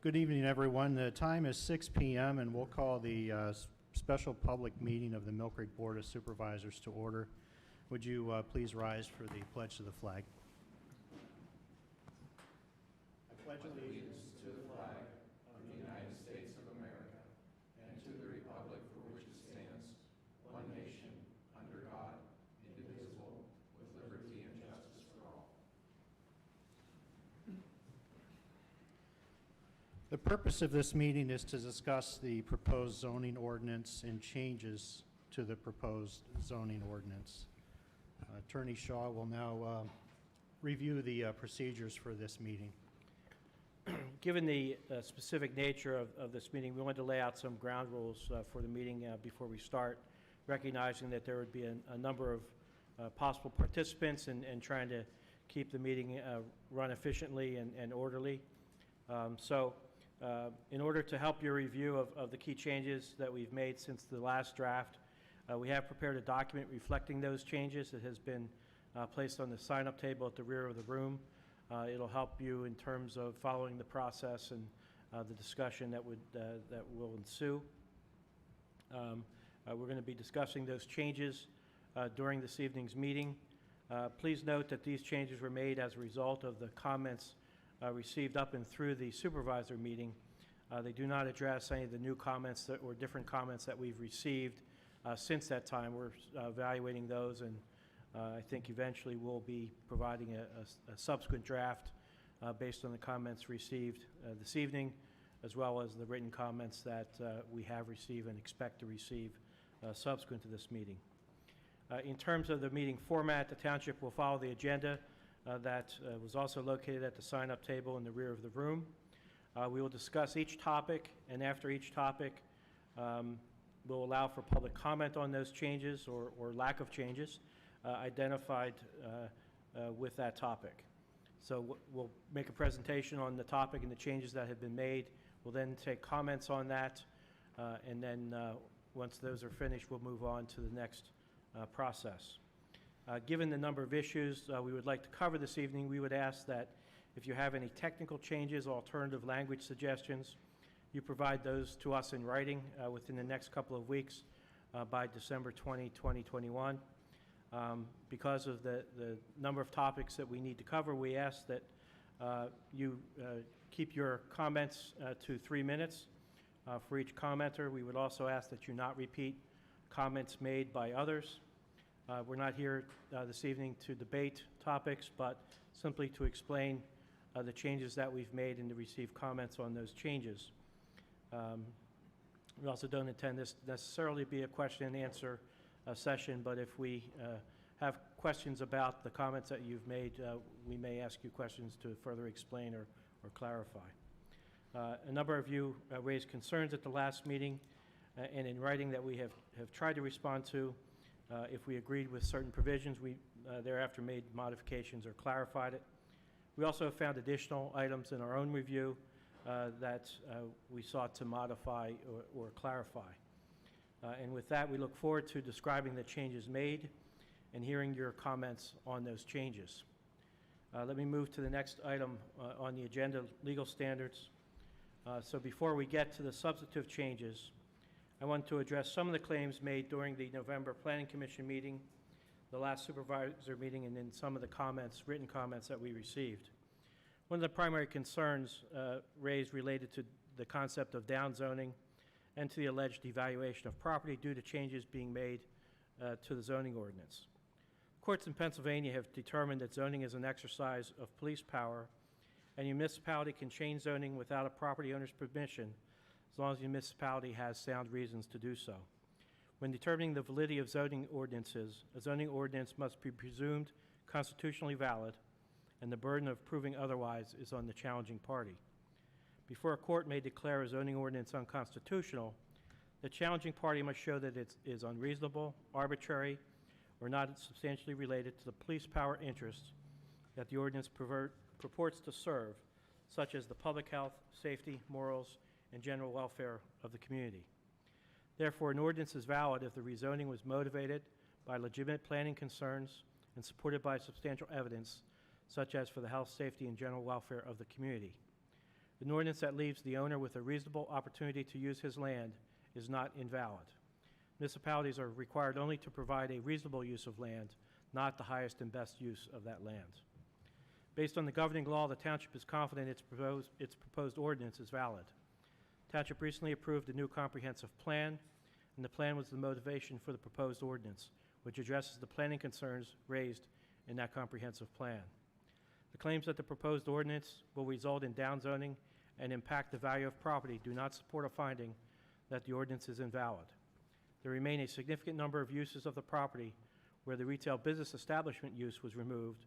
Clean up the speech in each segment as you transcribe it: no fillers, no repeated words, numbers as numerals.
Good evening, everyone. The time is 6 p.m. and we'll call the special public meeting of the Millcreek Board of Supervisors to order. Would you please rise for the pledge to the flag? I pledge allegiance to the flag of the United States of America and to the republic for which it stands, one nation, under God, indivisible, with liberty and justice for all. The purpose of this meeting is to discuss the proposed zoning ordinance and changes to the proposed zoning ordinance. Attorney Shaw will now review the procedures for this meeting. Given the specific nature of this meeting, we wanted to lay out some ground rules for the meeting before we start, recognizing that there would be a number of possible participants and trying to keep the meeting run efficiently and orderly. In order to help your review of the key changes that we've made since the last draft, we have prepared a document reflecting those changes. It has been placed on the sign-up table at the rear of the room. It'll help you in terms of following the process and the discussion that will ensue. We're going to be discussing those changes during this evening's meeting. Please note that these changes were made as a result of the comments received up and through the supervisor meeting. They do not address any of the new comments or different comments that we've received since that time. We're evaluating those, and I think eventually we'll be providing a subsequent draft based on the comments received this evening, as well as the written comments that we have received and expect to receive subsequent to this meeting. In terms of the meeting format, the township will follow the agenda that was also located at the sign-up table in the rear of the room. We will discuss each topic, and after each topic, we'll allow for public comment on those changes or lack of changes identified with that topic. So we'll make a presentation on the topic and the changes that have been made. We'll then take comments on that, and then once those are finished, we'll move on to the next process. Given the number of issues we would like to cover this evening, we would ask that if you have any technical changes or alternative language suggestions, you provide those to us in writing within the next couple of weeks by December 20, 2021. Because of the number of topics that we need to cover, we ask that you keep your comments to 3 minutes for each commenter. We would also ask that you not repeat comments made by others. We're not here this evening to debate topics, but simply to explain the changes that we've made and to receive comments on those changes. We also don't intend this to necessarily be a question and answer session, but if we have questions about the comments that you've made, we may ask you questions to further explain or clarify. A number of you raised concerns at the last meeting and in writing that we have tried to respond to. If we agreed with certain provisions, we thereafter made modifications or clarified it. We also found additional items in our own review that we sought to modify or clarify. And with that, we look forward to describing the changes made and hearing your comments on those changes. Let me move to the next item on the agenda, legal standards. So before we get to the substantive changes, I want to address some of the claims made during the November Planning Commission meeting, the last supervisor meeting, and then some of the comments, written comments that we received. One of the primary concerns raised related to the concept of downzoning and to the alleged devaluation of property due to changes being made to the zoning ordinance. Courts in Pennsylvania have determined that zoning is an exercise of police power, and a municipality can change zoning without a property owner's permission as long as the municipality has sound reasons to do so. When determining the validity of zoning ordinances, a zoning ordinance must be presumed constitutionally valid, and the burden of proving otherwise is on the challenging party. Before a court may declare a zoning ordinance unconstitutional, the challenging party must show that it is unreasonable, arbitrary, or not substantially related to the police power interests that the ordinance purports to serve, such as the public health, safety, morals, and general welfare of the community. Therefore, an ordinance is valid if the rezoning was motivated by legitimate planning concerns and supported by substantial evidence, such as for the health, safety, and general welfare of the community. An ordinance that leaves the owner with a reasonable opportunity to use his land is not invalid. Municipalities are required only to provide a reasonable use of land, not the highest and best use of that land. Based on the governing law, the township is confident its proposed ordinance is valid. Township recently approved a new comprehensive plan, and the plan was the motivation for the proposed ordinance, which addresses the planning concerns raised in that comprehensive plan. The claims that the proposed ordinance will result in downzoning and impact the value of property do not support a finding that the ordinance is invalid. There remain a significant number of uses of the property where the retail business establishment use was removed,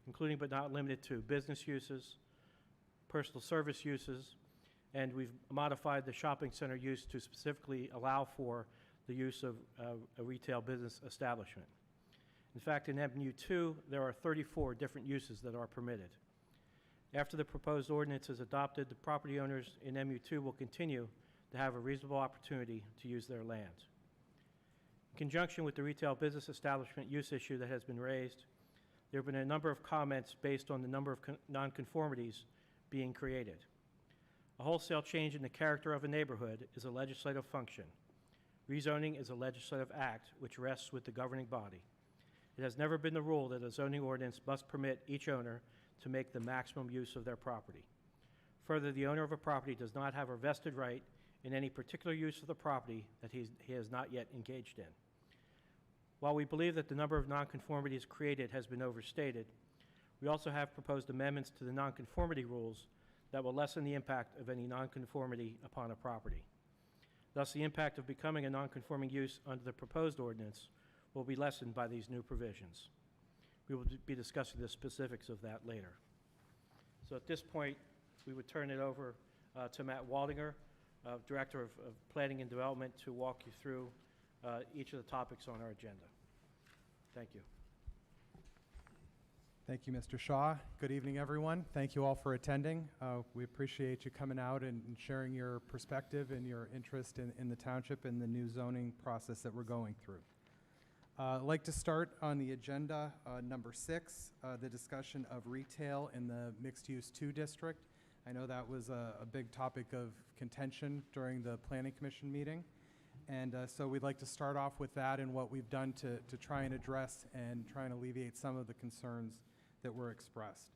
including but not limited to business uses, personal service uses, and we've modified the shopping center use to specifically allow for the use of a retail business establishment. In fact, in MU2, there are 34 different uses that are permitted. After the proposed ordinance is adopted, the property owners in MU2 will continue to have a reasonable opportunity to use their land. In conjunction with the retail business establishment use issue that has been raised, there have been a number of comments based on the number of nonconformities being created. A wholesale change in the character of a neighborhood is a legislative function. Rezoning is a legislative act which rests with the governing body. It has never been the rule that a zoning ordinance must permit each owner to make the maximum use of their property. Further, the owner of a property does not have a vested right in any particular use of the property that he has not yet engaged in. While we believe that the number of nonconformities created has been overstated, we also have proposed amendments to the nonconformity rules that will lessen the impact of any nonconformity upon a property. Thus, the impact of becoming a nonconforming use under the proposed ordinance will be lessened by these new provisions. We will be discussing the specifics of that later. So at this point, we would turn it over to Matt Waldinger, Director of Planning and Development, to walk you through each of the topics on our agenda. Thank you. Thank you, Mr. Shaw. Good evening, everyone. Thank you all for attending. We appreciate you coming out and sharing your perspective and your interest in the township and the new zoning process that we're going through. I'd like to start on the agenda, number 6, the discussion of retail in the mixed-use 2 district. I know that was a big topic of contention during the Planning Commission meeting. And so we'd like to start off with that and what we've done to try and address and try and alleviate some of the concerns that were expressed.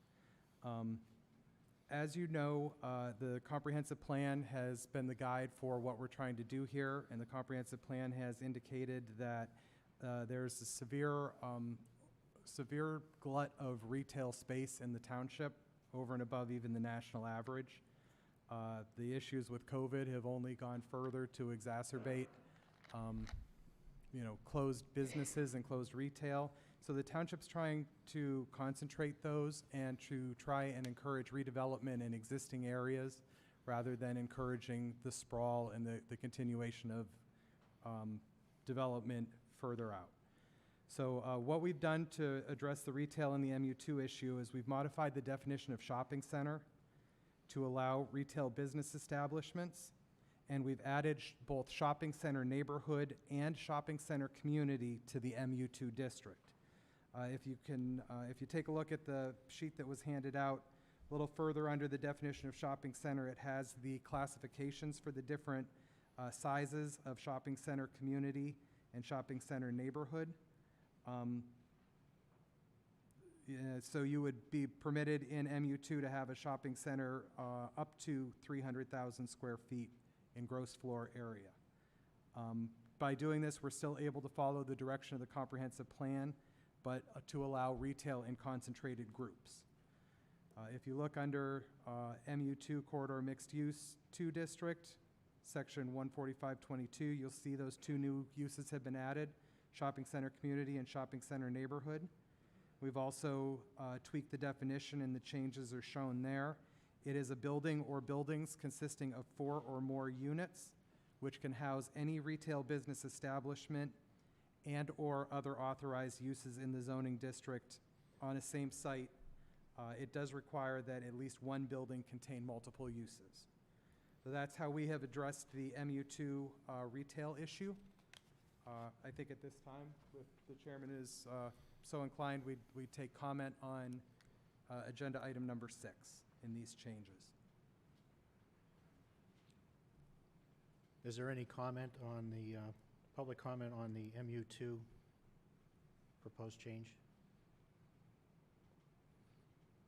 As you know, the comprehensive plan has been the guide for what we're trying to do here, and the comprehensive plan has indicated that there's a severe glut of retail space in the township, over and above even the national average. The issues with COVID have only gone further to exacerbate closed businesses and closed retail. So the township's trying to concentrate those and to try and encourage redevelopment in existing areas rather than encouraging the sprawl and the continuation of development further out. So what we've done to address the retail and the MU2 issue is we've modified the definition of shopping center to allow retail business establishments, and we've added both shopping center neighborhood and shopping center community to the MU2 district. If you take a look at the sheet that was handed out, a little further under the definition of shopping center, it has the classifications for the different sizes of shopping center community and shopping center neighborhood. So you would be permitted in MU2 to have a shopping center up to 300,000 square feet in gross floor area. By doing this, we're still able to follow the direction of the comprehensive plan, but to allow retail in concentrated groups. If you look under MU2 Corridor Mixed Use 2 District, Section 14522, you'll see those 2 new uses have been added, shopping center community and shopping center neighborhood. We've also tweaked the definition, and the changes are shown there. It is a building or buildings consisting of 4 or more units, which can house any retail business establishment and or other authorized uses in the zoning district on a same site. It does require that at least one building contain multiple uses. So that's how we have addressed the MU2 retail issue. I think at this time, if the chairman is so inclined, we'd take comment on agenda item number 6 in these changes. Is there any comment on the, public comment on the MU2 proposed change?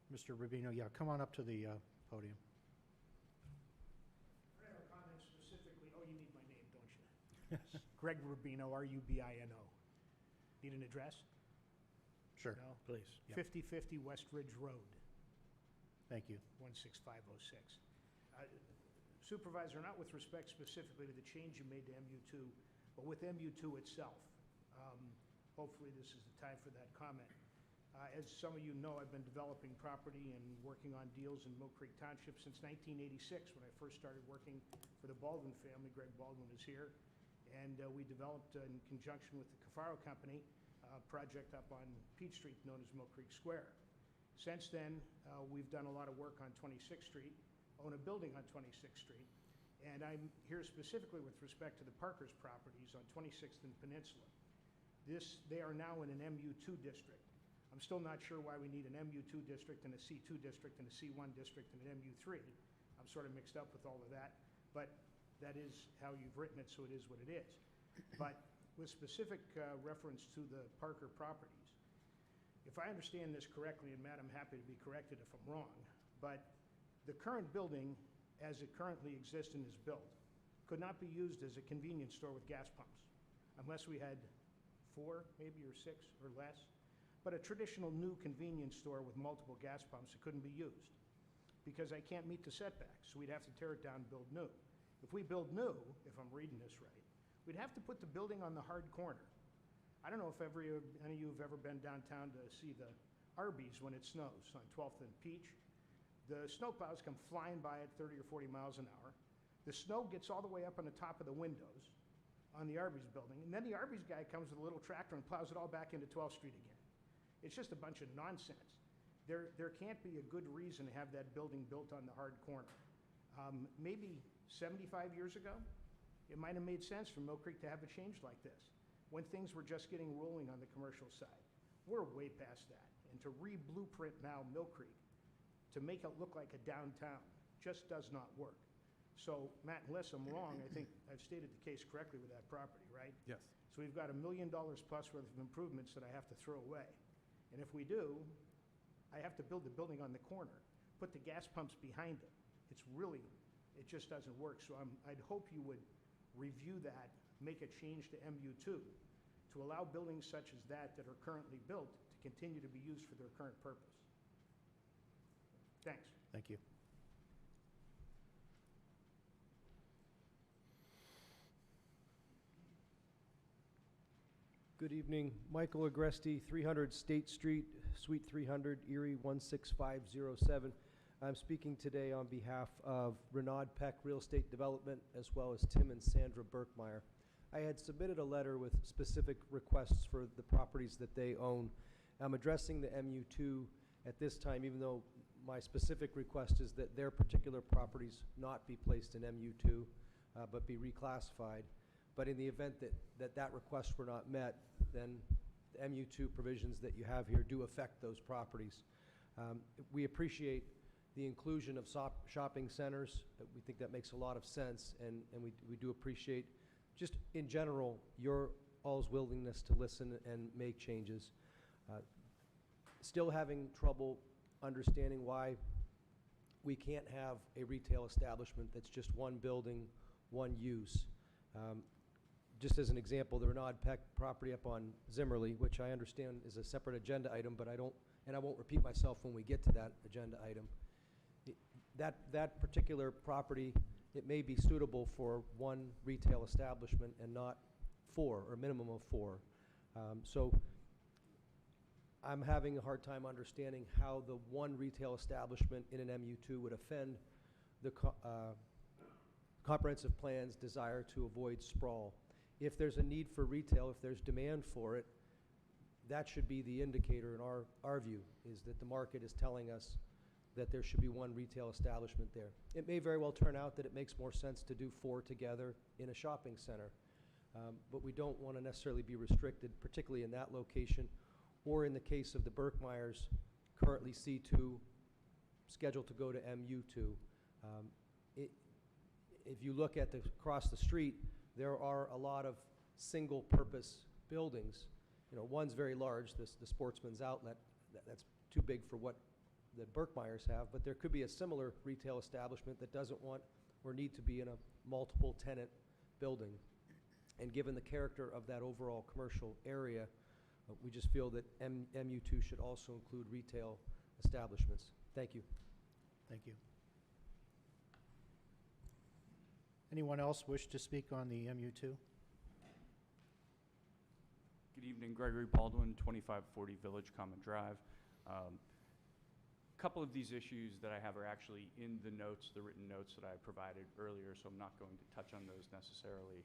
Mr. Rubino, yeah, come on up to the podium. I have a comment specifically, oh, you need my name, don't you? Greg Rubino, R-U-B-I-N-O. Need an address? Sure, No? please. Yeah. 5050 West Ridge Road, Thank you. 16506. Supervisor, not with respect specifically to the change you made to MU2, but with MU2 itself. Hopefully this is the time for that comment. As some of you know, I've been developing property and working on deals in Millcreek Township since 1986, when I first started working for the Baldwin family. Greg Baldwin is here. And we developed, in conjunction with the Cafaro Company, a project up on Peach Street known as Millcreek Square. Since then, we've done a lot of work on 26th Street, own a building on 26th Street, and I'm here specifically with respect to the Parker's properties on 26th and Peninsula. They are now in an MU2 district. I'm still not sure why we need an MU2 district and a C2 district and a C1 district and an MU3. I'm sort of mixed up with all of that, but that is how you've written it, so it is what it is. But with specific reference to the Parker properties, if I understand this correctly, and Matt, I'm happy to be corrected if I'm wrong, but the current building, as it currently exists and is built, could not be used as a convenience store with gas pumps, unless we had 4, maybe, or 6, or less. But a traditional new convenience store with multiple gas pumps, it couldn't be used, because I can't meet the setbacks, so we'd have to tear it down and build new. If we build new, if I'm reading this right, we'd have to put the building on the hard corner. I don't know if any of you have ever been downtown to see the Arby's when it snows on 12th and Peach. The snowplows come flying by at 30 or 40 miles an hour. The snow gets all the way up on the top of the windows on the Arby's building, and then the Arby's guy comes with a little tractor and plows it all back into 12th Street again. It's just a bunch of nonsense. There can't be a good reason to have that building built on the hard corner. Maybe 75 years ago, it might have made sense for Millcreek to have a change like this, when things were just getting rolling on the commercial side. We're way past that. And to re-blueprint now Millcreek, to make it look like a downtown, just does not work. So, Matt, unless I'm wrong, I think I've stated the case correctly with that property, right? Yes. So we've got $1 million plus worth of improvements that I have to throw away. And if we do, I have to build the building on the corner, put the gas pumps behind it. It just doesn't work. So I'd hope you would review that, make a change to MU2 to allow buildings such as that are currently built to continue to be used for their current purpose. Thanks. Thank you. Good evening. Michael Agresti, 300 State Street, Suite 300, Erie 16507. I'm speaking today on behalf of Renaud Peck Real Estate Development, as well as Tim and Sandra Burkmeyer. I had submitted a letter with specific requests for the properties that they own. I'm addressing the MU2 at this time, even though my specific request is that their particular properties not be placed in MU2, but be reclassified. But in the event that request were not met, then the MU2 provisions that you have here do affect those properties. We appreciate the inclusion of shopping centers. We think that makes a lot of sense, and we do appreciate, just in general, your all's willingness to listen and make changes. Still having trouble understanding why we can't have a retail establishment that's just one building, one use. Just as an example, the Renaud Peck property up on Zimmery, which I understand is a separate agenda item, but I won't repeat myself when we get to that agenda item. That particular property, it may be suitable for one retail establishment and not 4, or a minimum of 4. So I'm having a hard time understanding how the one retail establishment in an MU2 would offend the comprehensive plan's desire to avoid sprawl. If there's a need for retail, if there's demand for it, that should be the indicator in our view, is that the market is telling us that there should be one retail establishment there. It may very well turn out that it makes more sense to do 4 together in a shopping center, but we don't want to necessarily be restricted, particularly in that location, or in the case of the Burkmeyers, currently C2, scheduled to go to MU2. if you look at across the street, there are a lot of single-purpose buildings. You know, one's very large, the Sportsman's Outlet, that's too big for what the Berkmeyers have, but there could be a similar retail establishment that doesn't want or need to be in a multiple tenant building. And given the character of that overall commercial area, we just feel that MU2 should also include retail establishments. Thank you. Thank you. Anyone else wish to speak on the MU2? Good evening, Gregory Baldwin, 2540 Village Common Drive. A couple of these issues that I have are actually in the notes, the written notes that I provided earlier, so I'm not going to touch on those necessarily.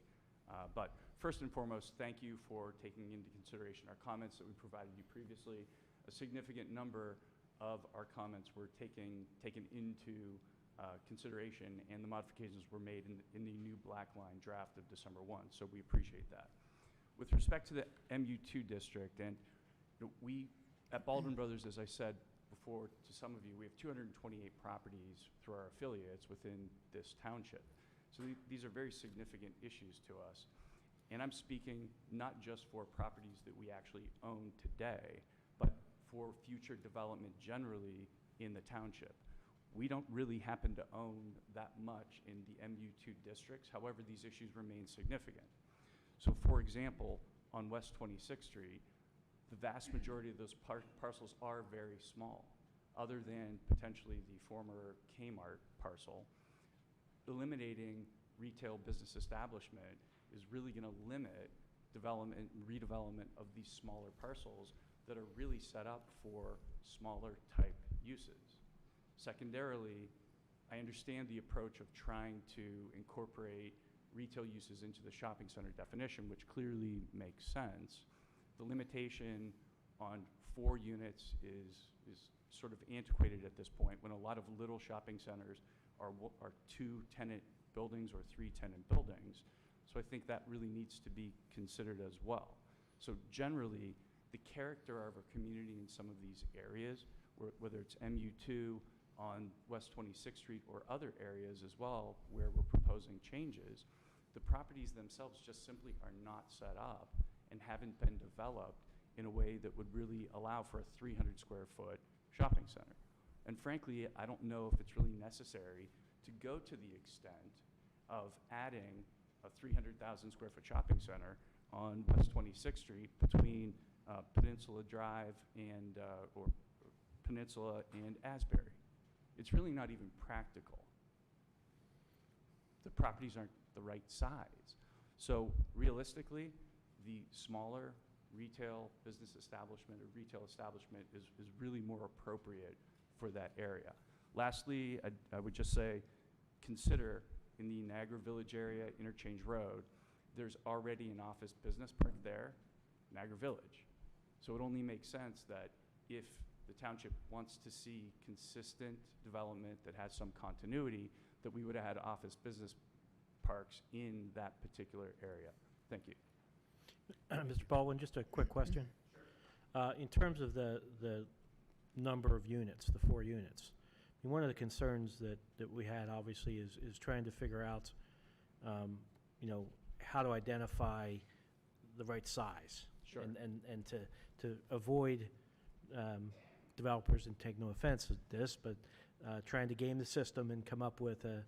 But first and foremost, thank you for taking into consideration our comments that we provided you previously. A significant number of our comments were taken into consideration, and the modifications were made in the new black line draft of December 1, so we appreciate that. With respect to the MU2 district, and we at Baldwin Brothers, as I said before to some of you, we have 228 properties through our affiliates within this township. So these are very significant issues to us. And I'm speaking not just for properties that we actually own today, but for future development generally in the township. We don't really happen to own that much in the MU2 districts. However, these issues remain significant. So for example, on West 26th Street, the vast majority of those parcels are very small, other than potentially the former Kmart parcel. Eliminating retail business establishment is really going to limit development and redevelopment of these smaller parcels that are really set up for smaller type uses. Secondarily, I understand the approach of trying to incorporate retail uses into the shopping center definition, which clearly makes sense. The limitation on 4 units is sort of antiquated at this point, when a lot of little shopping centers are 2-tenant buildings or 3-tenant buildings. So I think that really needs to be considered as well. So generally, the character of our community in some of these areas, whether it's MU2 on West 26th Street or other areas as well where we're proposing changes, the properties themselves just simply are not set up and haven't been developed in a way that would really allow for a 300 square foot shopping center. And frankly, I don't know if it's really necessary to go to the extent of adding a 300,000 square foot shopping center on West 26th Street between Peninsula Drive and, or Peninsula and Asbury. It's really not even practical. The properties aren't the right size. So realistically, the smaller retail business establishment or retail establishment is really more appropriate for that area. Lastly, I would just say, consider in the Niagara Village area, Interchange Road, there's already an office business park there, Niagara Village. So it only makes sense that if the township wants to see consistent development that has some continuity, that we would add office business parks in that particular area. Thank you. Mr. Baldwin, just a quick question. Sure. In terms of the number of units, the 4 units, I mean, one of the concerns that we had obviously is trying to figure out, you know, how to identify the right size. Sure. And to avoid developers, and take no offense at this, but trying to game the system and come up with a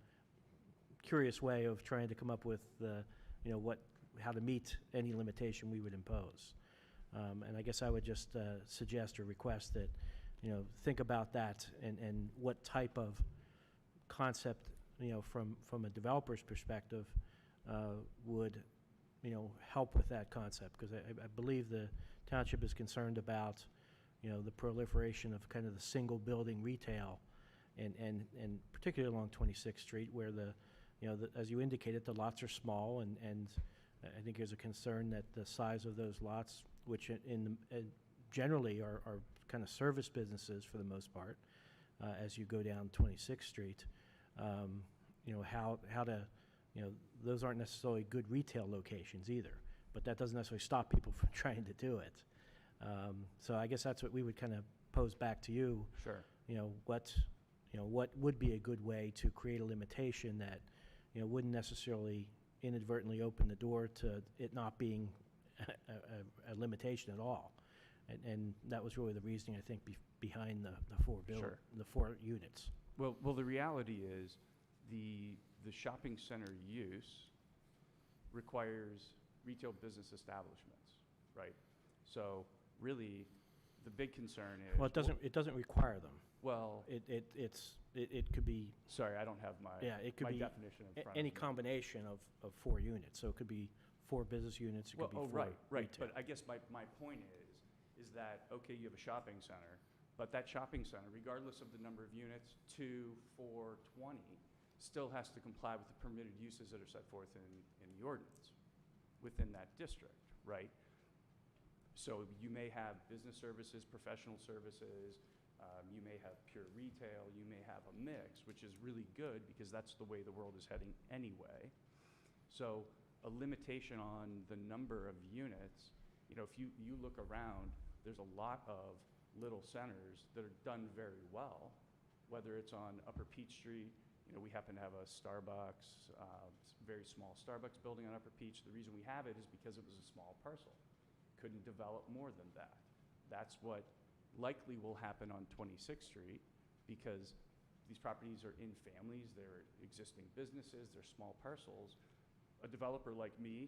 curious way of trying to come up with you know, how to meet any limitation we would impose. And I guess I would just suggest or request that, you know, think about that and what type of concept, you know, from a developer's perspective would, you know, help with that concept. Because I believe the township is concerned about, you know, the proliferation of kind of the single building retail, and particularly along 26th Street, where you know, as you indicated, the lots are small, and I think there's a concern that the size of those lots, which generally are kind of service businesses for the most part, as you go down 26th Street, you know, how to, you know, those aren't necessarily good retail locations either, but that doesn't necessarily stop people from trying to do it. So I guess that's what we would kind of pose back to you. Sure. You know, what would be a good way to create a limitation that, wouldn't necessarily inadvertently open the door to it not being a limitation at all. And that was really the reasoning, I think, behind the Sure. the 4 units. Well, the reality is the shopping center use requires retail business establishments, right? So really, the big concern is... Well, it doesn't require them. Well, It could be, sorry, I don't have my it could my be definition in front any of me. combination of 4 units. So it could be 4 business units, it could be 4 right. retail. But I guess my point is that, okay, you have a shopping center, but that shopping center, regardless of the number of units, 2, 4, 20, still has to comply with the permitted uses that are set forth in the ordinance within that district, right? So you may have business services, professional services, you may have pure retail, you may have a mix, which is really good because that's the way the world is heading anyway. So a limitation on the number of units, if you look around, there's a lot of little centers that are done very well, whether it's on Upper Peach Street. We happen to have a Starbucks, very small Starbucks building on Upper Peach. The reason we have it is because it was a small parcel. Couldn't develop more than that. That's what likely will happen on 26th Street because these properties are in families, they're existing businesses, they're small parcels. A developer like me,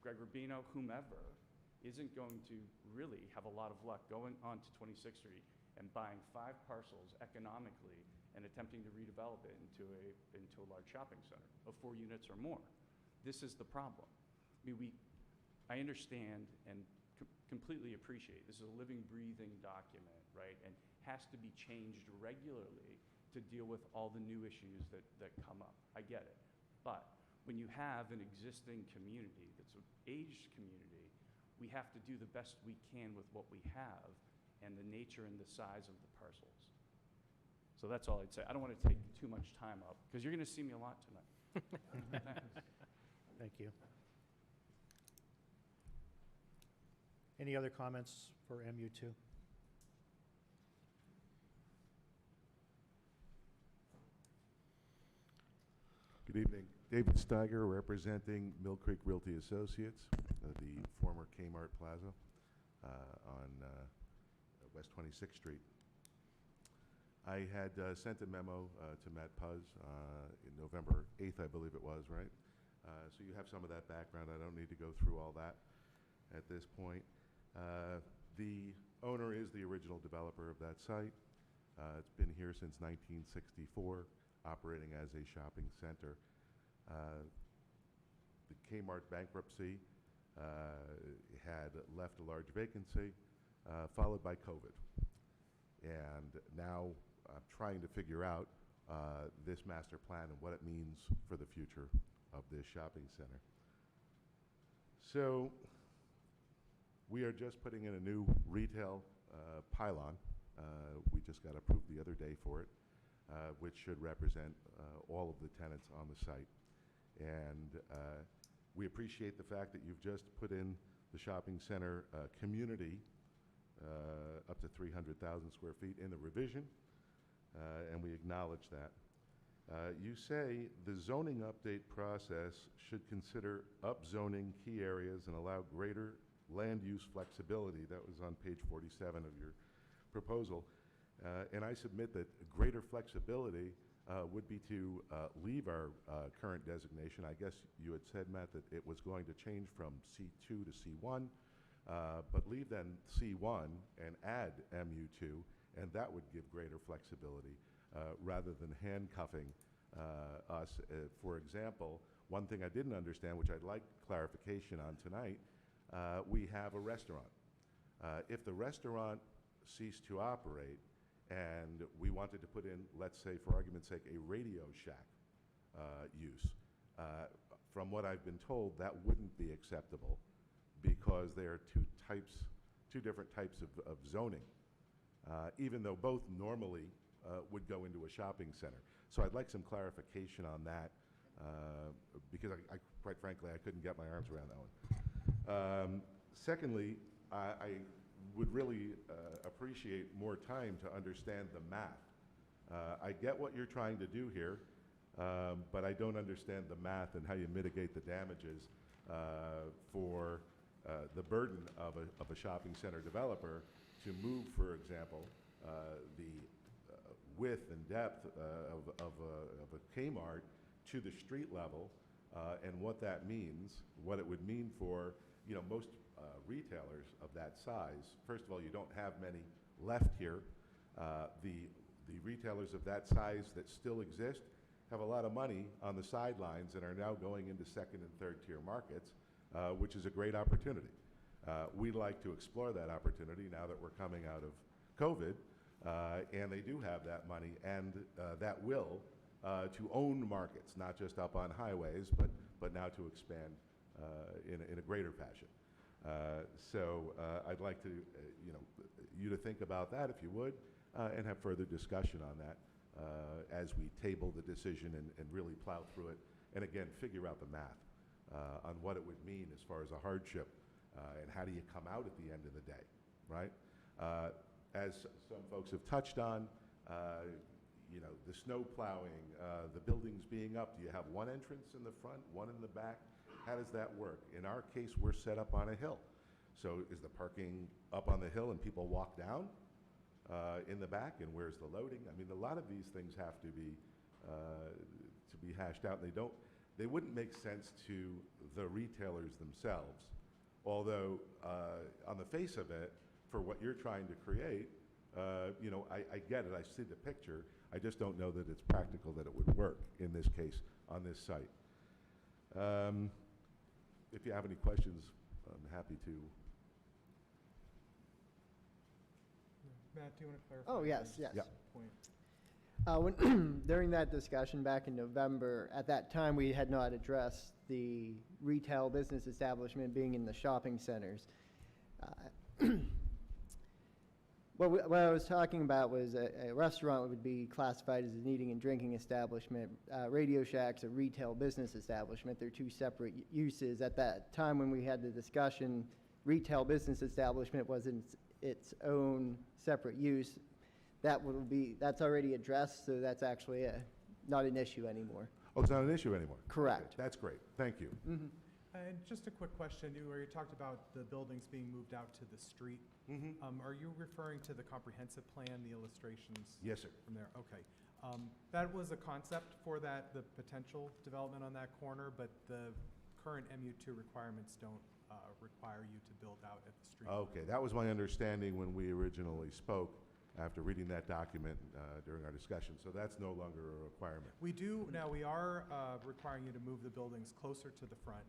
Greg Rubino, whomever, isn't going to really have a lot of luck going on to 26th Street and buying 5 parcels economically and attempting to redevelop it into a large shopping center of 4 units or more. This is the problem. I understand and completely appreciate this is a living, breathing document, right? And has to be changed regularly to deal with all the new issues that come up. I get it. But when you have an existing community that's an aged community, we have to do the best we can with what we have and the nature and the size of the parcels. So that's all I'd say. I don't want to take too much time up because you're going to see me a lot tonight. Thanks. Thank you. Any other comments for MU2? Good evening. David Steiger, representing Millcreek Realty Associates, the former Kmart Plaza on West 26th Street. I had sent a memo to Matt Puz in November 8th, I believe it was, right? So you have some of that background. I don't need to go through all that at this point. The owner is the original developer of that site. It's been here since 1964, operating as a shopping center. The Kmart bankruptcy had left a large vacancy, followed by COVID. And now I'm trying to figure out this master plan and what it means for the future of this shopping center. So we are just putting in a new retail pylon. We just got approved the other day for it, which should represent all of the tenants on the site. And we appreciate the fact that you've just put in the shopping center community up to 300,000 square feet in the revision, and we acknowledge that. You say the zoning update process should consider upzoning key areas and allow greater land use flexibility. That was on page 47 of your proposal. And I submit that greater flexibility would be to leave our current designation. I guess you had said, Matt, that it was going to change from C2 to C1, but leave then C1 and add MU2, and that would give greater flexibility rather than handcuffing us. For example, one thing I didn't understand, which I'd like clarification on tonight, we have a restaurant. If the restaurant ceased to operate and we wanted to put in, let's say for argument's sake, a Radio Shack use, from what I've been told, that wouldn't be acceptable because there are two different types of zoning, even though both normally would go into a shopping center. So I'd like some clarification on that because I quite frankly, I couldn't get my arms around that one. Secondly, I would really appreciate more time to understand the math. I get what you're trying to do here. but I don't understand the math and how you mitigate the damages for the burden of a shopping center developer to move, for example, the width and depth of a Kmart to the street level, and what that means, what it would mean for, most retailers of that size. First of all, you don't have many left here. The retailers of that size that still exist have a lot of money on the sidelines and are now going into second and third tier markets, which is a great opportunity. We'd like to explore that opportunity now that we're coming out of COVID, and they do have that money and that will to own markets, not just up on highways, but now to expand in a greater fashion. So I'd like to, you to think about that if you would, and have further discussion on that as we table the decision and really plow through it, and again, figure out the math on what it would mean as far as a hardship, and how do you come out at the end of the day, right? As some folks have touched on, the snow plowing, the buildings being up, do you have one entrance in the front, one in the back? How does that work? In our case, we're set up on a hill. So is the parking up on the hill and people walk down in the back, and where's the loading? I mean, a lot of these things have to be hashed out. They wouldn't make sense to the retailers themselves, although on the face of it, for what you're trying to create, I get it, I see the picture, I just don't know that it's practical that it would work in this case on this site. If you have any questions, I'm happy to. Matt, do you want to clarify? Oh, yes, this yes. point? When during that discussion back in November, at that time, we had not addressed the retail business establishment being in the shopping centers. What I was talking about was a restaurant would be classified as an eating and drinking establishment. Radio Shack's a retail business establishment. They're two separate uses. At that time when we had the discussion, retail business establishment was in its own separate use. That's already addressed, so that's actually not an issue anymore. Oh, it's not an issue anymore? Correct. Okay, that's great. Thank you. Mm-hmm. And just a quick question, where you talked about the buildings being moved out to the street. Are you referring to the comprehensive plan, the illustrations? Yes, sir. From there, okay. That was a concept for the potential development on that corner, but the current MU2 requirements don't require you to build out at the street. Okay, that was my understanding when we originally spoke after reading that document during our discussion. So that's no longer a requirement. We are requiring you to move the buildings closer to the front,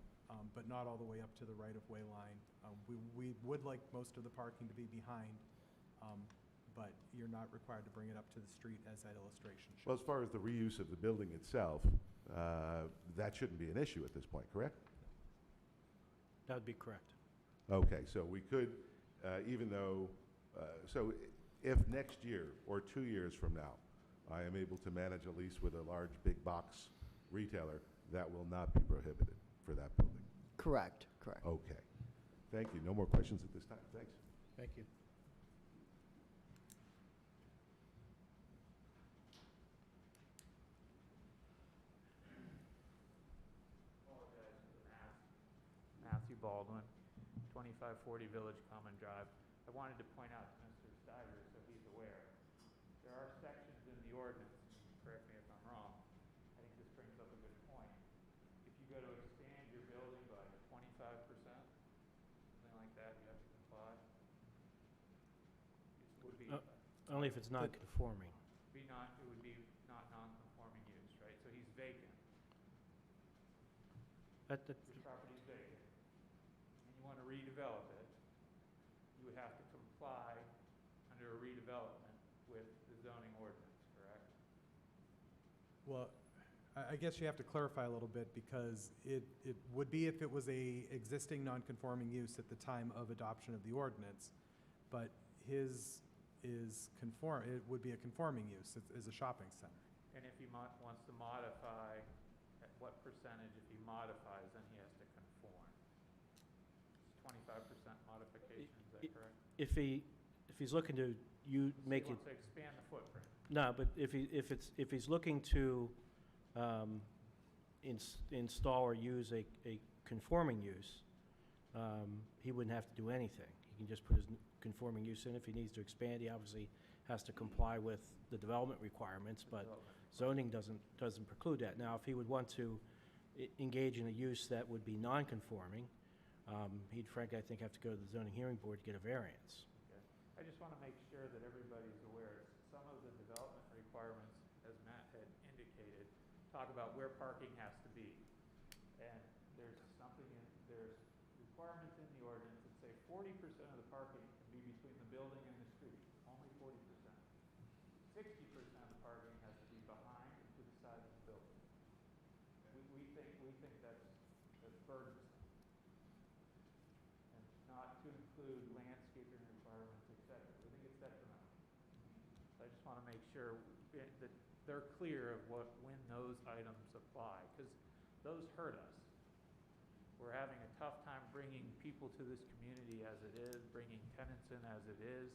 but not all the way up to the right-of-way line. We would like most of the parking to be behind, but you're not required to bring it up to the street as that illustration shows. Well, as far as the reuse of the building itself, that shouldn't be an issue at this point, correct? That would be correct. Okay, so we could, even though, so if next year or 2 years from now, I am able to manage a lease with a large big box retailer, that will not be prohibited for that building. Correct. Okay. Thank you. No more questions at this time. Thanks. Thank you. Matthew Baldwin, 2540 Village Common Drive. I wanted to point out to Mr. Stiver so he's aware. There are sections in the ordinance, correct me if I'm wrong, I think this brings up a good point. If you go to expand your building by 25%, something like that, you have to comply. It would be, Only if it's not conforming. it would be not non-conforming use, right? So he's vacant. This property's vacant. And you want to redevelop it, you would have to comply under a redevelopment with the zoning ordinance, correct? Well, I guess you have to clarify a little bit, because it would be if it was a existing non-conforming use at the time of adoption of the ordinance, but his it would be a conforming use. It is a shopping center. And if he wants to modify, at what percentage, if he modifies, then he has to conform? It's 25% modification, is that correct? If he's looking to make He it, wants to expand the footprint. no, but if he's looking to install or use a conforming use, he wouldn't have to do anything. He can just put his conforming use in. If he needs to expand, he obviously has to comply with the development requirements, but zoning doesn't preclude that. Now, if he would want to engage in a use that would be non-conforming, he'd frankly, I think, have to go to the zoning hearing board to get a variance. Okay. I just want to make sure that everybody's aware, some of the development requirements, as Matt had indicated, talk about where parking has to be. And there's requirements in the ordinance that say 40% of the parking can be between the building and the street, only 40%. 60% of the parking has to be behind and to the side of the building. We think that's burdensome. And not to include landscaping requirements, et cetera. We think it's detrimental. So I just want to make sure that they're clear of when those items apply, because those hurt us. We're having a tough time bringing people to this community as it is, bringing tenants in as it is,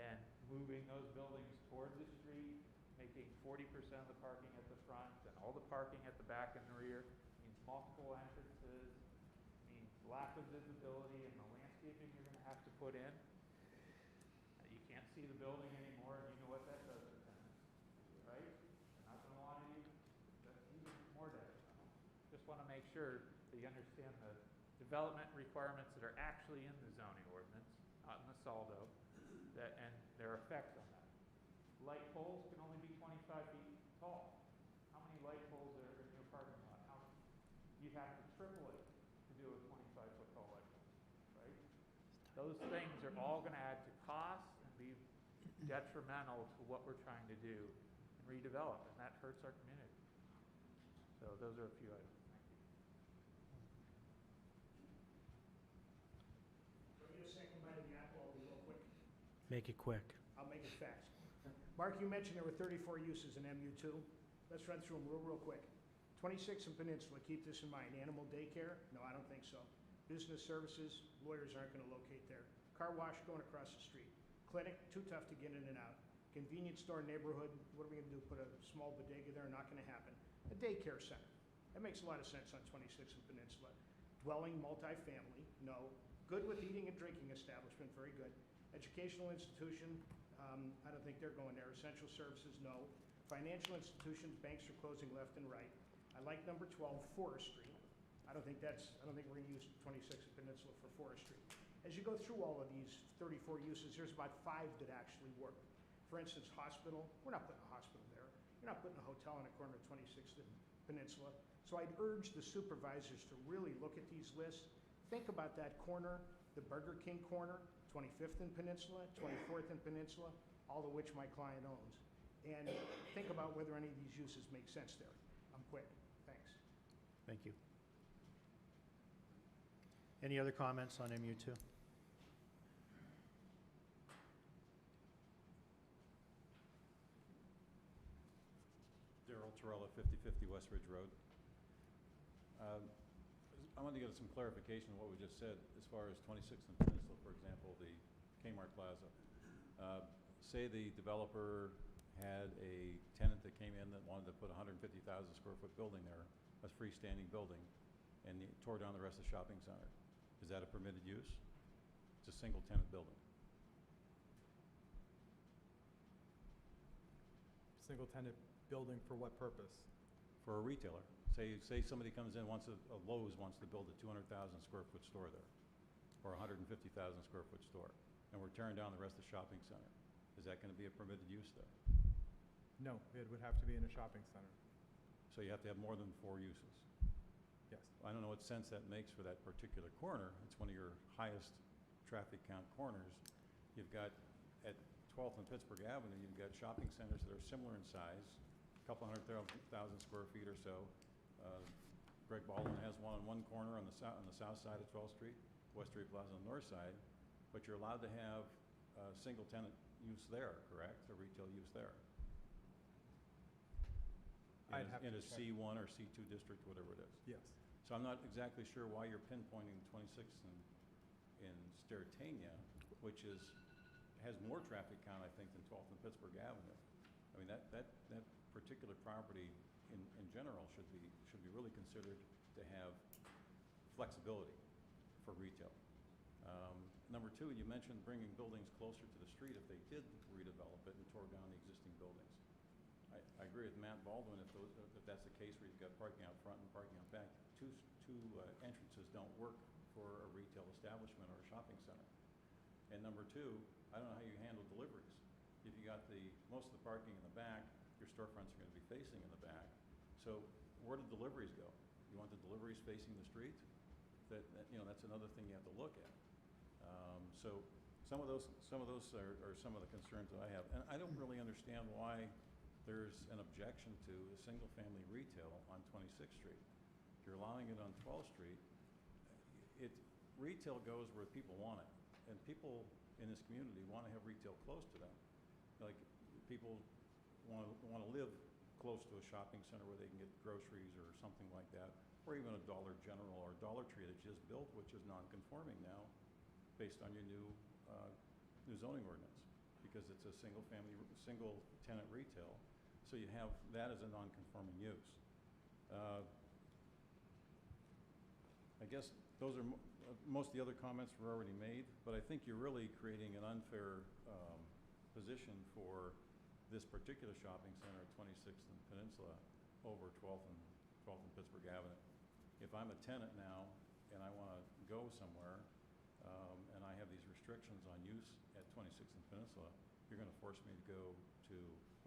and moving those buildings toward the street, making 40% of the parking at the front and all the parking at the back and the rear, means multiple entrances, means lack of visibility in the landscaping you're going to have to put in. You can't see the building anymore, and you know what that does to tenants, right? They're not going to want to use it. That's even more detrimental. Just want to make sure that you understand the development requirements that are actually in the zoning ordinance, not in the SALDO, and their effects on that. Light poles can only be 25 feet tall. How many light poles are in your parking lot? You'd have to triple it to do a 25-foot tall light pole, right? Those things are all going to add to cost and be detrimental to what we're trying to do and redevelop, and that hurts our community. So those are a few items. Make it quick. I'll make it fast. Mark, you mentioned there were 34 uses in MU2. Let's run through them real quick. 26 in Peninsula, keep this in mind. Animal daycare? No, I don't think so. Business services, lawyers aren't going to locate there. Car wash going across the street. Clinic, too tough to get in and out. Convenience store neighborhood, what are we going to do? Put a small bodega there? Not going to happen. A daycare center. That makes a lot of sense on 26 in Peninsula. Dwelling, multifamily, no. Good with eating and drinking establishment, very good. Educational institution, I don't think they're going there. Essential services, no. Financial institutions, banks are closing left and right. I like number 12, forestry. I don't think we're going to use 26 Peninsula for forestry. As you go through all of these 34 uses, there's about 5 that actually work. For instance, hospital, we're not putting a hospital there. You're not putting a hotel on the corner of 26th and Peninsula. So I'd urge the supervisors to really look at these lists. Think about that corner, the Burger King corner, 25th and Peninsula, 24th and Peninsula, all of which my client owns. And think about whether any of these uses make sense there. I'm quick. Thanks. Thank you. Any other comments on MU2? Darrell Torella, 5050 West Ridge Road. I wanted to get some clarification on what we just said as far as 26th and Peninsula, for example, the Kmart Plaza. Say the developer had a tenant that came in that wanted to put a 150,000 square foot building there, a freestanding building, and he tore down the rest of the shopping center. Is that a permitted use? It's a single tenant building. Single tenant building for what purpose? For a retailer. Say somebody comes in, a Lowe's wants to build a 200,000 square foot store there, or a 150,000 square foot store, and we're tearing down the rest of the shopping center. Is that going to be a permitted use there? No, it would have to be in a shopping center. So you have to have more than 4 uses? Yes. I don't know what sense that makes for that particular corner. It's one of your highest traffic count corners. You've got, at 12th and Pittsburgh Avenue, you've got shopping centers that are similar in size, a couple 100,000 square feet or so. Greg Baldwin has one on one corner on the south side of 12th Street, West Street Plaza on the north side, but you're allowed to have single tenant use there, correct? A retail use there. In a C1 or C2 district, whatever it is. Yes. So I'm not exactly sure why you're pinpointing 26th in Stertania, which has more traffic count, I think, than 12th and Pittsburgh Avenue. I mean, that particular property in general should be really considered to have flexibility for retail. Number two, you mentioned bringing buildings closer to the street if they did redevelop it and tore down the existing buildings. I agree with Matt Baldwin if that's the case where you've got parking out front and parking out back. Two entrances don't work for a retail establishment or a shopping center. And number two, I don't know how you handle deliveries. If you got most of the parking in the back, your storefronts are going to be facing in the back. So where do deliveries go? You want the deliveries facing the street? That's another thing you have to look at. So some of those are some of the concerns that I have. And I don't really understand why there's an objection to a single-family retail on 26th Street. If you're allowing it on 12th Street, retail goes where people want it. And people in this community want to have retail close to them. Like, people want to live close to a shopping center where they can get groceries or something like that, or even a Dollar General or Dollar Tree that just built, which is non-conforming now, based on your new zoning ordinance, because it's a single-tenant retail. So you have that as a non-conforming use. I guess those are most of the other comments were already made, but I think you're really creating an unfair position for this particular shopping center at 26th and Peninsula over 12th and Pittsburgh Avenue. If I'm a tenant now and I want to go somewhere and I have these restrictions on use at 26th and Peninsula, you're going to force me to go to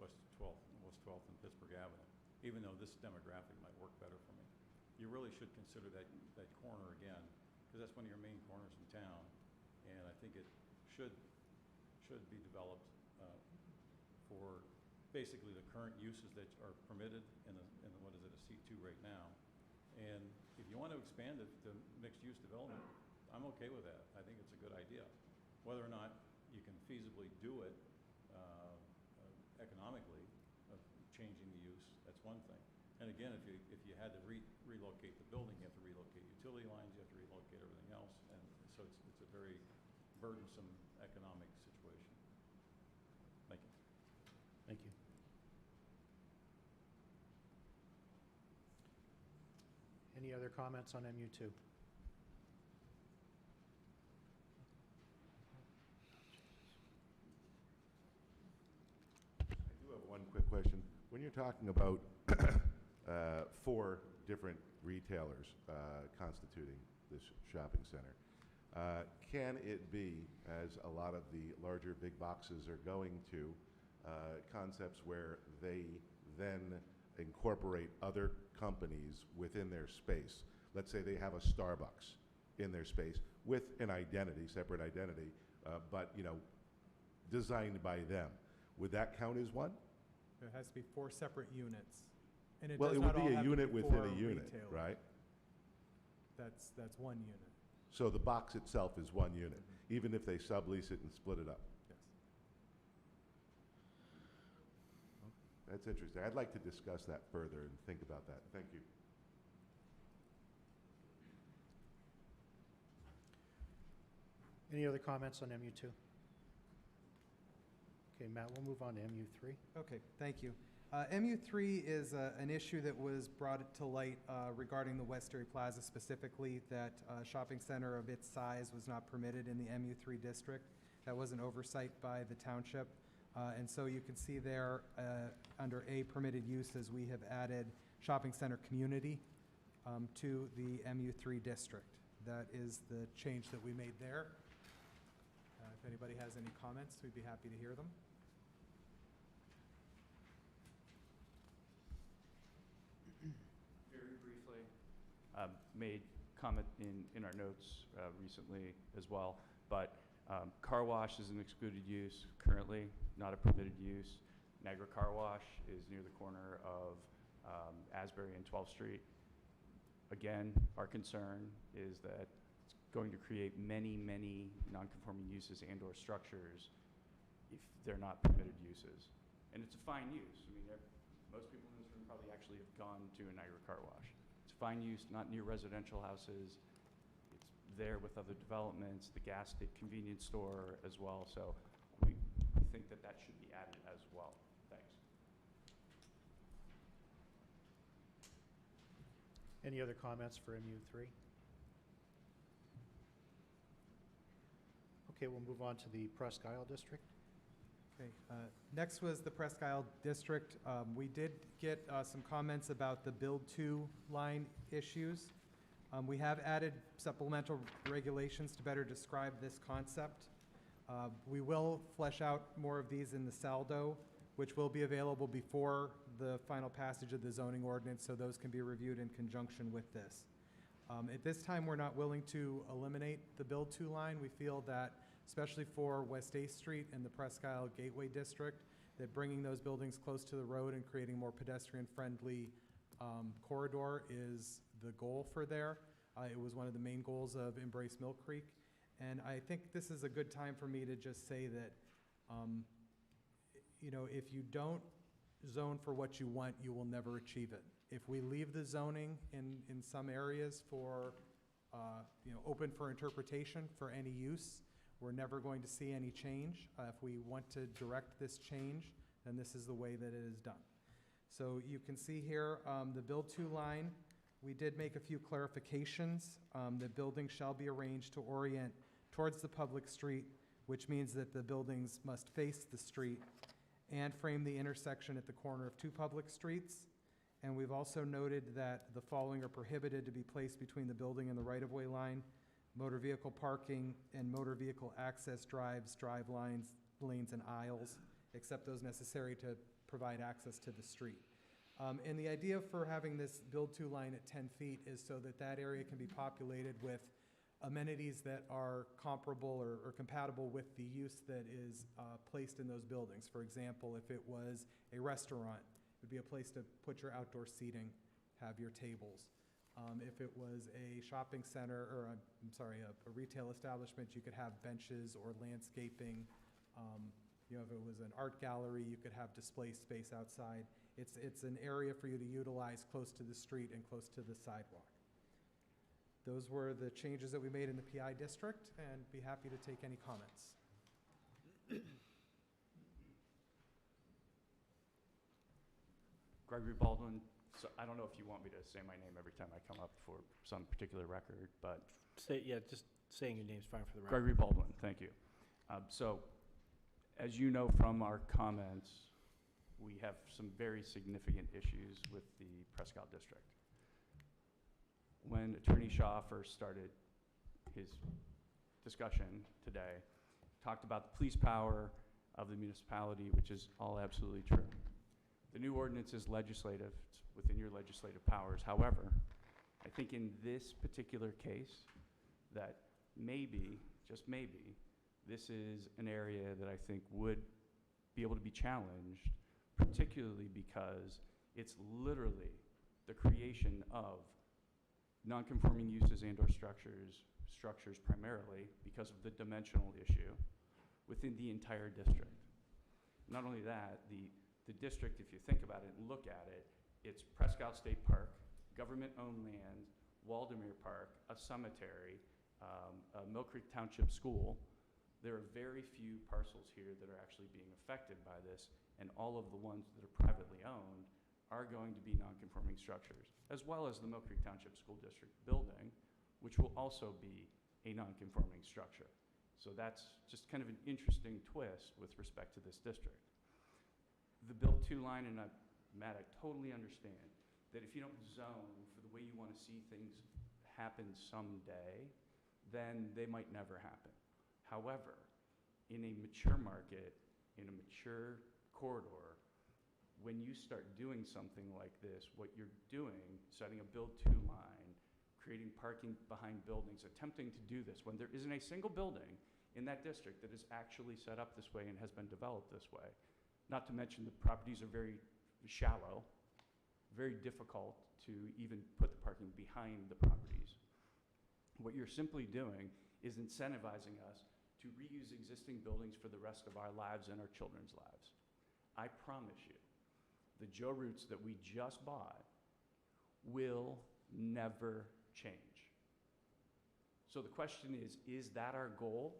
West 12th and Pittsburgh Avenue, even though this demographic might work better for me. You really should consider that corner again, because that's one of your main corners in town, and I think it should be developed for basically the current uses that are permitted in what is it, a C2 right now. And if you want to expand it to mixed-use development, I'm okay with that. I think it's a good idea. Whether or not you can feasibly do it economically, of changing the use, that's one thing. And again, if you had to relocate the building, you have to relocate utility lines, you have to relocate everything else, and so it's a very burdensome economic situation. Thank you. Thank you. Any other comments on MU2? I do have one quick question. When you're talking about 4 different retailers constituting this shopping center, can it be, as a lot of the larger big boxes are going to, concepts where they then incorporate other companies within their space? Let's say they have a Starbucks in their space with an identity, separate identity, but designed by them. Would that count as one? There has to be 4 separate units. And Well, does it not would all be a have to unit be within 4 a unit, retailers. right? That's one unit. So the box itself is one unit, even if they sublease it and split it up. Yes. That's interesting. I'd like to discuss that further and think about that. Thank you. Any other comments on MU2? Okay, Matt, we'll move on to MU3. Okay, thank you. MU3 is an issue that was brought to light regarding the Westbury Plaza specifically, that shopping center of its size was not permitted in the MU3 district. That was an oversight by the township. And so you can see there, under A, permitted uses, we have added shopping center community to the MU3 district. That is the change that we made there. If anybody has any comments, we'd be happy to hear them. Very briefly, made comment in our notes recently as well, but car wash is an excluded use currently, not a permitted use. Niagara Car Wash is near the corner of Asbury and 12th Street. Again, our concern is that it's going to create many, many non-conforming uses and/or structures if they're not permitted uses. And it's a fine use. I mean, most people in this room probably actually have gone to a Niagara Car Wash. It's fine use, not near residential houses. It's there with other developments, the convenience store as well. So we think that should be added as well. Thanks. Any other comments for MU3? Okay, we'll move on to the Presque Isle District. Okay, next was the Presque Isle District. We did get some comments about the Build 2 line issues. We have added supplemental regulations to better describe this concept. We will flesh out more of these in the saldo, which will be available before the final passage of the zoning ordinance, so those can be reviewed in conjunction with this. At this time, we're not willing to eliminate the Build 2 line. We feel that, especially for West 8th Street and the Presque Isle Gateway District, that bringing those buildings close to the road and creating more pedestrian-friendly corridor is the goal for there. It was one of the main goals of Embrace Millcreek. And I think this is a good time for me to just say that, you know, if you don't zone for what you want, you will never achieve it. If we leave the zoning in some areas for, you know, open for interpretation for any use, we're never going to see any change. If we want to direct this change, then this is the way that it is done. So you can see here the Build 2 line. We did make a few clarifications. The building shall be arranged to orient towards the public street, which means that the buildings must face the street and frame the intersection at the corner of two public streets. And we've also noted that the following are prohibited to be placed between the building and the right-of-way line: motor vehicle parking and motor vehicle access drives, drive lines, lanes, and aisles, except those necessary to provide access to the street. And the idea for having this Build 2 line at 10 feet is so that that area can be populated with amenities that are comparable or compatible with the use that is placed in those buildings. For example, if it was a restaurant, it would be a place to put your outdoor seating, have your tables. If it was a shopping center, or a retail establishment, you could have benches or landscaping. You know, if it was an art gallery, you could have display space outside. It's an area for you to utilize close to the street and close to the sidewalk. Those were the changes that we made in the PI district, and be happy to take any comments. Gregory Baldwin. So I don't know if you want me to say my name every time I come up for some particular record, but Just saying your name's fine for the record. Gregory Baldwin, thank you. So as you know from our comments, we have some very significant issues with the Presque Isle District. When Attorney Shaw first started his discussion today, talked about the police power of the municipality, which is all absolutely true. The new ordinance is legislative. It's within your legislative powers. However, I think in this particular case that maybe, just maybe, this is an area that I think would be able to be challenged, particularly because it's literally the creation of non-conforming uses and/or structures primarily because of the dimensional issue within the entire district. Not only that, the district, if you think about it and look at it, it's Presque Isle State Park, government-owned land, Waldemere Park, a cemetery, a Millcreek Township school. There are very few parcels here that are actually being affected by this, and all of the ones that are privately owned are going to be non-conforming structures, as well as the Millcreek Township School District building, which will also be a non-conforming structure. So that's just kind of an interesting twist with respect to this district. The Build 2 line, and Matt, I totally understand that if you don't zone for the way you want to see things happen someday, then they might never happen. However, in a mature market, in a mature corridor, when you start doing something like this, what you're doing, setting a Build 2 line, creating parking behind buildings, attempting to do this when there isn't a single building in that district that is actually set up this way and has been developed this way. Not to mention the properties are very shallow, very difficult to even put the parking behind the properties. What you're simply doing is incentivizing us to reuse existing buildings for the rest of our lives and our children's lives. I promise you, the Joe Roots that we just bought will never change. So the question is that our goal?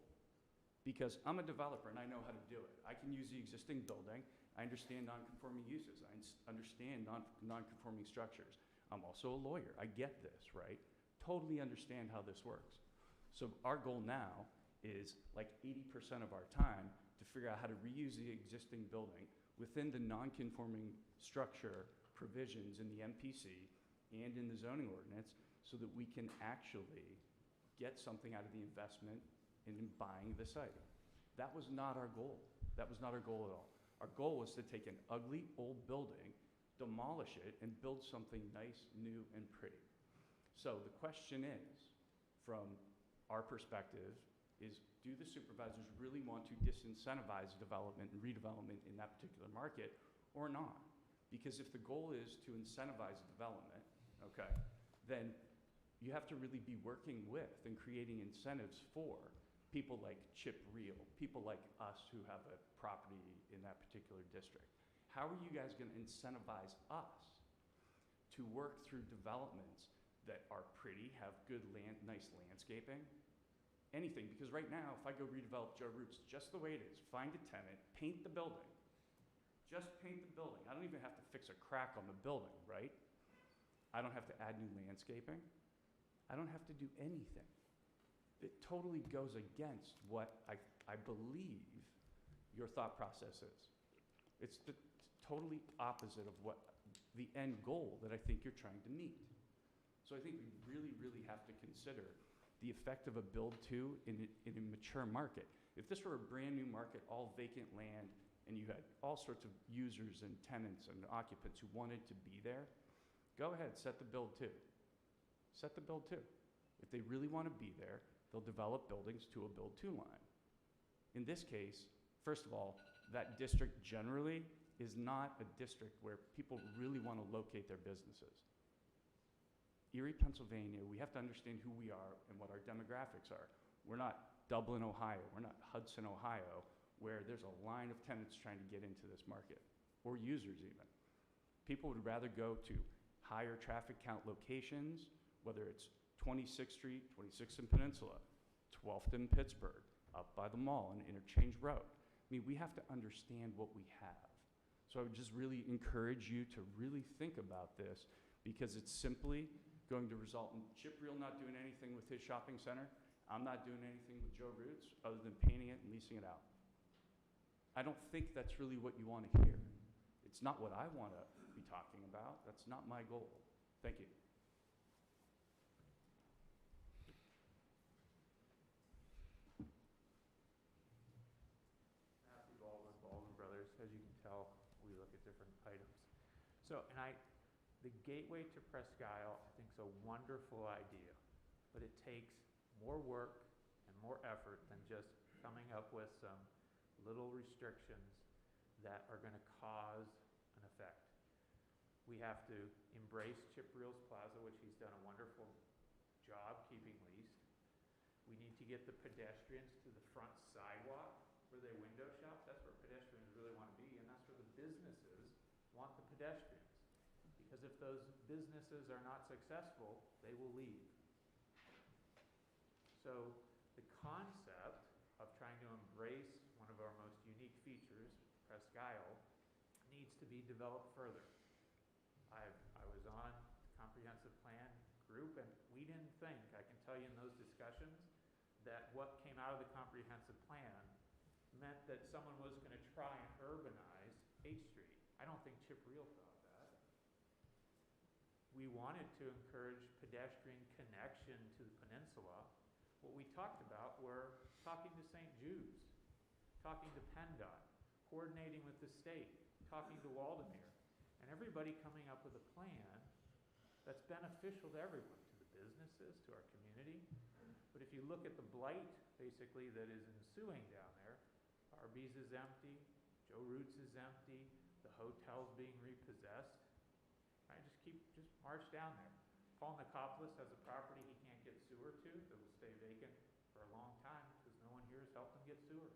Because I'm a developer and I know how to do it. I can use the existing building. I understand non-conforming uses. I understand non-conforming structures. I'm also a lawyer. I get this, right? Totally understand how this works. So our goal now is like 80% of our time to figure out how to reuse the existing building within the non-conforming structure provisions in the MPC and in the zoning ordinance so that we can actually get something out of the investment in buying the site. That was not our goal. That was not our goal at all. Our goal was to take an ugly old building, demolish it, and build something nice, new, and pretty. So the question is, from our perspective, is do the supervisors really want to disincentivize development and redevelopment in that particular market or not? Because if the goal is to incentivize development, okay, then you have to really be working with and creating incentives for people like Chip Real, people like us who have a property in that particular district. How are you guys going to incentivize us to work through developments that are pretty, have good nice landscaping, anything? Because right now, if I go redevelop Joe Roots just the way it is, find a tenant, paint the building, just paint the building. I don't even have to fix a crack on the building, right? I don't have to add new landscaping. I don't have to do anything. It totally goes against what I believe your thought process is. It's the totally opposite of what the end goal that I think you're trying to meet. So I think we really, really have to consider the effect of a build-to in a mature market. If this were a brand new market, all vacant land, and you had all sorts of users and tenants and occupants who wanted to be there, go ahead, set the build-to. Set the build-to. If they really want to be there, they'll develop buildings to a build-to line. In this case, first of all, that district generally is not a district where people really want to locate their businesses. Erie, Pennsylvania, we have to understand who we are and what our demographics are. We're not Dublin, Ohio. We're not Hudson, Ohio, where there's a line of tenants trying to get into this market, or users even. People would rather go to higher traffic count locations, whether it's 26th Street, 26th and Peninsula, 12th and Pittsburgh, up by the mall and Interchange Road. I mean, we have to understand what we have. So I would just really encourage you to really think about this, because it's simply going to result in Chip Real not doing anything with his shopping center. I'm not doing anything with Joe Roots other than painting it and leasing it out. I don't think that's really what you want to hear. It's not what I want to be talking about. That's not my goal. Thank you. Baldwin Brothers. As you can tell, we look at different items. So, the gateway to Presque, I think, is a wonderful idea, but it takes more work and more effort than just coming up with some little restrictions that are going to cause an effect. We have to embrace Chip Real's Plaza, which he's done a wonderful job keeping leased. We need to get the pedestrians to the front sidewalk where they window shop. That's where pedestrians really want to be, and that's where the businesses want the pedestrians. Because if those businesses are not successful, they will leave. So the concept of trying to embrace one of our most unique features, Presque, needs to be developed further. I was on the comprehensive plan group, and we didn't think, I can tell you in those discussions, that what came out of the comprehensive plan meant that someone was going to try and urbanize H Street. I don't think Chip Real thought that. We wanted to encourage pedestrian connection to the peninsula. What we talked about were talking to St. Jude's, talking to PennDOT, coordinating with the state, talking to Waldameer, and everybody coming up with a plan that's beneficial to everyone, to the businesses, to our community. But if you look at the blight, basically, that is ensuing down there, Arby's is empty, Joe Roots is empty, the hotel's being repossessed. Just march down there. Paul Nikopoulos has a property he can't get sewer to that will stay vacant for a long time because no one here has helped him get sewer.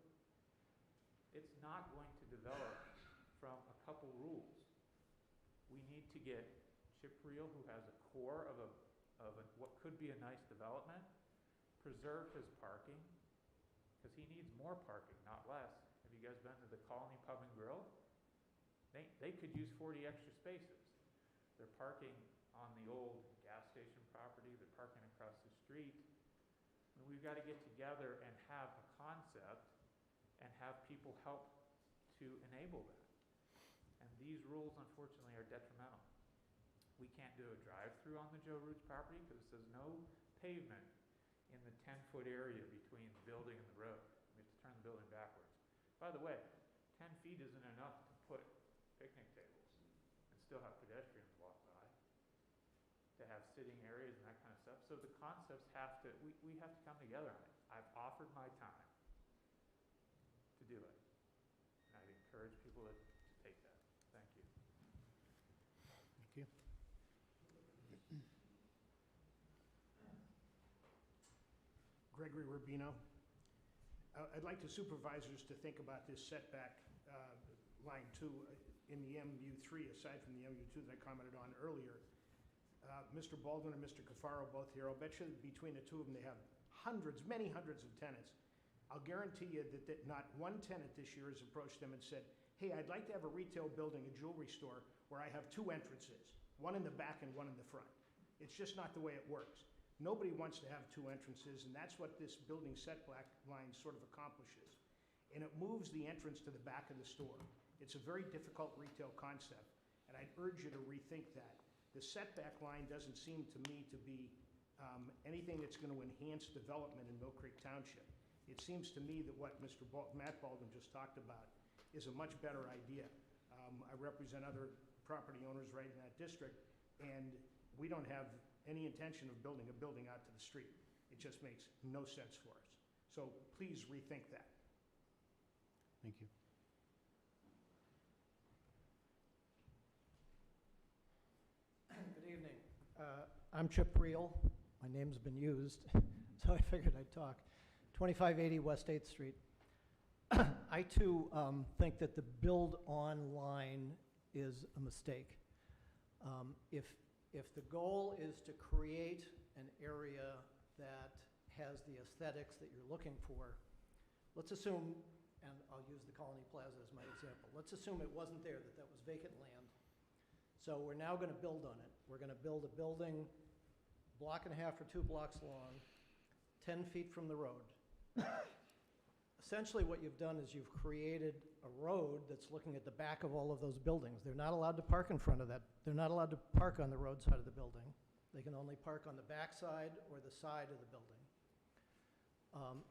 It's not going to develop from a couple rules. We need to get Chip Real, who has a core of what could be a nice development, preserve his parking, because he needs more parking, not less. Have you guys been to the Colony Pub and Grill? They could use 40 extra spaces. They're parking on the old gas station property, they're parking across the street. And we've got to get together and have a concept and have people help to enable that. And these rules, unfortunately, are detrimental. We can't do a drive-through on the Joe Root's property because it says no pavement in the 10-foot area between the building and the road. We have to turn the building backwards. By the way, 10 feet isn't enough to put picnic tables and still have pedestrians walk by, to have sitting areas and that kind of stuff. So the concepts have to, we have to come together on it. I've offered my time to do it. And I'd encourage people to take that. Thank you. Thank you. Gregory Rubino. I'd like the supervisors to think about this setback line 2 in the MU3, aside from the MU2 that I commented on earlier. Mr. Baldwin and Mr. Cafaro both here. I'll bet you between the two of them they have hundreds, many hundreds of tenants. I'll guarantee you that not one tenant this year has approached them and said, hey, I'd like to have a retail building, a jewelry store, where I have 2 entrances, one in the back and one in the front. It's just not the way it works. Nobody wants to have 2 entrances, and that's what this building setback line sort of accomplishes. And it moves the entrance to the back of the store. It's a very difficult retail concept, and I'd urge you to rethink that. The setback line doesn't seem to me to be anything that's going to enhance development in Millcreek Township. It seems to me that what Matt Baldwin just talked about is a much better idea. I represent other property owners right in that district, and we don't have any intention of building a building out to the street. It just makes no sense for us. So please rethink that. Thank you. Good evening. I'm Chip Reel. My name's been used, so I figured I'd talk. 2580 West 8th Street. I too think that the build online is a mistake. If the goal is to create an area that has the aesthetics that you're looking for, let's assume, and I'll use the Colony Plaza as my example, let's assume it wasn't there, that was vacant land. So we're now going to build on it. We're going to build a building a block and a half or 2 blocks long, 10 feet from the road. Essentially what you've done is you've created a road that's looking at the back of all of those buildings. They're not allowed to park in front of that. They're not allowed to park on the roadside of the building. They can only park on the back side or the side of the building.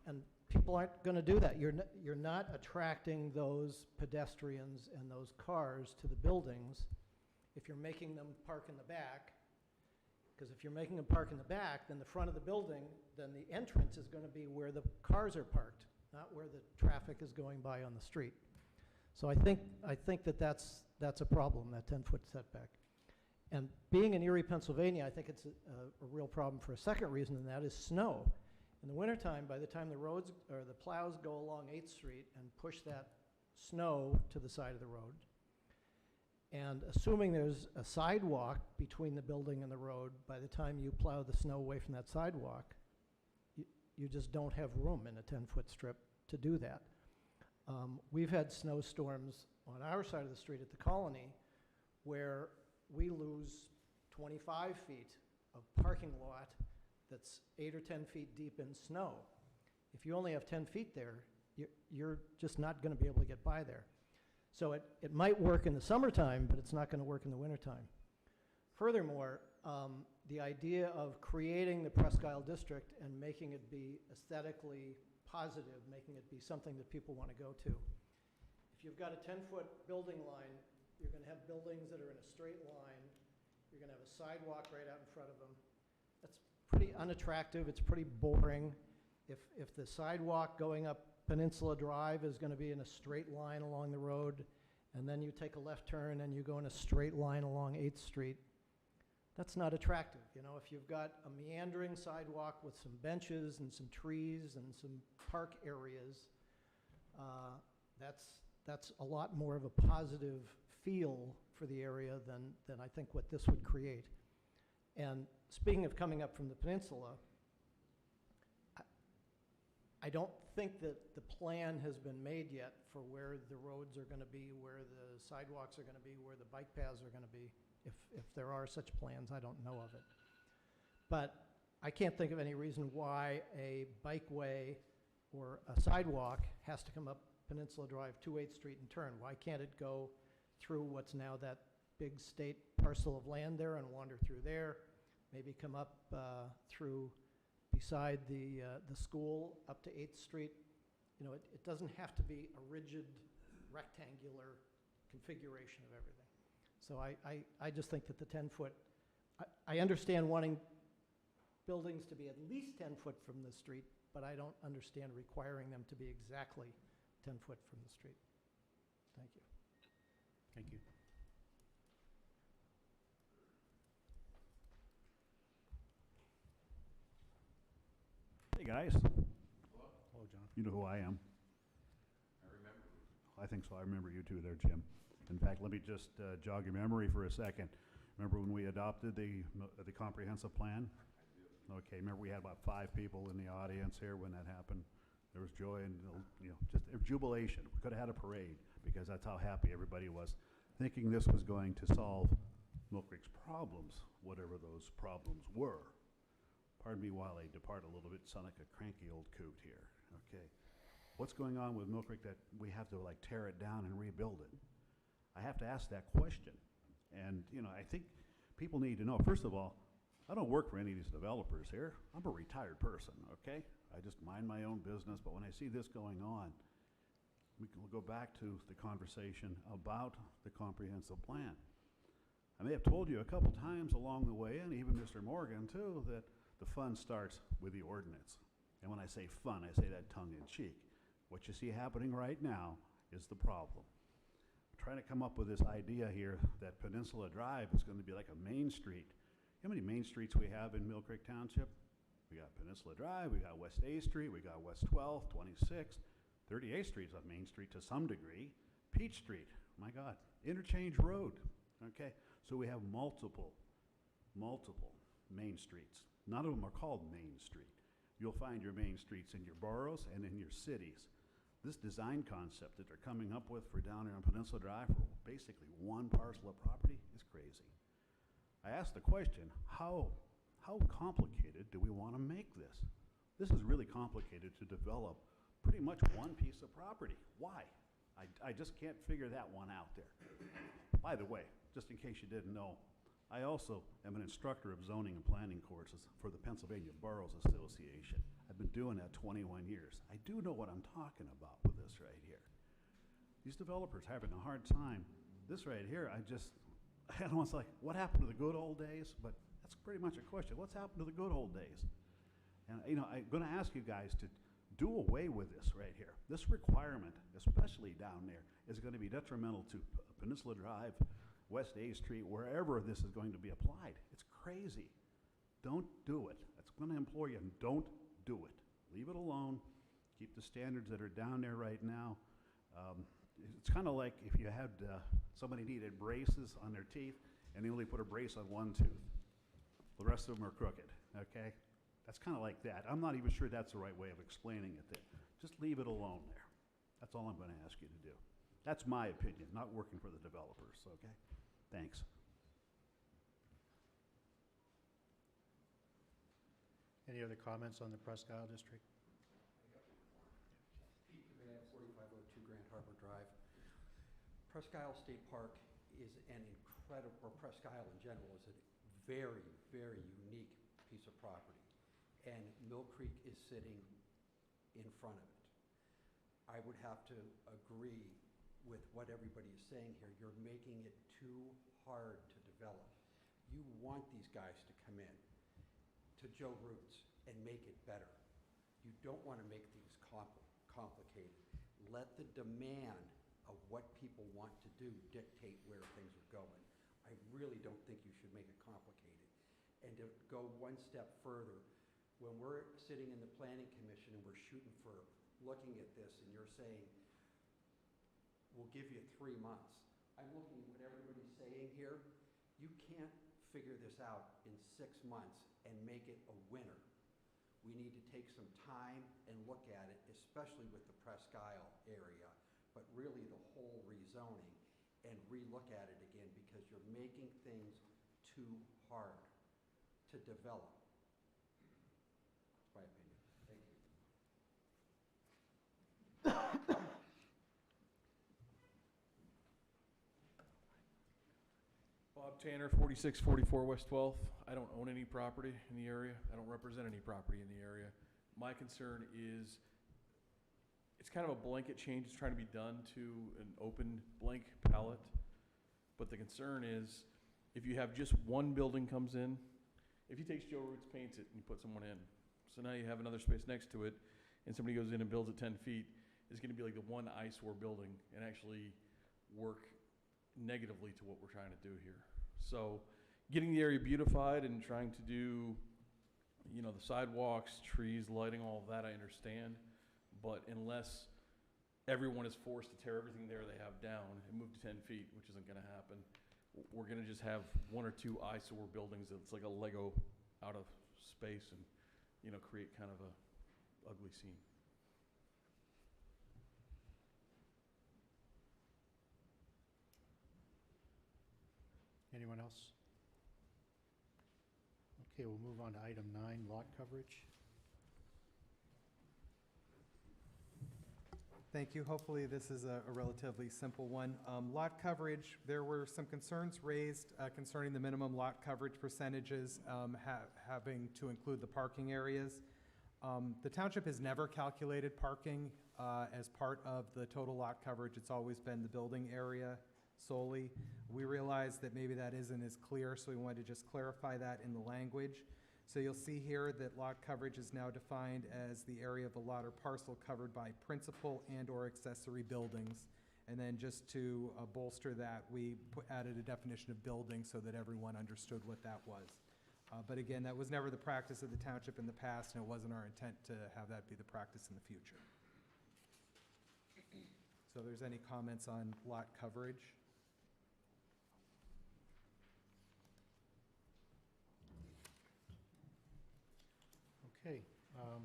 And people aren't going to do that. You're not attracting those pedestrians and those cars to the buildings if you're making them park in the back. Because if you're making them park in the back, then the front of the building, then the entrance is going to be where the cars are parked, not where the traffic is going by on the street. So I think that that's a problem, that 10-foot setback. And being in Erie, Pennsylvania, I think it's a real problem for a second reason, and that is snow. In the wintertime, by the time the roads or the plows go along 8th Street and push that snow to the side of the road, and assuming there's a sidewalk between the building and the road, by the time you plow the snow away from that sidewalk, you just don't have room in a 10-foot strip to do that. We've had snowstorms on our side of the street at the Colony where we lose 25 feet of parking lot that's 8 or 10 feet deep in snow. If you only have 10 feet there, you're just not going to be able to get by there. So it might work in the summertime, but it's not going to work in the wintertime. Furthermore, the idea of creating the Presque district and making it be aesthetically positive, making it be something that people want to go to. If you've got a 10-foot building line, you're going to have buildings that are in a straight line. You're going to have a sidewalk right out in front of them. That's pretty unattractive. It's pretty boring. If the sidewalk going up Peninsula Drive is going to be in a straight line along the road, and then you take a left turn and you go in a straight line along 8th Street, that's not attractive. You know, if you've got a meandering sidewalk with some benches and some trees and some park areas, that's a lot more of a positive feel for the area than I think what this would create. And speaking of coming up from the peninsula, I don't think that the plan has been made yet for where the roads are going to be, where the sidewalks are going to be, where the bike paths are going to be. If there are such plans, I don't know of it. But I can't think of any reason why a bikeway or a sidewalk has to come up Peninsula Drive, 2/8th Street and turn. Why can't it go through what's now that big state parcel of land there and wander through there, maybe come up through beside the school up to 8th Street? You know, it doesn't have to be a rigid rectangular configuration of everything. So I just think that the 10-foot, I understand wanting buildings to be at least 10 foot from the street, but I don't understand requiring them to be exactly 10 foot from the street. Thank you. Thank you. Hey, guys. Hello, John. You know who I am. I remember. I think so. I remember you too there, Jim. In fact, let me just jog your memory for a second. Remember when we adopted the comprehensive plan? Okay, remember we had about 5 people in the audience here when that happened. There was joy and, you know, just jubilation. We could have had a parade because that's how happy everybody was, thinking this was going to solve Millcreek's problems, whatever those problems were. Pardon me while I depart a little bit, sound like a cranky old coot here, okay? What's going on with Millcreek that we have to like tear it down and rebuild it? I have to ask that question. And, you know, I think people need to know, first of all, I don't work for any of these developers here. I'm a retired person, okay? I just mind my own business, but when I see this going on, we'll go back to the conversation about the comprehensive plan. I may have told you a couple times along the way, and even Mr. Morgan too, that the fun starts with the ordinance. And when I say fun, I say that tongue in cheek. What you see happening right now is the problem. I'm trying to come up with this idea here that Peninsula Drive is going to be like a main street. How many main streets we have in Millcreek Township? We got Peninsula Drive, we got West A Street, we got West 12th, 26th, 38th Street is a main street to some degree. Peach Street, my God, Interchange Road, okay? So we have multiple main streets. None of them are called Main Street. You'll find your main streets in your boroughs and in your cities. This design concept that they're coming up with for down here on Peninsula Drive for basically one parcel of property is crazy. I asked the question, how complicated do we want to make this? This is really complicated to develop pretty much one piece of property. Why? I just can't figure that one out there. By the way, just in case you didn't know, I also am an instructor of zoning and planning courses for the Pennsylvania Boroughs Association. I've been doing that 21 years. I do know what I'm talking about with this right here. These developers having a hard time. This right here, it's like, what happened to the good old days? But that's pretty much a question. What's happened to the good old days? And, you know, I'm going to ask you guys to do away with this right here. This requirement, especially down there, is going to be detrimental to Peninsula Drive, West A Street, wherever this is going to be applied. It's crazy. Don't do it. That's going to implore you, don't do it. Leave it alone. Keep the standards that are down there right now. It's kind of like if you had somebody needed braces on their teeth and they only put a brace on one tooth. The rest of them are crooked, okay? That's kind of like that. I'm not even sure that's the right way of explaining it there. Just leave it alone there. That's all I'm going to ask you to do. That's my opinion, not working for the developers, okay? Thanks. Any other comments on the Presque District? Pete Grant, 4502 Grand Harbor Drive. Presque State Park is an incredible, or Presque in general, is a very, very unique piece of property. And Millcreek is sitting in front of it. I would have to agree with what everybody is saying here. You're making it too hard to develop. You want these guys to come in to Joe Roots and make it better. You don't want to make things complicated. Let the demand of what people want to do dictate where things are going. I really don't think you should make it complicated. And to go one step further, when we're sitting in the Planning Commission and we're shooting for looking at this and you're saying, we'll give you 3 months. I'm looking at what everybody's saying here. You can't figure this out in 6 months and make it a winner. We need to take some time and look at it, especially with the Presque area, but really the whole rezoning, and relook at it again, because you're making things too hard to develop. That's my opinion. Thank you. Bob Tanner, 4644 West 12th. I don't own any property in the area. I don't represent any property in the area. My concern is it's kind of a blanket change. It's trying to be done to an open blank palette. But the concern is if you have just one building comes in, if he takes Joe Roots, paints it, and you put someone in, so now you have another space next to it, and somebody goes in and builds it 10 feet, it's going to be like the one eyesore building and actually work negatively to what we're trying to do here. So getting the area beautified and trying to do, you know, the sidewalks, trees, lighting, all of that, I understand. But unless everyone is forced to tear everything there they have down and move to 10 feet, which isn't going to happen, we're going to just have one or two eyesore buildings that's like a Lego out of space and, you know, create kind of a ugly scene. Anyone else? Okay, we'll move on to item 9, lot coverage. Thank you. Hopefully, this is a relatively simple one. Lot coverage, there were some concerns raised concerning the minimum lot coverage percentages having to include the parking areas. The township has never calculated parking as part of the total lot coverage. It's always been the building area solely. We realized that maybe that isn't as clear, so we wanted to just clarify that in the language. So you'll see here that lot coverage is now defined as the area of a lot or parcel covered by principal and/or accessory buildings. And then just to bolster that, we added a definition of building so that everyone understood what that was. But again, that was never the practice of the township in the past, and it wasn't our intent to have that be the practice in the future. So if there's any comments on lot coverage? Okay,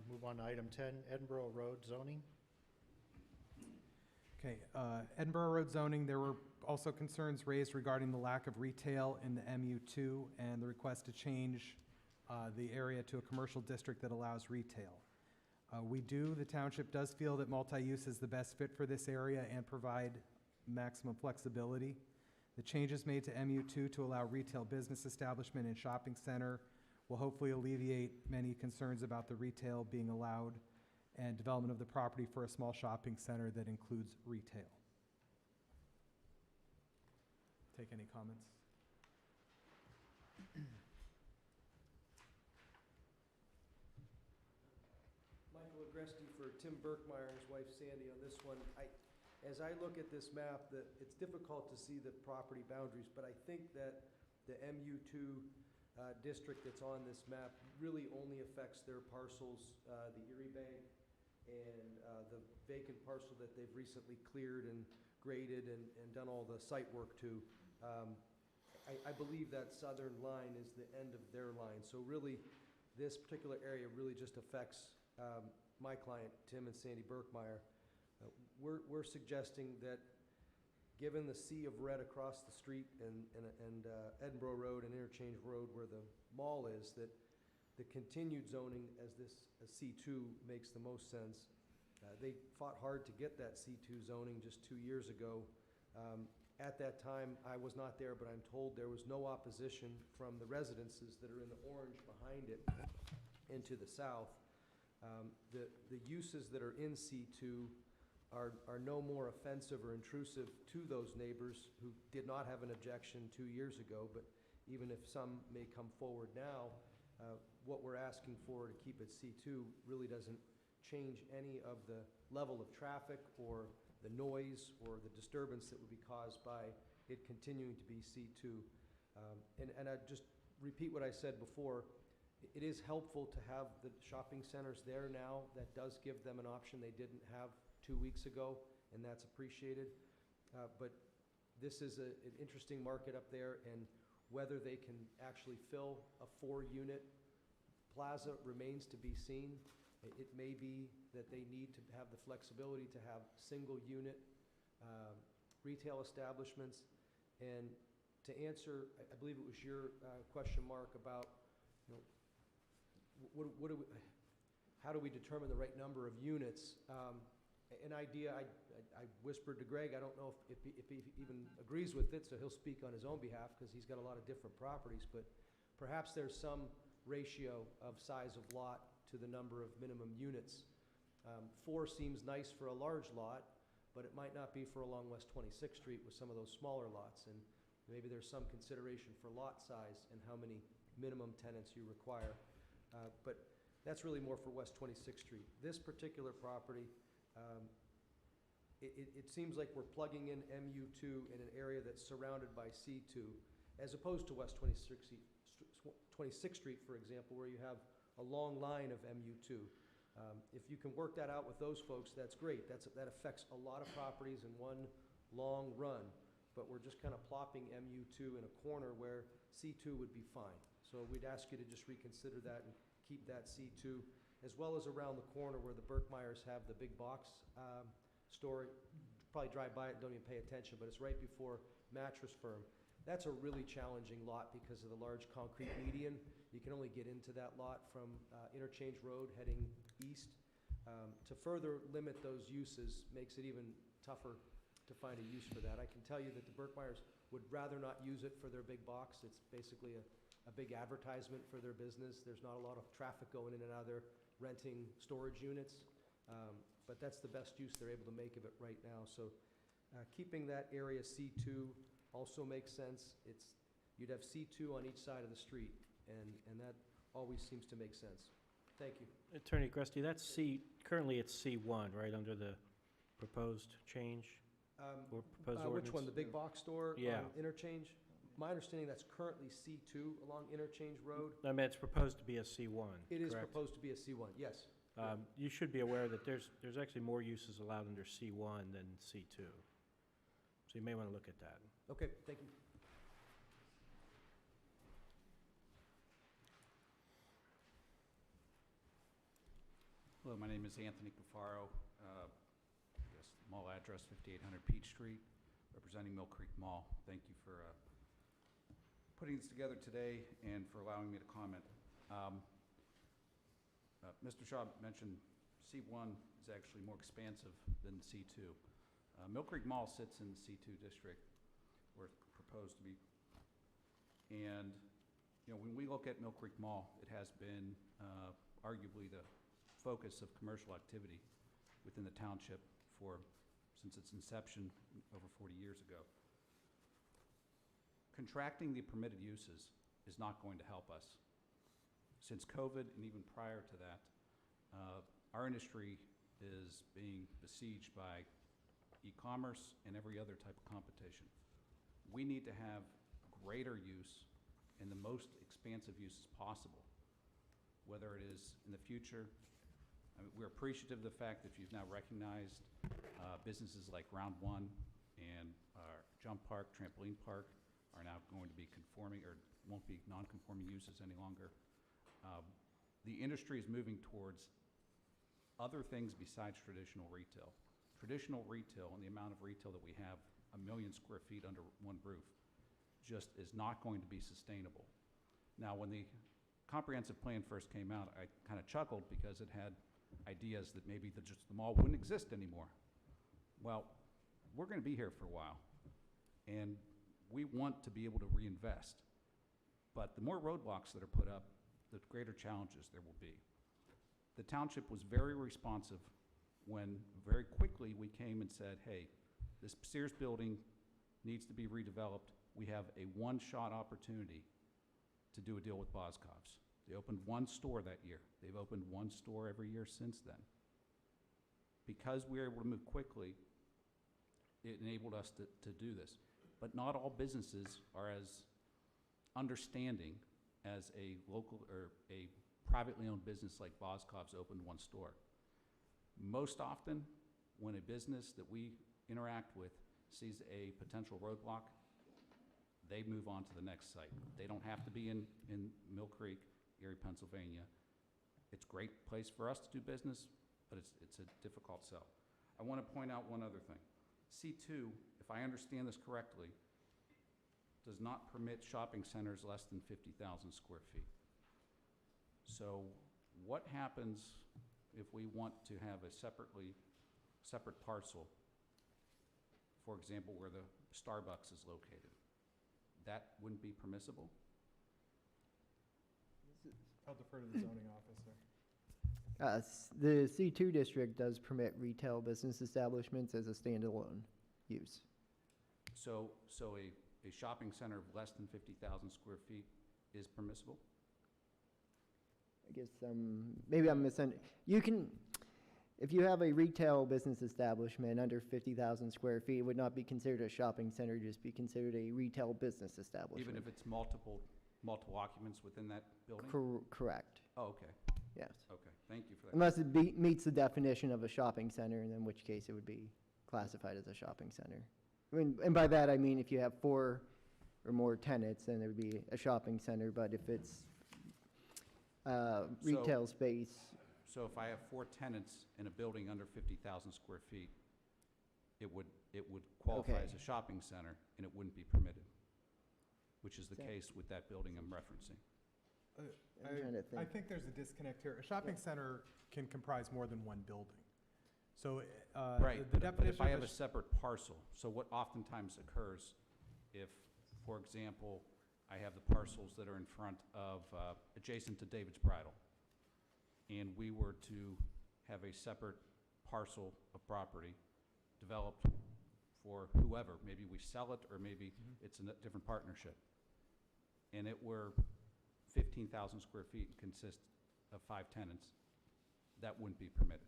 move on to item 10, Edinboro Road zoning. Okay, Edinburgh Road zoning, there were also concerns raised regarding the lack of retail in the MU2 and the request to change the area to a commercial district that allows retail. The township does feel that multi-use is the best fit for this area and provide maximum flexibility. The changes made to MU2 to allow retail business establishment and shopping center will hopefully alleviate many concerns about the retail being allowed and development of the property for a small shopping center that includes retail. Take any comments? Michael Agresti for Tim Birkmeyer and his wife Sandy on this one. As I look at this map, it's difficult to see the property boundaries, but I think that the MU2 district that's on this map really only affects their parcels, the Erie Bank and the vacant parcel that they've recently cleared and graded and done all the site work to. I believe that southern line is the end of their line. So really, this particular area really just affects my client, Tim and Sandy Birkmeyer. We're suggesting that given the sea of red across the street and Edinboro Road and Interchange Road where the mall is, that the continued zoning as this C2 makes the most sense. They fought hard to get that C2 zoning just 2 years ago. At that time, I was not there, but I'm told there was no opposition from the residences that are in the orange behind it into the south. The uses that are in C2 are no more offensive or intrusive to those neighbors who did not have an objection 2 years ago, but even if some may come forward now, what we're asking for to keep it C2 really doesn't change any of the level of traffic or the noise or the disturbance that would be caused by it continuing to be C2. And I just repeat what I said before. It is helpful to have the shopping centers there now. That does give them an option they didn't have 2 weeks ago, and that's appreciated. But this is an interesting market up there, and whether they can actually fill a 4-unit plaza remains to be seen. It may be that they need to have the flexibility to have single-unit retail establishments. And to answer, I believe it was your question, Mark, about, you know, how do we determine the right number of units? An idea, I whispered to Greg, I don't know if he even agrees with it, so he'll speak on his own behalf because he's got a lot of different properties, but perhaps there's some ratio of size of lot to the number of minimum units. 4 seems nice for a large lot, but it might not be for along West 26th Street with some of those smaller lots, and maybe there's some consideration for lot size and how many minimum tenants you require. But that's really more for West 26th Street. This particular property, it seems like we're plugging in MU2 in an area that's surrounded by C2, as opposed to West 26th Street, for example, where you have a long line of MU2. If you can work that out with those folks, that's great. That affects a lot of properties in one long run, but we're just kind of plopping MU2 in a corner where C2 would be fine. So we'd ask you to just reconsider that and keep that C2, as well as around the corner where the Berkmeyers have the big box store. Probably drive by it and don't even pay attention, but it's right before Mattress Firm. That's a really challenging lot because of the large concrete median. You can only get into that lot from Interchange Road heading east. To further limit those uses makes it even tougher to find a use for that. I can tell you that the Berkmeyers would rather not use it for their big box. It's basically a big advertisement for their business. There's not a lot of traffic going in and out of there renting storage units, but that's the best use they're able to make of it right now. So keeping that area C2 also makes sense. You'd have C2 on each side of the street, and that always seems to make sense. Thank you. Attorney Agresti, that's currently it's C1, right, under the proposed change? Or proposed ordinance? Which one, the big box store Yeah. on Interchange? My understanding that's currently C2 along Interchange Road. I mean, it's proposed to be a C1, It is correct? proposed to be a C1, yes. You should be aware that there's actually more uses allowed under C1 than C2. So you may want to look at that. Okay, thank you. Hello, my name is Anthony Cafaro. Yes, mall address 5800 Peach Street, representing Millcreek Mall. Thank you for putting this together today and for allowing me to comment. Mr. Shaw mentioned C1 is actually more expansive than C2. Millcreek Mall sits in the C2 district where it's proposed to be. And, you know, when we look at Millcreek Mall, it has been arguably the focus of commercial activity within the township since its inception over 40 years ago. Contracting the permitted uses is not going to help us. Since COVID and even prior to that, our industry is being besieged by e-commerce and every other type of competition. We need to have greater use and the most expansive uses possible, whether it is in the future. I mean, we're appreciative of the fact that you've now recognized businesses like Round One and our Jump Park, Trampoline Park are now going to be conforming or won't be non-conforming uses any longer. The industry is moving towards other things besides traditional retail. Traditional retail and the amount of retail that we have, 1 million square feet under one roof, just is not going to be sustainable. Now, when the comprehensive plan first came out, I kind of chuckled because it had ideas that maybe the mall wouldn't exist anymore. Well, we're going to be here for a while, and we want to be able to reinvest. But the more roadblocks that are put up, the greater challenges there will be. The township was very responsive when very quickly we came and said, hey, this Sears building needs to be redeveloped. We have a one-shot opportunity to do a deal with Boscov's. They opened one store that year. They've opened one store every year since then. Because we were able to move quickly, it enabled us to do this. But not all businesses are as understanding as a local or a privately owned business like Boscov's opened one store. Most often, when a business that we interact with sees a potential roadblock, they move on to the next site. They don't have to be in Millcreek, Erie, Pennsylvania. It's a great place for us to do business, but it's a difficult sell. I want to point out one other thing. C2, if I understand this correctly, does not permit shopping centers less than 50,000 square feet. So what happens if we want to have a separate parcel, for example, where the Starbucks is located? That wouldn't be permissible? I'll defer to the zoning officer. The C2 district does permit retail business establishments as a standalone use. So a shopping center of less than 50,000 square feet is permissible? I guess maybe I'm misunderstanding. You can, if you have a retail business establishment under 50,000 square feet, it would not be considered a shopping center, just be considered a retail business establishment. Even if it's multiple occupants within that building? Correct. Oh, okay. Yes. Okay, thank you for that. Unless it meets the definition of a shopping center, and in which case it would be classified as a shopping center. I mean, and by that I mean if you have 4 or more tenants, then it would be a shopping center, but if it's retail space. So if I have 4 tenants in a building under 50,000 square feet, it would qualify Okay. as a shopping center, and it wouldn't be permitted, which is the case with that building I'm referencing. I'm trying to think. I think there's a disconnect here. A shopping center can comprise more than one building. So Right, the but definition if I of have a separate parcel, so what oftentimes occurs if, for example, I have the parcels that are in front of, adjacent to David's Bridal, and we were to have a separate parcel of property developed for whoever, maybe we sell it, or maybe it's a different partnership, and it were 15,000 square feet and consists of 5 tenants, that wouldn't be permitted.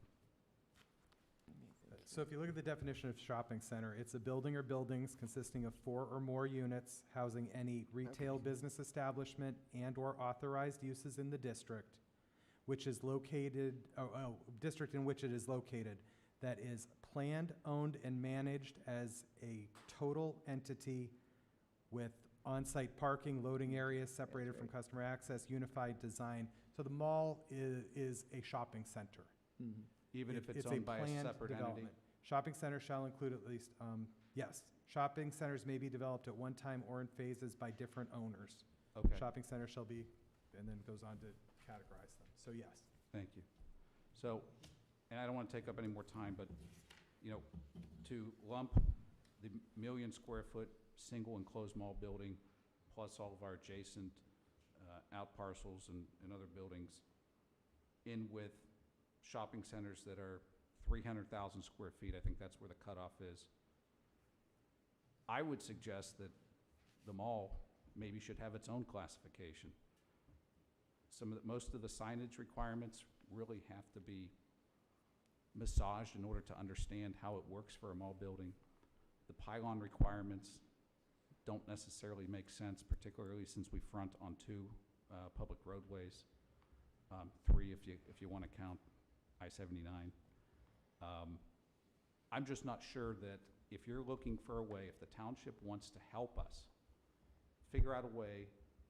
So if you look at the definition of shopping center, it's a building or buildings consisting of 4 or more units housing any retail business establishment and/or authorized uses in the district, which is located, district in which it is located, that is planned, owned, and managed as a total entity with on-site parking, loading areas separated from customer access, unified design. So the mall is a shopping center. Mm-hmm. Even if it's a owned by a planned separate entity? development. Shopping centers shall include at least, yes, shopping centers may be developed at one time or in phases by different owners. Okay. Shopping centers shall be, and then goes on to categorize them. So yes. Thank you. So, and I don't want to take up any more time, but, you know, to lump the million square foot single enclosed mall building plus all of our adjacent out parcels and other buildings in with shopping centers that are 300,000 square feet, I think that's where the cutoff is. I would suggest that the mall maybe should have its own classification. Most of the signage requirements really have to be massaged in order to understand how it works for a mall building. The pylon requirements don't necessarily make sense, particularly since we front on 2 public roadways, 3 if you want to count I-79. I'm just not sure that if you're looking for a way, if the township wants to help us figure out a way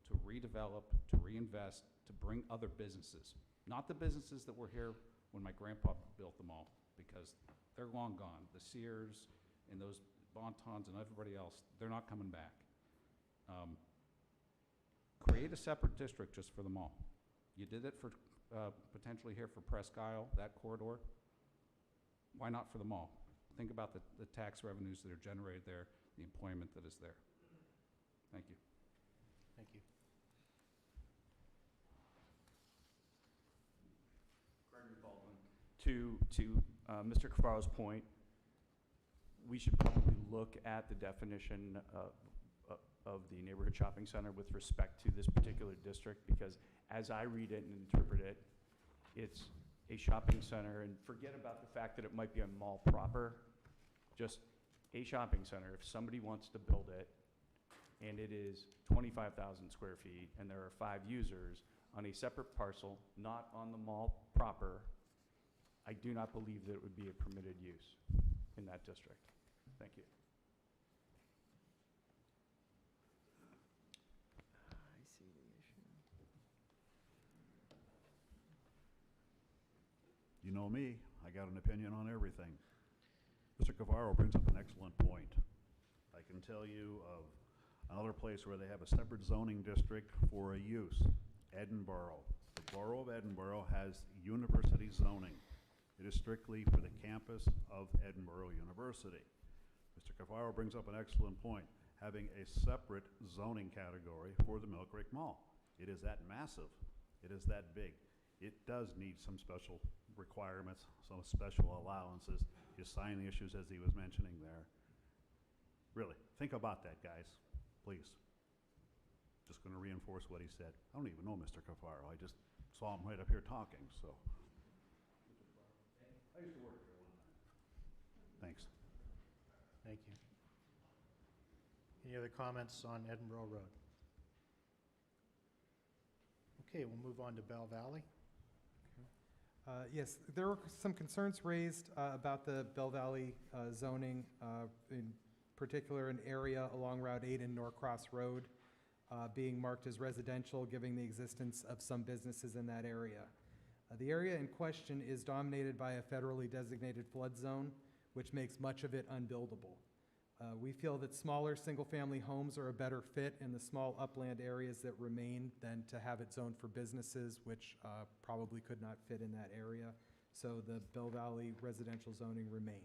to redevelop, to reinvest, to bring other businesses, not the businesses that were here when my grandpa built the mall, because they're long gone. The Sears and those Bontons and everybody else, they're not coming back. Create a separate district just for the mall. You did it for potentially here for Presque, that corridor. Why not for the mall? Think about the tax revenues that are generated there, the employment that is there. Thank you. Thank you. Gregory Baldwin. To Mr. Cafaro's point, we should probably look at the definition of the neighborhood shopping center with respect to this particular district, because as I read it and interpret it, it's a shopping center, and forget about the fact that it might be a mall proper, just a shopping center. If somebody wants to build it and it is 25,000 square feet and there are 5 users on a separate parcel, not on the mall proper, I do not believe that it would be a permitted use in that district. Thank you. I see the issue. know me, I got an opinion on everything. Mr. Cavaro brings up an excellent point. I can tell you of another place where they have a separate zoning district for a use, Edinboro. The Borough of Edinburgh has university zoning. It is strictly for the campus of Edinburgh University. Mr. Cavaro brings up an excellent point, having a separate zoning category for the Millcreek Mall. It is that massive. It is that big. It does need some special requirements, some special allowances, his sign issues as he was mentioning there. Really, think about that, guys, please. Just going to reinforce what he said. I don't even know Mr. Cafaro. I just saw him right up here talking, so. I used to work here one time. Thanks. Thank you. Any other comments on Edinboro Road? Okay, we'll move on to Bell Valley. Yes, there were some concerns raised about the Bell Valley zoning, in particular an area along Route 8 and Norcross Road being marked as residential, given the existence of some businesses in that area. The area in question is dominated by a federally designated flood zone, which makes much of it unbuildable. We feel that smaller single-family homes are a better fit in the small upland areas that remain than to have it zoned for businesses, which probably could not fit in that area. So the Bell Valley residential zoning remained.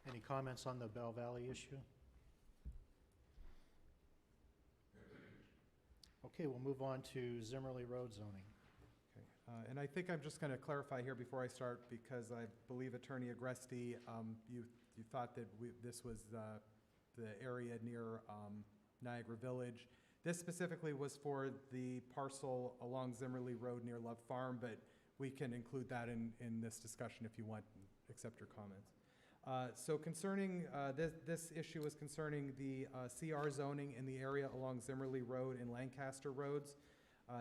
Any comments on the Bell Valley issue? Okay, we'll move on to Zimmery Road zoning. And I think I'm just going to clarify here before I start, because I believe Attorney Agresti, you thought that this was the area near Niagara Village. This specifically was for the parcel along Zimmery Road near Love Farm, but we can include that in this discussion if you want, accept your comments. So concerning, this issue is concerning the CR zoning in the area along Zimmery Road and Lancaster Roads.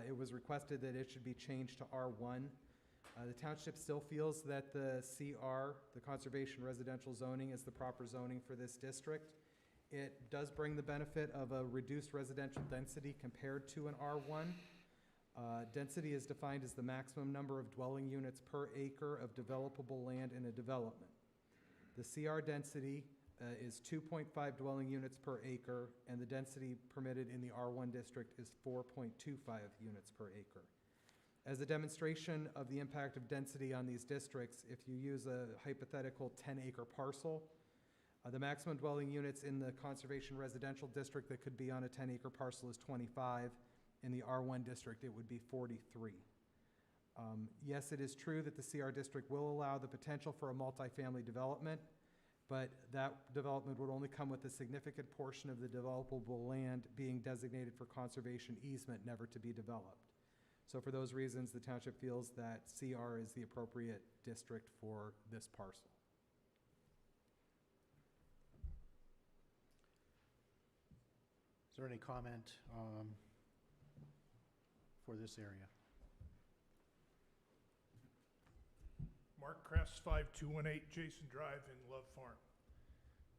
It was requested that it should be changed to R1. The township still feels that the CR, the Conservation Residential Zoning, is the proper zoning for this district. It does bring the benefit of a reduced residential density compared to an R1. Density is defined as the maximum number of dwelling units per acre of developable land in a development. The CR density is 2.5 dwelling units per acre, and the density permitted in the R1 district is 4.25 units per acre. As a demonstration of the impact of density on these districts, if you use a hypothetical 10-acre parcel, the maximum dwelling units in the Conservation Residential District that could be on a 10-acre parcel is 25. In the R1 district, it would be 43. Yes, it is true that the CR district will allow the potential for a multifamily development, but that development would only come with a significant portion of the developable land being designated for conservation easement, never to be developed. So for those reasons, the township feels that CR is the appropriate district for this parcel. Is there any comment for this area? Mark Kress, 5218 Jason Drive in Love Farm.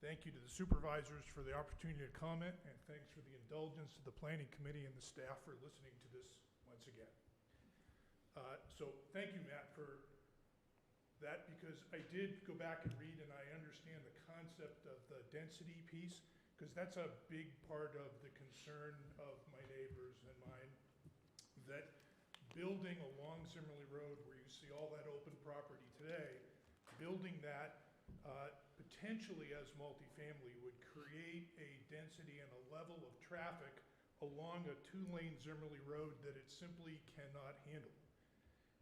Thank you to the supervisors for the opportunity to comment, and thanks for the indulgence to the planning committee and the staff for listening to this once again. So thank you, Matt, for that, because I did go back and read, and I understand the concept of the density piece, because that's a big part of the concern of my neighbors and mine, that building along Zimmery Road, where you see all that open property today, building that potentially as multifamily would create a density and a level of traffic along a two-lane Zimmery Road that it simply cannot handle.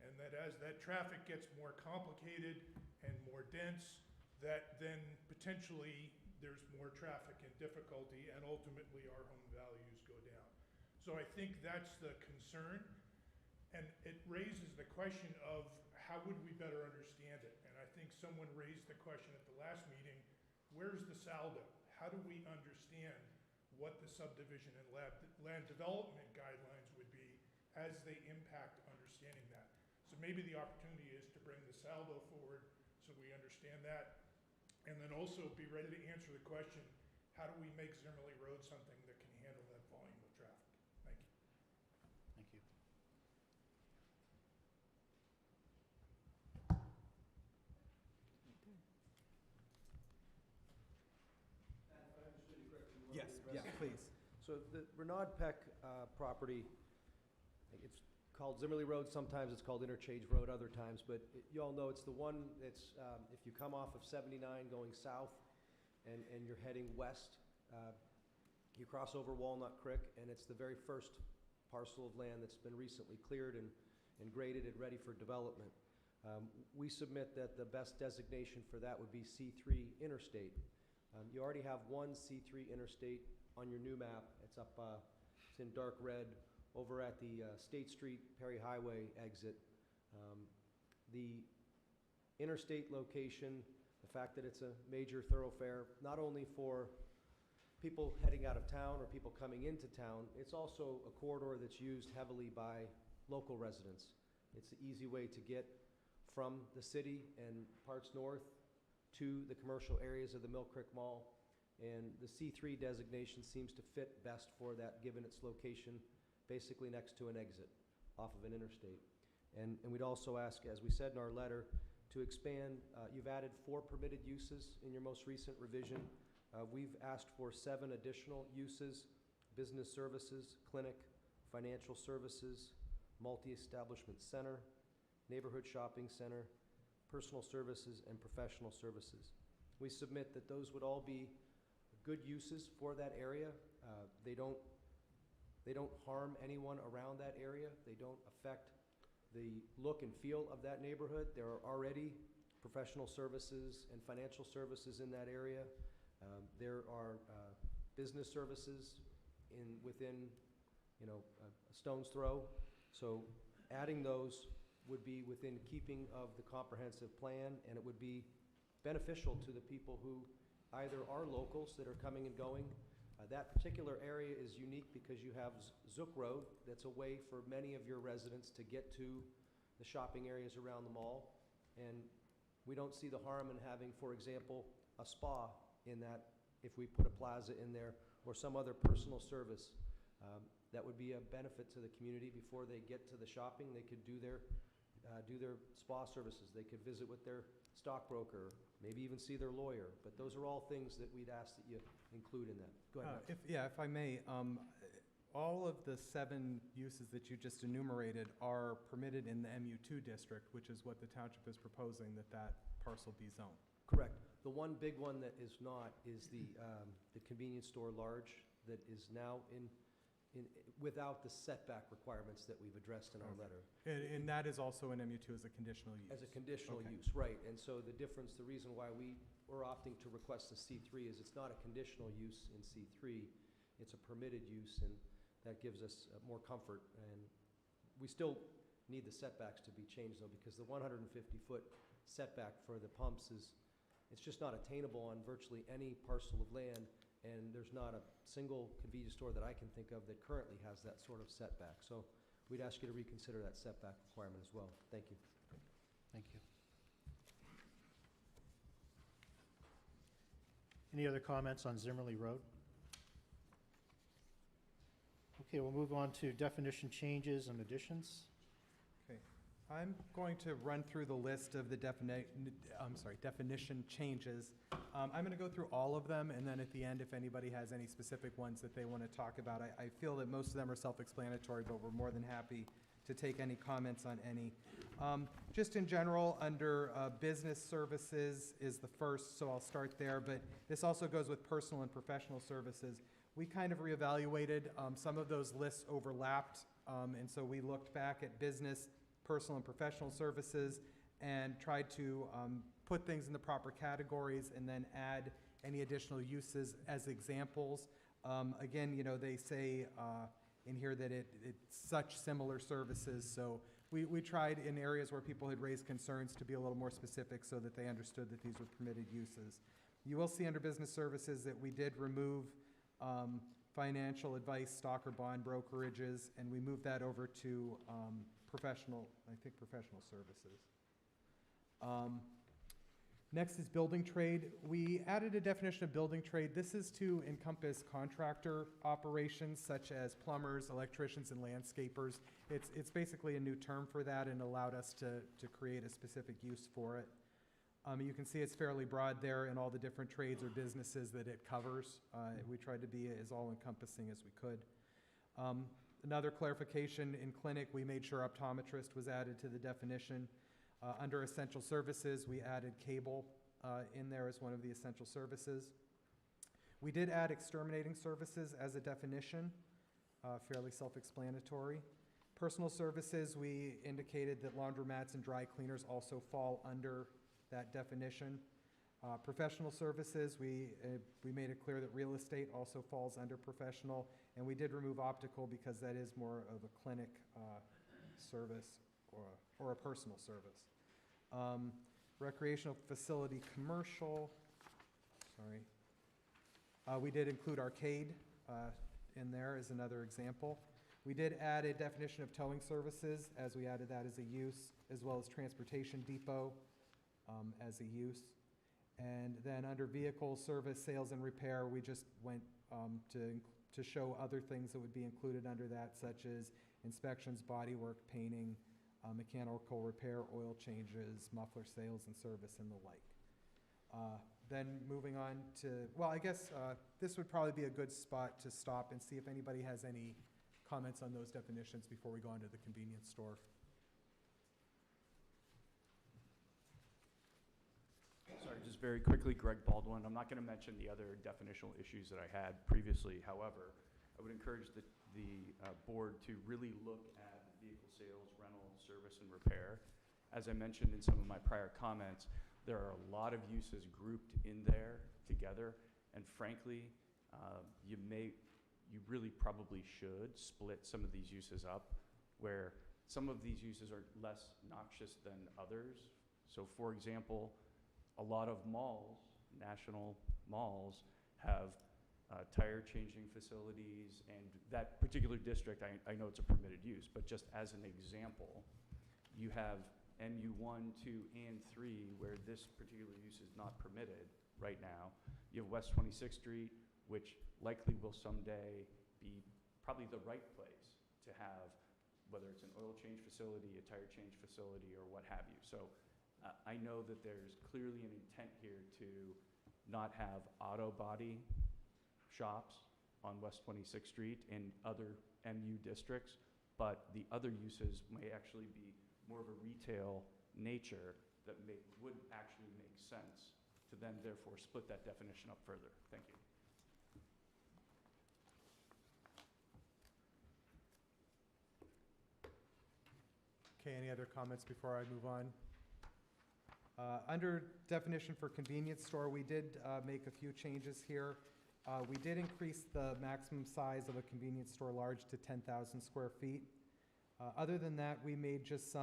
And that as that traffic gets more complicated and more dense, that then potentially there's more traffic and difficulty, and ultimately our home values go down. So I think that's the concern. And it raises the question of how would we better understand it? And I think someone raised the question at the last meeting, where's the saldo? How do we understand what the subdivision and land development guidelines would be as they impact understanding that? So maybe the opportunity is to bring the saldo forward so we understand that, and then also be ready to answer the question, how do we make Zimmery Road something that can handle that volume of traffic? Thank you. So the Renaud Peck property, it's called Zimmery Road, sometimes it's called Interchange Road other times, but you all know it's the one that's, if you come off of 79 going south and you're heading west, you cross over Walnut Creek, and it's the very first parcel of land that's been recently cleared and graded and ready for development. We submit that the best designation for that would be C3 Interstate. You already have one C3 Interstate on your new map. It's up, it's in dark red over at the State Street Perry Highway exit. The interstate location, the fact that it's a major thoroughfare, not only for people heading out of town or people coming into town, it's also a corridor that's used heavily by local residents. It's the easy way to get from the city and parts north to the commercial areas of the Millcreek Mall. And the C3 designation seems to fit best for that, given its location basically next to an exit off of an interstate. And we'd also ask, as we said in our letter, to expand. You've added 4 permitted uses in your most recent revision. We've asked for 7 additional uses: business services, clinic, financial services, multi-establishment center, neighborhood shopping center, personal services, and professional services. We submit that those would all be good uses for that area. They don't harm anyone around that area. They don't affect the look and feel of that neighborhood. There are already professional services and financial services in that area. There are business services within, a stone's throw. So adding those would be within keeping of the comprehensive plan, and it would be beneficial to the people who either are locals that are coming and going. That particular area is unique because you have Zook Road. That's a way for many of your residents to get to the shopping areas around the mall. And we don't see the harm in having, for example, a spa in that, if we put a plaza in there, or some other personal service. That would be a benefit to the community. Before they get to the shopping, they could do their spa services. They could visit with their stockbroker, maybe even see their lawyer. But those are all things that we'd ask that you include in that. Go ahead, Mike. If I may, all of the 7 uses that you just enumerated are permitted in the MU2 district, which is what the township is proposing that parcel be zoned. Correct. The one big one that is not is the convenience store large that is now without the setback requirements that we've addressed in our letter. And that is also in MU2 as a conditional use? As a conditional Okay. use, right. And so the difference, the reason why we're opting to request a C3 is it's not a conditional use in C3, it's a permitted use, and that gives us more comfort. And we still need the setbacks to be changed, though, because the 150-foot setback for the pumps it's just not attainable on virtually any parcel of land. And there's not a single convenience store that I can think of that currently has that sort of setback. So we'd ask you to reconsider that setback requirement as well. Thank you. Thank you. Any other comments on Zimmery Road? Okay, we'll move on to definition changes and additions. Okay. I'm going to run through the list of the definition changes. I'm going to go through all of them, and then at the end, if anybody has any specific ones that they want to talk about, I feel that most of them are self-explanatory, but we're more than happy to take any comments on any. Just in general, under business services is the first, so I'll start there, but this also goes with personal and professional services. We kind of reevaluated. Some of those lists overlapped, and so we looked back at business, personal and professional services, and tried to put things in the proper categories and then add any additional uses as examples. Again, they say in here that it's such similar services, so we tried in areas where people had raised concerns to be a little more specific so that they understood that these were permitted uses. You will see under business services that we did remove financial advice, stock or bond brokerages, and we moved that over to professional services. Next is building trade. We added a definition of building trade. This is to encompass contractor operations such as plumbers, electricians, and landscapers. It's basically a new term for that and allowed us to create a specific use for it. You can see it's fairly broad there in all the different trades or businesses that it covers. We tried to be as all-encompassing as we could. Another clarification, in clinic, we made sure optometrist was added to the definition. Under essential services, we added cable in there as one of the essential services. We did add exterminating services as a definition, fairly self-explanatory. Personal services, we indicated that laundromats and dry cleaners also fall under that definition. Professional services, we made it clear that real estate also falls under professional, and we did remove optical because that is more of a clinic service or a personal service. Recreational facility commercial, we did include arcade in there as another example. We did add a definition of towing services as we added that as a use, as well as transportation depot as a use. And then under vehicle service, sales, and repair, we just went to show other things that would be included under that, such as inspections, body work, painting, mechanical repair, oil changes, muffler sales and service, and the like. Then moving on to, well, I guess this would probably be a good spot to stop and see if anybody has any comments on those definitions before we go into the convenience store. Sorry, just very quickly, Greg Baldwin. I'm not going to mention the other definitional issues that I had previously. However, I would encourage the board to really look at vehicle sales, rental, service, and repair. As I mentioned in some of my prior comments, there are a lot of uses grouped in there together, and frankly, you really probably should split some of these uses up, where some of these uses are less noxious than others. So for example, a lot of malls, national malls, have tire changing facilities, and that particular district, I know it's a permitted use, but just as an example, you have MU1, 2, and 3, where this particular use is not permitted right now. You have West 26th Street, which likely will someday be probably the right place to have, whether it's an oil change facility, a tire change facility, or what have you. So I know that there's clearly an intent here to not have auto body shops on West 26th Street and other MU districts, but the other uses may actually be more of a retail nature that would actually make sense to then therefore split that definition up further. Thank you. Okay, any other comments before I move on? Under definition for convenience store, we did make a few changes here. We did increase the maximum size of a convenience store large to 10,000 square feet. Other than that, we made just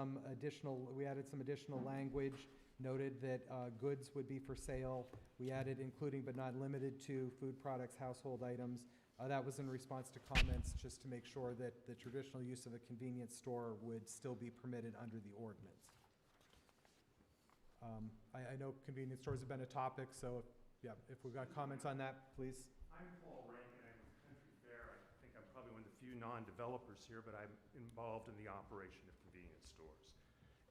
we added some additional language, noted that goods would be for sale. We added including but not limited to food products, household items. That was in response to comments just to make sure that the traditional use of a convenience store would still be permitted under the ordinance. I know convenience stores have been a topic, so if we've got comments on that, please. I'm Paul Rankin. I'm with Country Fair. I think I'm probably one of the few non-developers here, but I'm involved in the operation of convenience stores.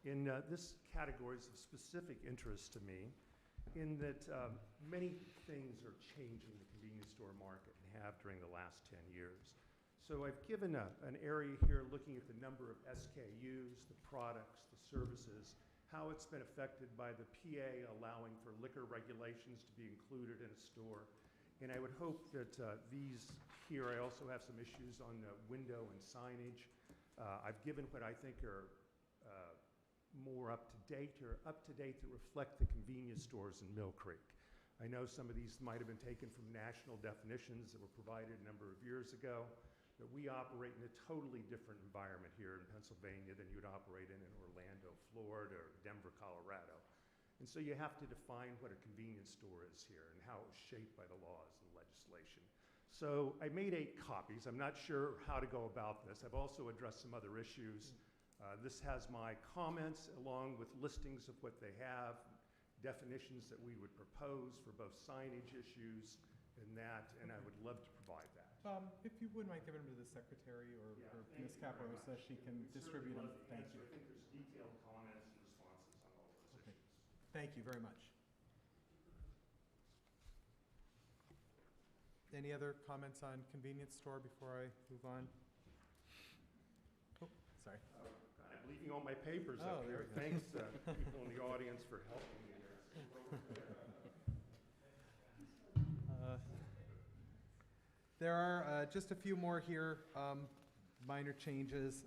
In this category is of specific interest to me in that many things are changing the convenience store market and have during the last 10 years. So I've given an area here looking at the number of SKUs, the products, the services, how it's been affected by the PA allowing for liquor regulations to be included in a store. And I would hope that these here, I also have some issues on window and signage. I've given what I think are more up-to-date that reflect the convenience stores in Millcreek. I know some of these might have been taken from national definitions that were provided a number of years ago, but we operate in a totally different environment here in Pennsylvania than you'd operate in Orlando, Florida, or Denver, Colorado. And so you have to define what a convenience store is here and how it's shaped by the laws and legislation. So I made 8 copies. I'm not sure how to go about this. I've also addressed some other issues. This has my comments along with listings of what they have, definitions that we would propose for both signage issues and that, and I would love to provide that. If you wouldn't mind giving them to the secretary or Ms. Capro so that she can distribute them. Thank you. I think there's detailed comments and responses on all those issues. Thank you very much. Any other comments on convenience store before I move on? Oh, sorry. I'm leaving all my papers Oh, up there here. we go. Thanks, people in the audience for helping me there. There are just a few more here, minor changes.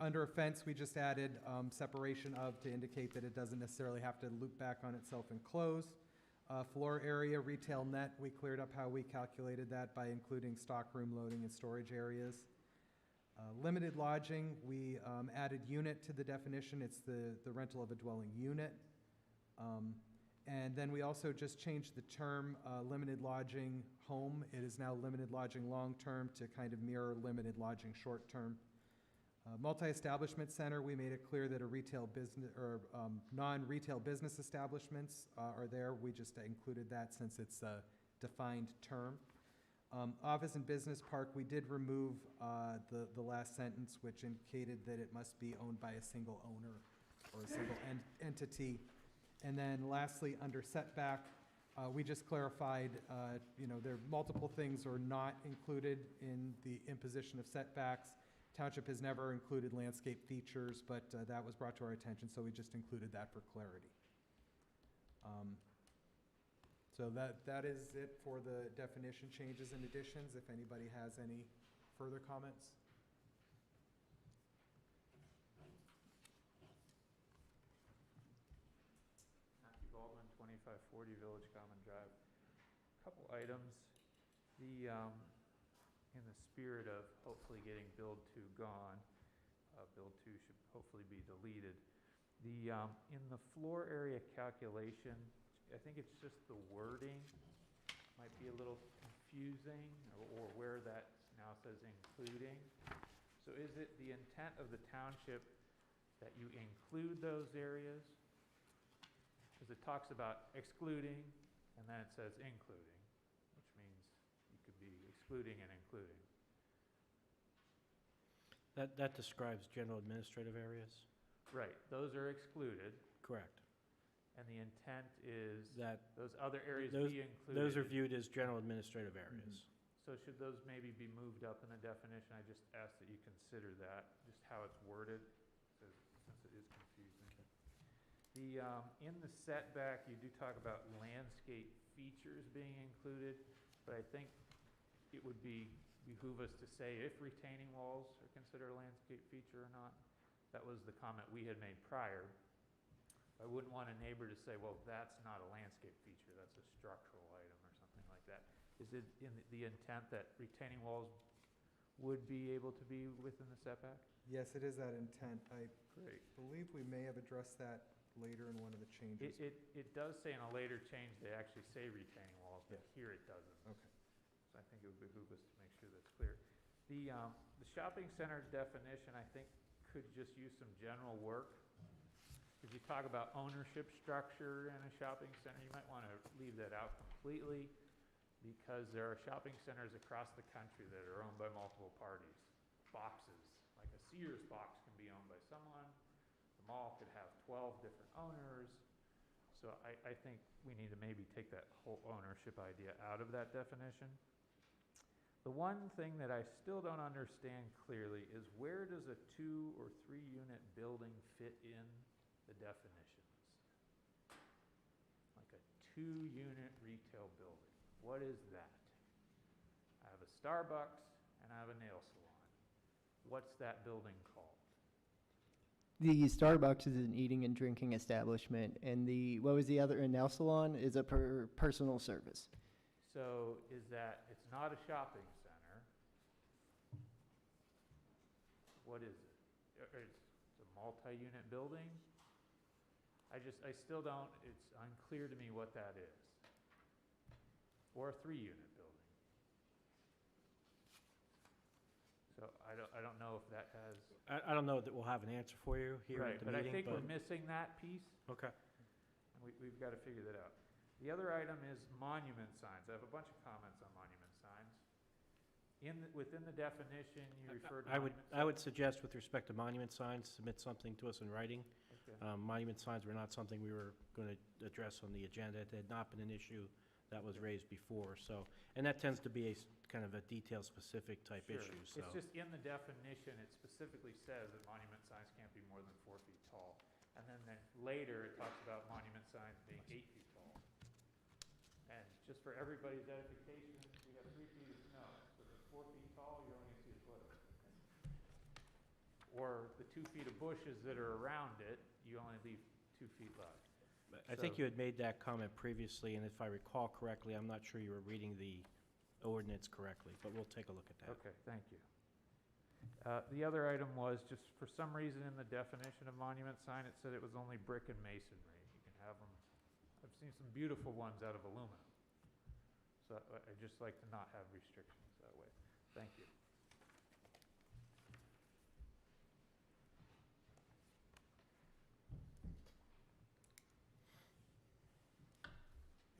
Under offense, we just added separation of to indicate that it doesn't necessarily have to loop back on itself and close. Floor area, retail net, we cleared up how we calculated that by including stockroom loading and storage areas. Limited lodging, we added unit to the definition. It's the rental of a dwelling unit. And then we also just changed the term limited lodging home. It is now limited lodging long-term to kind of mirror limited lodging short-term. Multi-establishment center, we made it clear that a retail business or non-retail business establishments are there. We just included that since it's a defined term. Office and business park, we did remove the last sentence, which indicated that it must be owned by a single owner or a single entity. And then lastly, under setback, we just clarified, there are multiple things are not included in the imposition of setbacks. Township has never included landscape features, but that was brought to our attention, so we just included that for clarity. So that is it for the definition changes and additions. If anybody has any further comments? Matthew Baldwin, 2540 Village Common Drive. Couple items. In the spirit of hopefully getting Build 2 gone, Build 2 should hopefully be deleted. In the floor area calculation, I think it's just the wording might be a little confusing, or where that now says including. So is it the intent of the township that you include those areas? Because it talks about excluding, and then it says including, which means you could be excluding and including. That describes general administrative areas? Right, those are excluded, Correct. and the intent is That those other areas those, be included. those are viewed as general administrative areas. So should those maybe be moved up in the definition? I just ask that you consider that, just how it's worded, since it is confusing. In the setback, you do talk about landscape features being included, but I think it would behoove us to say if retaining walls are considered a landscape feature or not. That was the comment we had made prior. I wouldn't want a neighbor to say, well, that's not a landscape feature, that's a structural item or something like that. Is it in the intent that retaining walls would be able to be within the setback? Yes, it is that intent. I Great. believe we may have addressed that later in one of the changes. It does say in a later change, they actually say retaining walls, but here it doesn't. Okay. So I think it would behoove us to make sure that's clear. The shopping center definition, I think, could just use some general work. If you talk about ownership structure in a shopping center, you might want to leave that out completely, because there are shopping centers across the country that are owned by multiple parties. Boxes, like a Sears box can be owned by someone. The mall could have 12 different owners. So I think we need to maybe take that whole ownership idea out of that definition. The one thing that I still don't understand clearly is, where does a 2 or 3 unit building fit in the definitions? Like a 2-unit retail building. What is that? I have a Starbucks and I have a nail salon. What's that building called? The Starbucks is an eating and drinking establishment, and what was the other, a nail salon is a personal service. So is that, it's not a shopping center. What is it? It's a multi-unit building? I still don't, it's unclear to me what that is. Or a 3-unit building. So I don't know if that has. I don't know that we'll have an answer for you here Right, at the but meeting. I think we're missing that piece. Okay. And we've got to figure that out. The other item is monument signs. I have a bunch of comments on monument signs. Within the definition, you referred to I would suggest, with respect to monument signs, submit something to us in writing. Okay. Monument signs were not something we were going to address on the agenda. It had not been an issue that was raised before, so, and that tends to be a kind of a detail-specific type Sure. issue, so. It's just in the definition, it specifically says that monument signs can't be more than 4 feet tall. And then later, it talks about monument signs being 8 feet tall. And just for everybody's edification, we have 3 feet of snow. So if it's 4 feet tall, you're only going to see a foot of it. Or the 2 feet of bushes that are around it, you only leave 2 feet left. I think you had made that comment previously, and if I recall correctly, I'm not sure you were reading the ordinance correctly, but we'll take a look at that. Okay, thank you. The other item was, just for some reason in the definition of monument sign, it said it was only brick and masonry. You can have them, I've seen some beautiful ones out of aluminum. So I'd just like to not have restrictions that way. Thank you.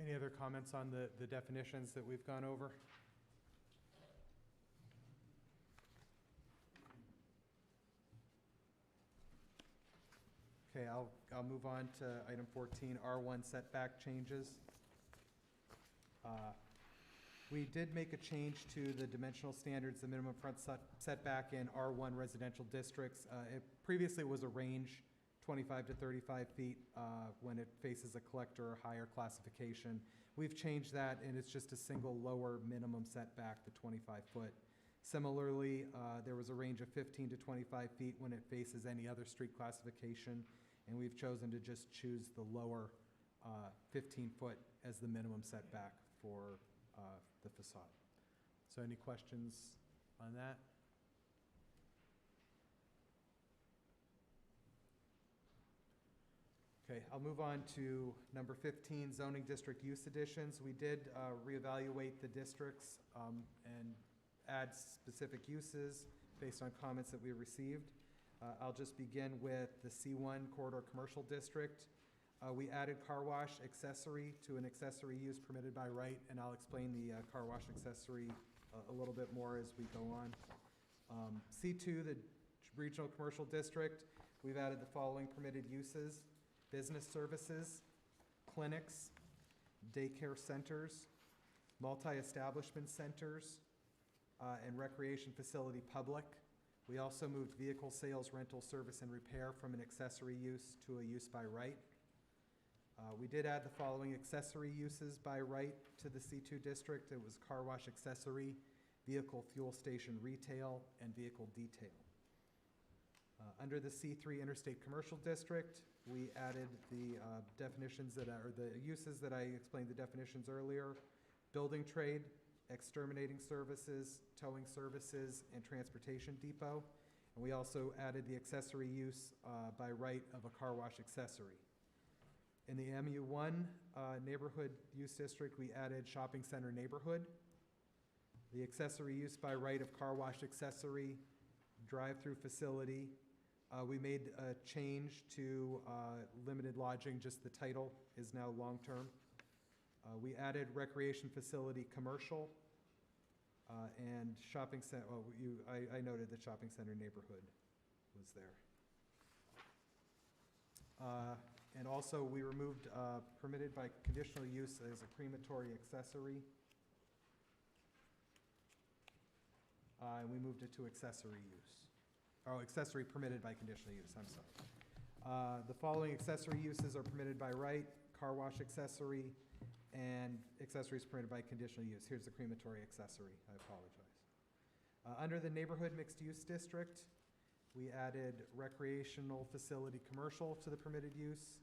Any other comments on the definitions that we've gone over? Okay, I'll move on to item 14, R1 setback changes. We did make a change to the dimensional standards, the minimum front setback in R1 residential districts. Previously, it was a range, 25 to 35 feet when it faces a collector or higher classification. We've changed that, and it's just a single lower minimum setback, the 25 foot. Similarly, there was a range of 15 to 25 feet when it faces any other street classification, and we've chosen to just choose the lower 15 foot as the minimum setback for the facade. So any questions on that? Okay, I'll move on to number 15, zoning district use additions. We did reevaluate the districts and add specific uses based on comments that we received. I'll just begin with the C1 corridor commercial district. We added car wash accessory to an accessory use permitted by right, and I'll explain the car wash accessory a little bit more as we go on. C2, the regional commercial district, we've added the following permitted uses: business services, clinics, daycare centers, multi-establishment centers, and recreation facility public. We also moved vehicle sales, rental, service, and repair from an accessory use to a use by right. We did add the following accessory uses by right to the C2 district. It was car wash accessory, vehicle fuel station retail, and vehicle detail. Under the C3 interstate commercial district, we added the definitions that are, the uses that I explained the definitions earlier: building trade, exterminating services, towing services, and transportation depot. And we also added the accessory use by right of a car wash accessory. In the MU1 neighborhood use district, we added shopping center neighborhood. The accessory use by right of car wash accessory, drive-through facility. We made a change to limited lodging, just the title is now long-term. We added recreation facility commercial and shopping center. Oh, I noted that shopping center neighborhood was there. And also, we removed permitted by conditional use as a crematory accessory. And we moved it to accessory use. Oh, accessory permitted by conditional use, I'm sorry. The following accessory uses are permitted by right: car wash accessory, and accessories permitted by conditional use. Here's the crematory accessory, I apologize. Under the neighborhood mixed use district, we added recreational facility commercial to the permitted use.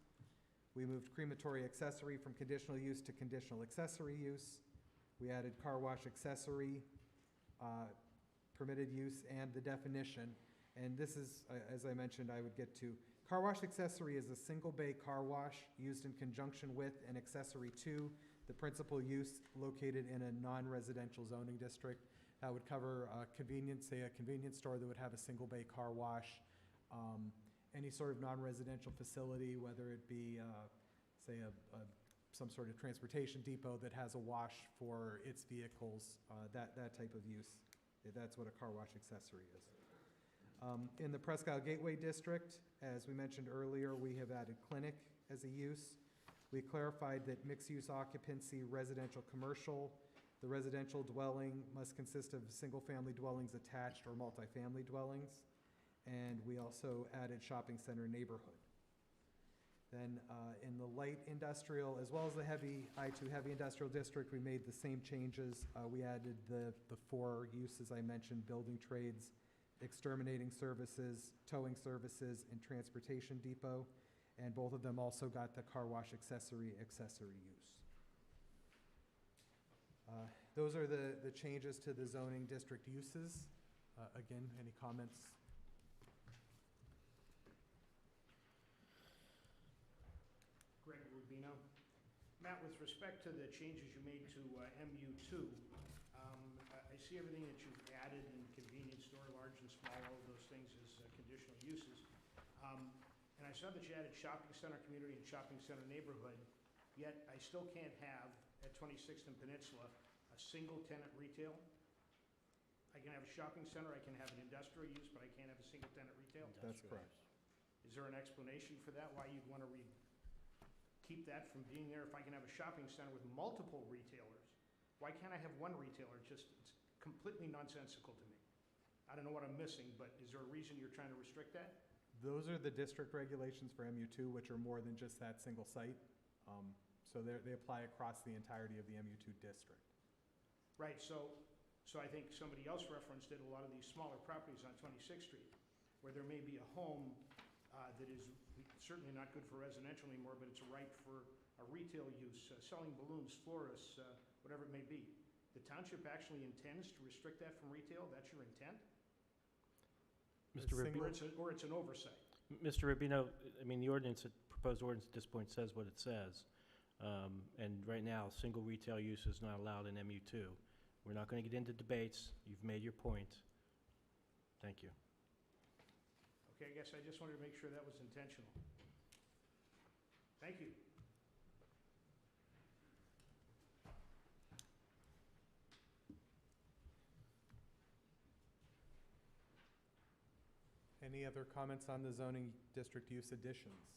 We moved crematory accessory from conditional use to conditional accessory use. We added car wash accessory, permitted use, and the definition. And this is, as I mentioned, I would get to. Car wash accessory is a single bay car wash used in conjunction with and accessory to the principal use located in a non-residential zoning district. That would cover convenience, say a convenience store that would have a single bay car wash, any sort of non-residential facility, whether it be, say, some sort of transportation depot that has a wash for its vehicles, that type of use. That's what a car wash accessory is. In the Presque Gateway District, as we mentioned earlier, we have added clinic as a use. We clarified that mixed-use occupancy, residential, commercial, the residential dwelling must consist of single-family dwellings attached or multifamily dwellings. And we also added shopping center neighborhood. Then in the light industrial, as well as the heavy I2 heavy industrial district, we made the same changes. We added the 4 uses I mentioned: building trades, exterminating services, towing services, and transportation depot. And both of them also got the car wash accessory use. Those are the changes to the zoning district uses. Again, any comments? Greg Rubino. Matt, with respect to the changes you made to MU2, I see everything that you've added in convenience store, large and small, all of those things as conditional uses. And I saw that you added shopping center community and shopping center neighborhood, yet I still can't have, at 26th and Peninsula, a single tenant retail. I can have a shopping center, I can have an industrial use, but I can't have a single tenant retail? That's correct. Is there an explanation for that, why you'd want to keep that from being there? If I can have a shopping center with multiple retailers, why can't I have one retailer? It's completely nonsensical to me. I don't know what I'm missing, but is there a reason you're trying to restrict that? Those are the district regulations for MU2, which are more than just that single site. So they apply across the entirety of the MU2 district. Right, so I think somebody else referenced it, a lot of these smaller properties on 26th Street, where there may be a home that is certainly not good for residential anymore, but it's ripe for a retail use, selling balloons, florists, whatever it may be. The township actually intends to restrict that from retail? That's your intent? Mr. Rubino? Or it's an oversight? Mr. Rubino, I mean, the ordinance, proposed ordinance at this point says what it says. And right now, single retail use is not allowed in MU2. We're not going to get into debates. You've made your point. Thank you. Okay, I guess I just wanted to make sure that was intentional. Thank you. Any other comments on the zoning district use additions?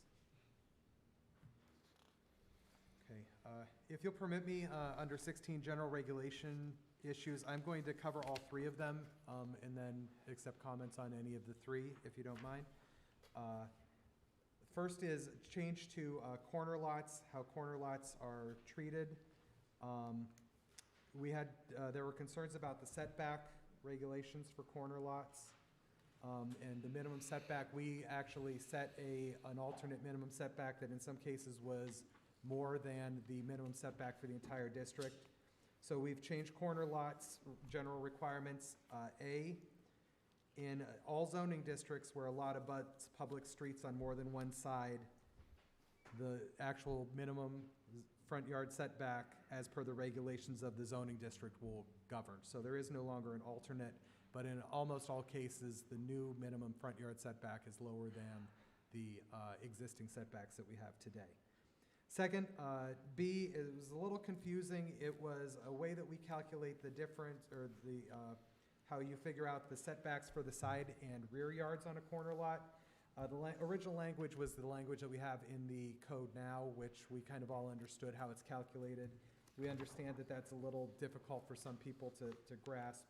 Okay, if you'll permit me, under 16 general regulation issues, I'm going to cover all 3 of them and then accept comments on any of the 3, if you don't mind. First is change to corner lots, how corner lots are treated. There were concerns about the setback regulations for corner lots. And the minimum setback, we actually set an alternate minimum setback that in some cases was more than the minimum setback for the entire district. So we've changed corner lots, general requirements. In all zoning districts where a lot abuts public streets on more than one side, the actual minimum front yard setback as per the regulations of the zoning district will govern. So there is no longer an alternate. But in almost all cases, the new minimum front yard setback is lower than the existing setbacks that we have today. Second, B, it was a little confusing. It was a way that we calculate the difference, or how you figure out the setbacks for the side and rear yards on a corner lot. The original language was the language that we have in the code now, which we kind of all understood how it's calculated. We understand that that's a little difficult for some people to grasp,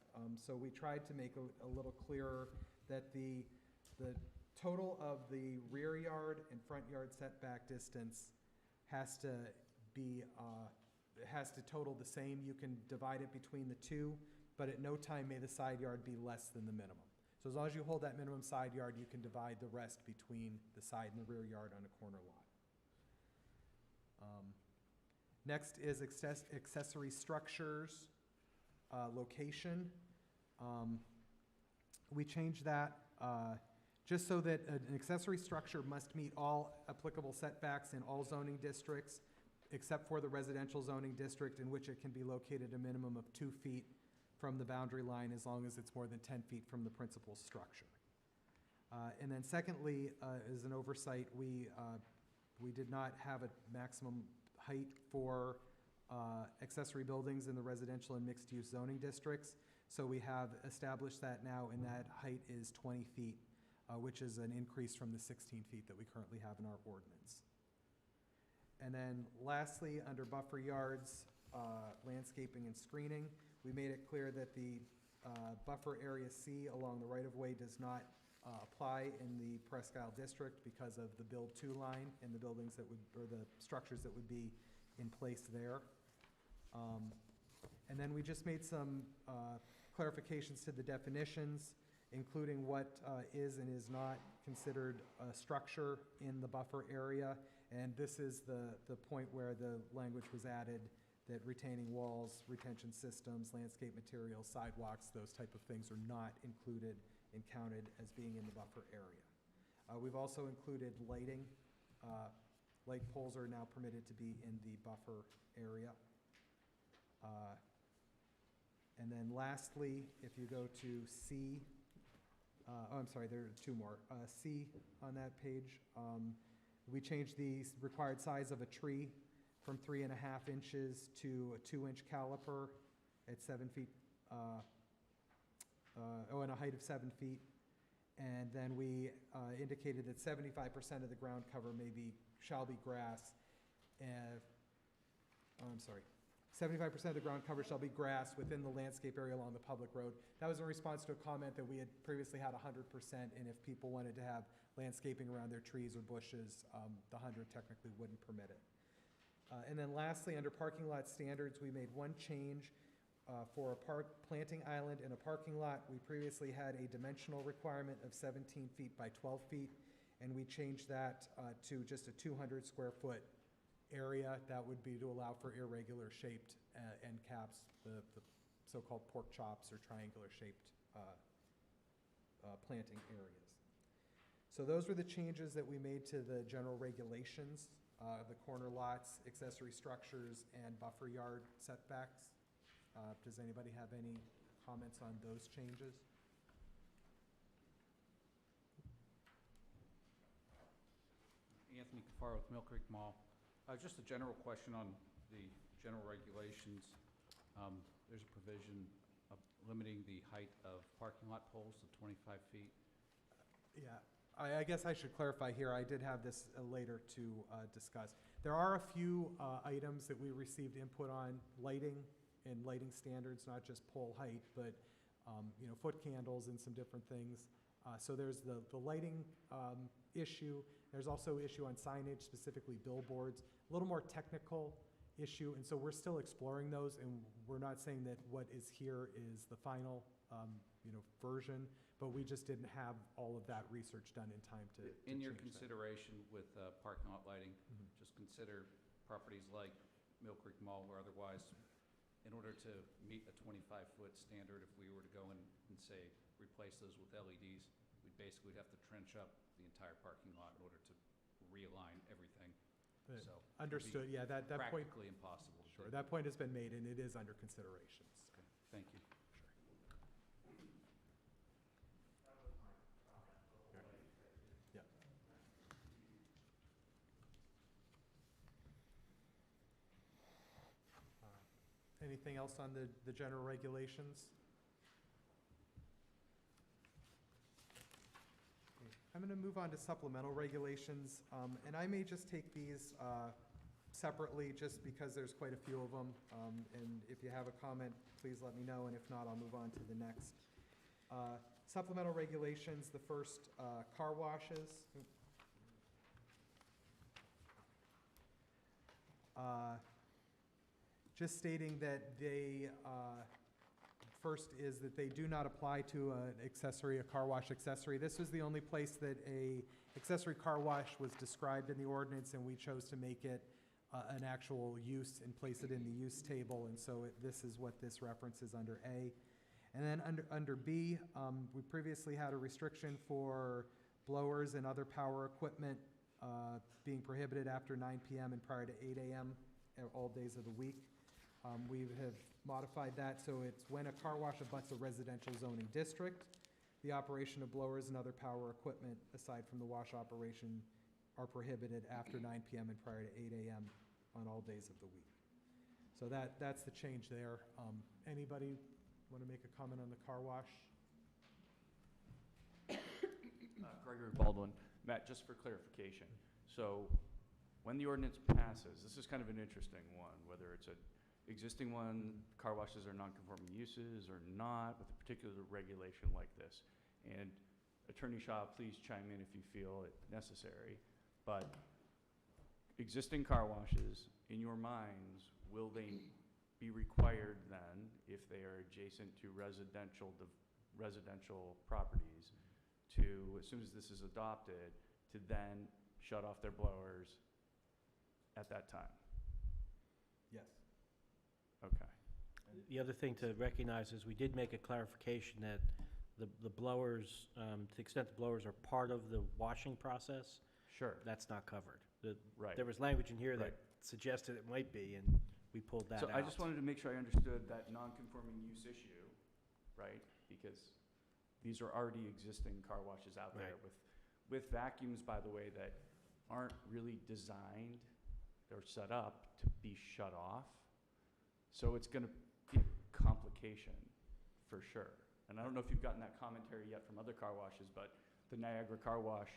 so we tried to make a little clearer that the total of the rear yard and front yard setback distance has to total the same. You can divide it between the 2, but at no time may the side yard be less than the minimum. So as long as you hold that minimum side yard, you can divide the rest between the side and the rear yard on a corner lot. Next is accessory structures, location. We changed that just so that an accessory structure must meet all applicable setbacks in all zoning districts, except for the residential zoning district, in which it can be located a minimum of 2 feet from the boundary line, as long as it's more than 10 feet from the principal structure. And then secondly, as an oversight, we did not have a maximum height for accessory buildings in the residential and mixed-use zoning districts. So we have established that now, and that height is 20 feet, which is an increase from the 16 feet that we currently have in our ordinance. And then lastly, under buffer yards, landscaping and screening, we made it clear that the buffer area C along the right-of-way does not apply in the Presque district because of the build to line and the buildings that would, or the structures that would be in place there. And then we just made some clarifications to the definitions, including what is and is not considered a structure in the buffer area. And this is the point where the language was added that retaining walls, retention systems, landscape materials, sidewalks, those type of things are not included and counted as being in the buffer area. We've also included lighting. Light poles are now permitted to be in the buffer area. And then lastly, if you go to C, I'm sorry, there are two more. C on that page, we changed the required size of a tree from 3.5 inches to a 2-inch caliper at 7 feet, and a height of 7 feet. And then we indicated that 75% of the ground cover shall be grass. 75% of the ground cover shall be grass within the landscape area along the public road. That was in response to a comment that we had previously had 100%, and if people wanted to have landscaping around their trees or bushes, the 100 technically wouldn't permit it. And then lastly, under parking lot standards, we made one change for a planting island in a parking lot. We previously had a dimensional requirement of 17 feet by 12 feet, and we changed that to just a 200 square foot area. That would be to allow for irregular shaped end caps, the so-called pork chops or triangular shaped planting areas. So those were the changes that we made to the general regulations, the corner lots, accessory structures, and buffer yard setbacks. Does anybody have any comments on those changes? Anthony Cafaro with Millcreek Mall. Just a general question on the general regulations. There's a provision of limiting the height of parking lot poles to 25 feet. Yeah, I guess I should clarify here. I did have this later to discuss. There are a few items that we received input on, lighting and lighting standards, not just pole height, but foot candles and some different things. So there's the lighting issue. There's also issue on signage, specifically billboards, a little more technical issue, and so we're still exploring those, and we're not saying that what is here is the final version, but we just didn't have all of that research done in time to In your change that. consideration with parking lot lighting, just consider properties like Millcreek Mall or otherwise, in order to meet a 25-foot standard, if we were to go in and say replace those with LEDs, we'd basically have to trench up the entire parking lot in order to realign everything. So Understood, yeah, that point. Practically impossible. Sure, that point has been made, and it is under considerations. Okay, thank you. Yeah. Anything else on the general regulations? I'm going to move on to supplemental regulations, and I may just take these separately just because there's quite a few of them, and if you have a comment, please let me know, and if not, I'll move on to the next. Supplemental regulations, the first, car washes. Just stating that they, first is that they do not apply to a car wash accessory. This was the only place that a accessory car wash was described in the ordinance, and we chose to make it an actual use and place it in the use table, and so this is what this references under A. And then under B, we previously had a restriction for blowers and other power equipment being prohibited after 9 p.m. and prior to 8 a.m. all days of the week. We have modified that so it's when a car wash abuts a residential zoning district, the operation of blowers and other power equipment aside from the wash operation are prohibited after 9 p.m. and prior to 8 a.m. on all days of the week. So that's the change there. Anybody Want to make a comment on the car wash? Gregory Baldwin. Matt, just for clarification, so when the ordinance passes, this is kind of an interesting one, whether it's an existing one, car washes are non-conforming uses or not, with a particular regulation like this. And Attorney Shaw, please chime in if you feel it necessary, but existing car washes, in your minds, will they be required then, if they are adjacent to residential properties, to, as soon as this is adopted, to then shut off their blowers at that time? Yes. Okay. The other thing to recognize is we did make a clarification that the blowers, to the extent the blowers are part of the washing process, sure, that's not covered. Right. There was language in here that Right. suggested it might be, and we pulled that So out. I just wanted to make sure I understood that non-conforming use issue, right? Because these are already existing car washes out there Right. with vacuums, by the way, that aren't really designed or set up to be shut off. So it's going to be a complication for sure. And I don't know if you've gotten that commentary yet from other car washes, but the Niagara Car Wash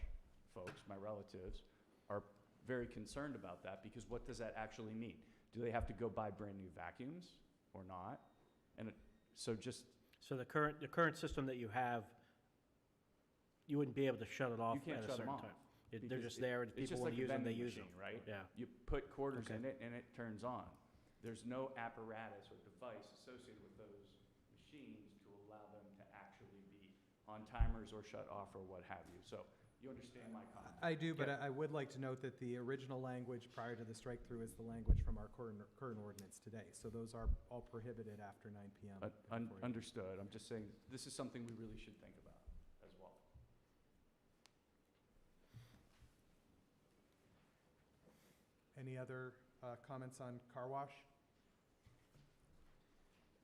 folks, my relatives, are very concerned about that, because what does that actually mean? Do they have to go buy brand new vacuums or not? And so the current system that you have, you wouldn't be able to shut it off you can't at a shut them certain off. time. They're because just there, and it's people just want like to a use them, they vending use them. machine, right? Yeah. You put quarters Okay. in it and it turns on. There's no apparatus or device associated with those machines to allow them to actually be on timers or shut off or what have you. So you understand my comment? I do, but Okay. I would like to note that the original language prior to the strike-through is the language from our current ordinance today. So those are all prohibited after 9 PM. Understood. I'm just saying, this is something we really should think about as well. Any other comments on car wash?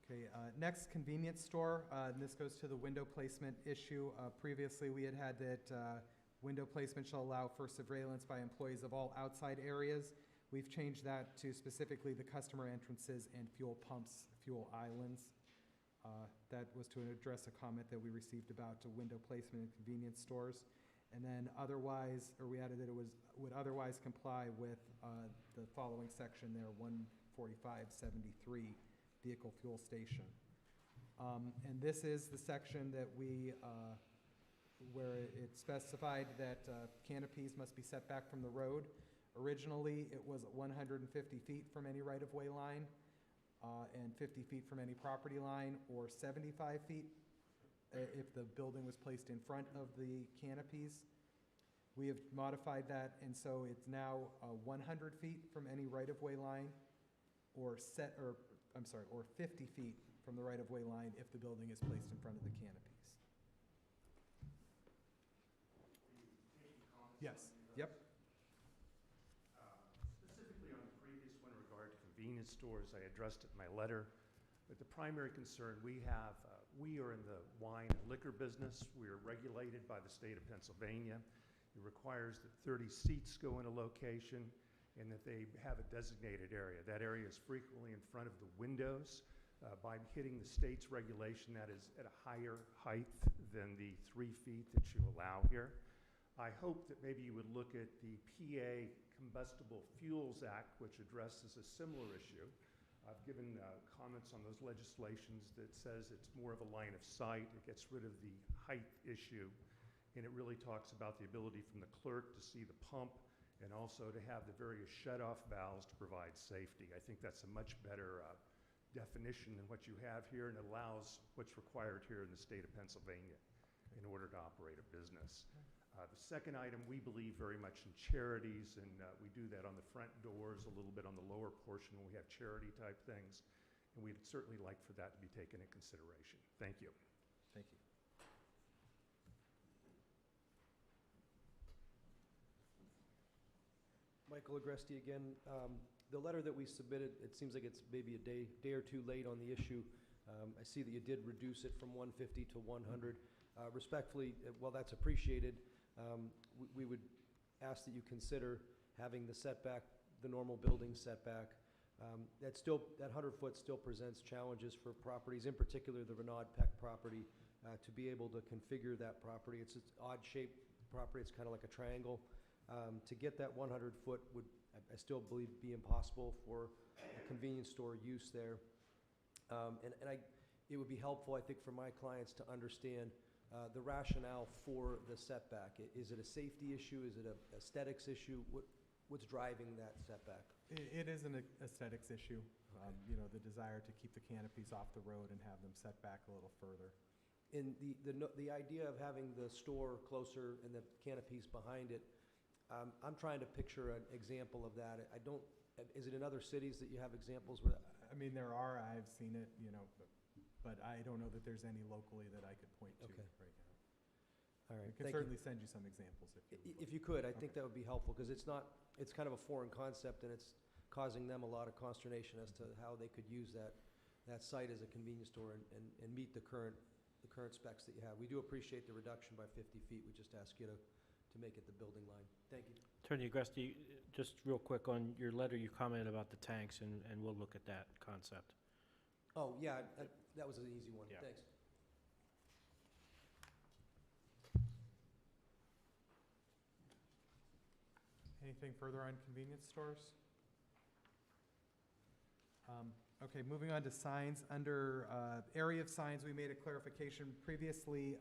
Okay, next, convenience store. And this goes to the window placement issue. Previously, we had that window placement shall allow for surveillance by employees of all outside areas. We've changed that to specifically the customer entrances and fuel pumps, fuel islands. That was to address a comment that we received about to window placement in convenience stores. And then otherwise, or we added that it would otherwise comply with the following section there, 14573, vehicle fuel station. And this is the section that where it specified that canopies must be set back from the road. Originally, it was 150 feet from any right-of-way line, and 50 feet from any property line, or 75 feet if the building was placed in front of the canopies. We have modified that, and so it's now 100 feet from any right-of-way line, or 50 feet from the right-of-way line if the building is placed in front of the canopies. Yes, yep. Specifically on the previous one in regard to convenience stores, I addressed it in my letter. But the primary concern we have, we are in the wine and liquor business. We are regulated by the state of Pennsylvania. It requires that 30 seats go in a location and that they have a designated area. That area is frequently in front of the windows. By hitting the state's regulation, that is at a higher height than the 3 feet that you allow here. I hope that maybe you would look at the PA Combustible Fuels Act, which addresses a similar issue. I've given comments on those legislations that says it's more of a line of sight. It gets rid of the height issue, and it really talks about the ability from the clerk to see the pump and also to have the various shut-off valves to provide safety. I think that's a much better definition than what you have here, and it allows what's required here in the state of Pennsylvania in order to operate a business. The second item, we believe very much in charities, and we do that on the front doors, a little bit on the lower portion when we have charity-type things, and we'd certainly like for that to be taken into consideration. Thank you. Thank you. Michael Agresti again. The letter that we submitted, it seems like it's maybe a day or two late on the issue. I see that you did reduce it from 150 to 100. Respectfully, while that's appreciated, we would ask that you consider having the setback, the normal building setback, That 100-foot still presents challenges for properties, in particular the Renaud Peck property, to be able to configure that property. It's an odd-shaped property. It's kind of like a triangle. To get that 100-foot would, I still believe, be impossible for a convenience store use there. It would be helpful, I think, for my clients to understand the rationale for the setback. Is it a safety issue? Is it an aesthetics issue? What's driving that setback? It is an aesthetics issue. The desire to keep the canopies off the road and have them set back a little further. And the idea of having the store closer and the canopies behind it, I'm trying to picture an example of that. Is it in other cities that you have examples where that? I mean, there are, I've seen it, but I don't know that there's any locally that I could point to right now. All right, I can certainly send you some examples if you would like. If you could, I think that would be helpful, because it's kind of a foreign concept, and it's causing them a lot of consternation as to how they could use that site as a convenience store and meet the current specs that you have. We do appreciate the reduction by 50 feet. We just ask you to make it the building line. Thank you. Attorney Agresti, just real quick on your letter, you commented about the tanks, and we'll look at that concept. Oh, yeah, that was an easy one. Yeah. Thanks. Anything further on convenience stores? Okay, moving on to signs. Under area of signs, we made a clarification. Previously,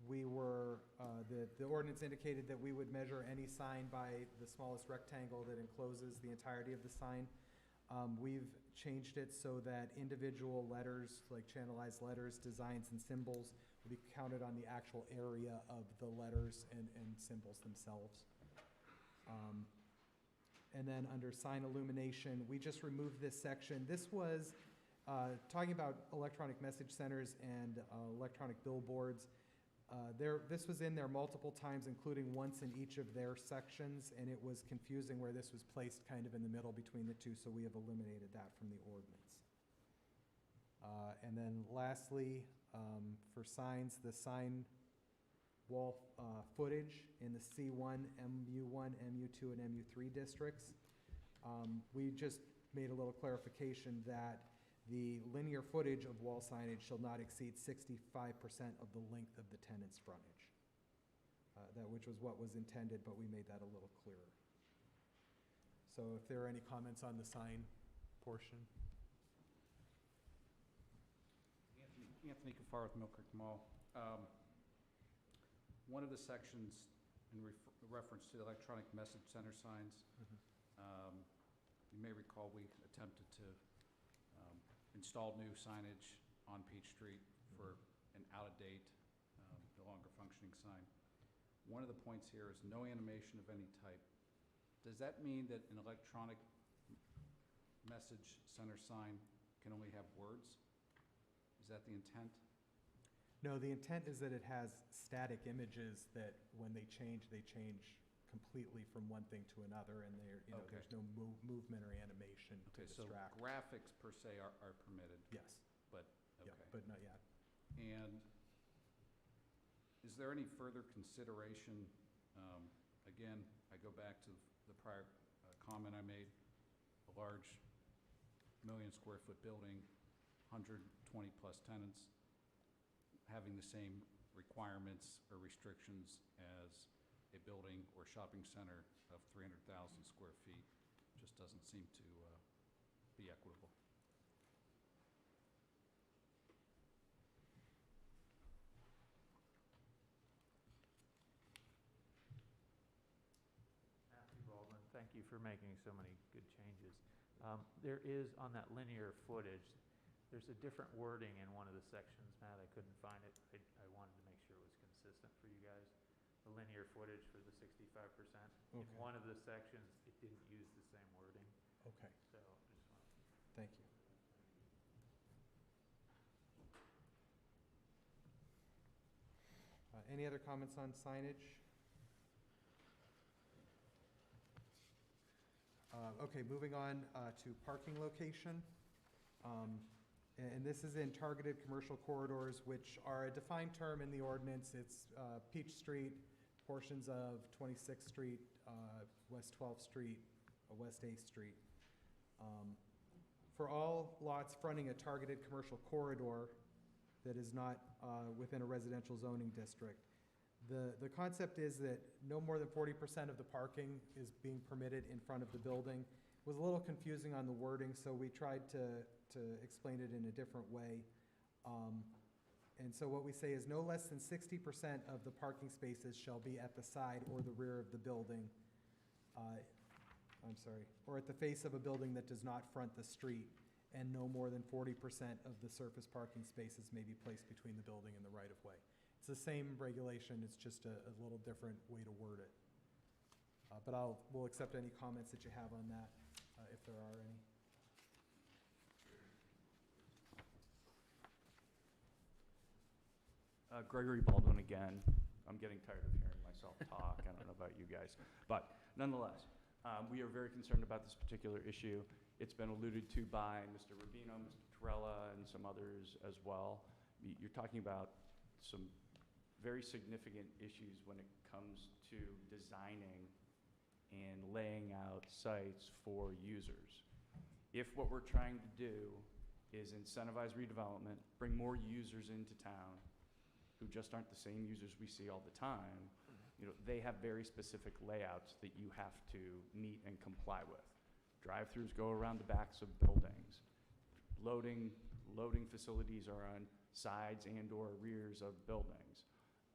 the ordinance indicated that we would measure any sign by the smallest rectangle that encloses the entirety of the sign. We've changed it so that individual letters, like channelized letters, designs, and symbols, will be counted on the actual area of the letters and symbols themselves. And then under sign illumination, we just removed this section. This was talking about electronic message centers and electronic billboards. This was in there multiple times, including once in each of their sections, and it was confusing where this was placed kind of in the middle between the two, so we have eliminated that from the ordinance. And then lastly, for signs, the sign wall footage in the C1, MU1, MU2, and MU3 districts. We just made a little clarification that the linear footage of wall signage shall not exceed 65% of the length of the tenant's frontage, which was what was intended, but we made that a little clearer. So if there are any comments on the sign portion. Anthony Kafar with Millcreek Mall. One of the sections in reference to electronic message center signs, you may recall we attempted to install new signage on Peach Street for an out-of-date, no longer functioning sign. One of the points here is no animation of any type. Does that mean that an electronic message center sign can only have words? Is that the intent? No, the intent is that it has static images that when they change completely from one thing to another, and there's no movement or animation to distract. So graphics per se are permitted? Yes. But, okay. Yeah, but not yet. And is there any further consideration, again, I go back to the prior comment I made, a large 1 million square foot building, 120 plus tenants, having the same requirements or restrictions as a building or shopping center of 300,000 square feet just doesn't seem to be equitable. Matthew Baldwin, thank you for making so many good changes. There is, on that linear footage, there's a different wording in one of the sections. Matt, I couldn't find it. I wanted to make sure it was consistent for you guys. The linear footage for the 65%. In one of the sections, it didn't use the same wording. Okay. So I just wanted. Thank you. Any other comments on signage? Okay, moving on to parking location. And this is in targeted commercial corridors, which are a defined term in the ordinance. It's Peach Street, portions of 26th Street, West 12th Street, West 8th Street. For all lots fronting a targeted commercial corridor that is not within a residential zoning district, the concept is that no more than 40% of the parking is being permitted in front of the building. It was a little confusing on the wording, so we tried to explain it in a different way. And so what we say is no less than 60% of the parking spaces shall be at the side or the rear of the building. Or at the face of a building that does not front the street, and no more than 40% of the surface parking spaces may be placed between the building and the right-of-way. It's the same regulation, it's just a little different way to word it. But we'll accept any comments that you have on that, if there are any. Gregory Baldwin again. I'm getting tired of hearing myself talk. I don't know about you guys. But nonetheless, we are very concerned about this particular issue. It's been alluded to by Mr. Rubino, Mr. Torella, and some others as well. You're talking about some very significant issues when it comes to designing and laying out sites for users. If what we're trying to do is incentivize redevelopment, bring more users into town who just aren't the same users we see all the time, they have very specific layouts that you have to meet and comply with. Drive-throughs go around the backs of buildings. Loading facilities are on sides and or rears of buildings.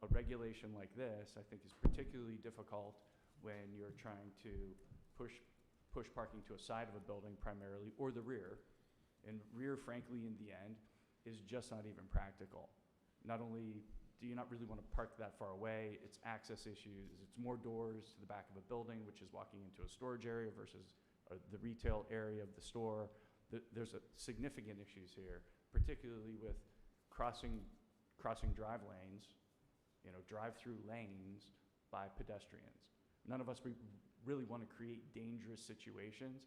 A regulation like this, I think, is particularly difficult when you're trying to push parking to a side of a building primarily, or the rear. And rear, frankly, in the end, is just not even practical. Not only do you not really want to park that far away, it's access issues, it's more doors to the back of a building, which is walking into a storage area versus the retail area of the store. There's significant issues here, particularly with crossing drive lanes, drive-through lanes by pedestrians. None of us really want to create dangerous situations.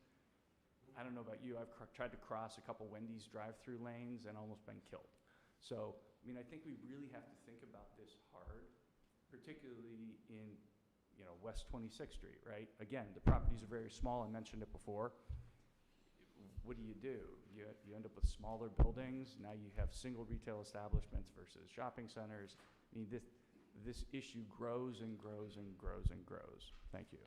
I don't know about you, I've tried to cross a couple Wendy's drive-through lanes and almost been killed. So, I think we really have to think about this hard, particularly in, West 26th Street, right? Again, the properties are very small, I mentioned it before. What do? You end up with smaller buildings, now you have single retail establishments versus shopping centers. This issue grows and grows and grows and grows. Thank you.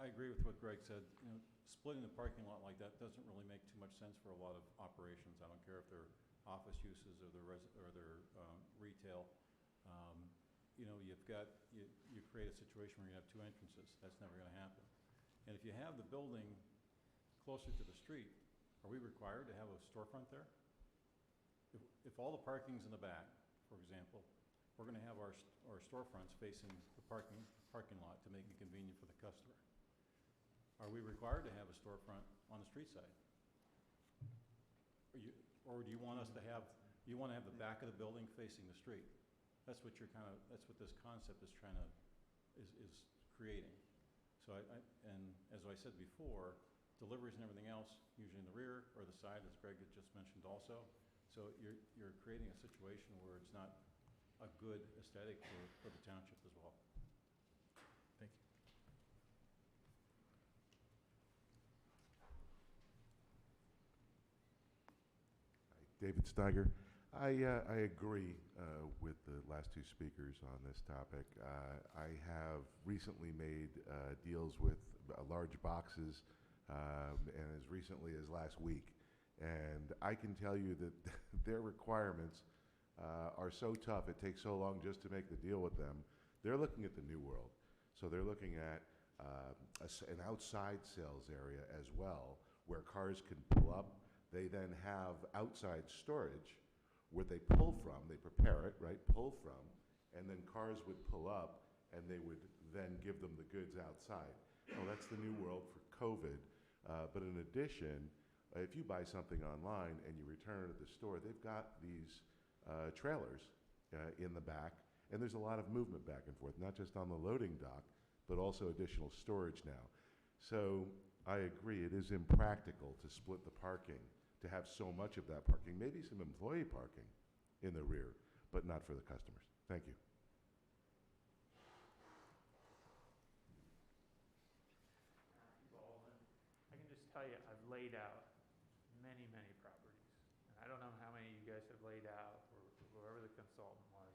I agree with what Greg said. Splitting the parking lot like that doesn't really make too much sense for a lot of operations. I don't care if they're office uses or they're retail. You create a situation where you have two entrances. That's never going to happen. And if you have the building closer to the street, are we required to have a storefront there? If all the parking's in the back, for example, we're going to have our storefronts facing the parking lot to make it convenient for the customer. Are we required to have a storefront on the street side? Or do you want us to have, you want to have the back of the building facing the street? That's what that's what this concept is is creating. So and as I said before, deliveries and everything else, usually in the rear or the side, as Greg had just mentioned also. So you're creating a situation where it's not a good aesthetic for the township as well. Thank you. David Steiger. I agree with the last two speakers on this topic. I have recently made deals with large boxes, and as recently as last week. And I can tell you that their requirements are so tough, it takes so long just to make the deal with them. They're looking at the new world. So they're looking at an outside sales area as well, where cars can pull up. They then have outside storage where they pull from, they prepare it, right, pull from, and then cars would pull up and they would then give them the goods outside. Well, that's the new world for COVID. But in addition, if you buy something online and you return it at the store, they've got these trailers in the back, and there's a lot of movement back and forth, not just on the loading dock, but also additional storage now. So I agree, it is impractical to split the parking, to have so much of that parking, maybe some employee parking, in the rear, but not for the customers. Thank you. Baldwin. I can just tell you, I've laid out many, many properties. And I don't know how many you guys have laid out, or whoever the consultant was,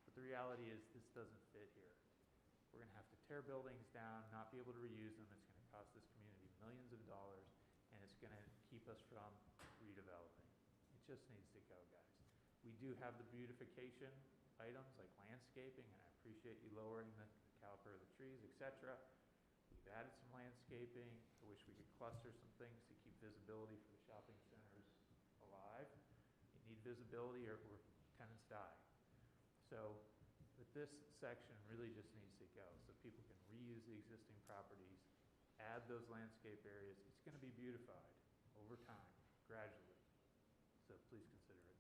but the reality is this doesn't fit here. We're going to have to tear buildings down, not be able to reuse them. It's going to cost this community millions of dollars, and it's going to keep us from redeveloping. It just needs to go, guys. We do have the beautification items like landscaping, and I appreciate you lowering the caliper of the trees, etc. We've added some landscaping. I wish we could cluster some things to keep visibility for the shopping centers alive. You need visibility or tenants die. So, but this section really just needs to go so people can reuse the existing properties, add those landscape areas. It's going to be beautified over time, gradually. So please consider it.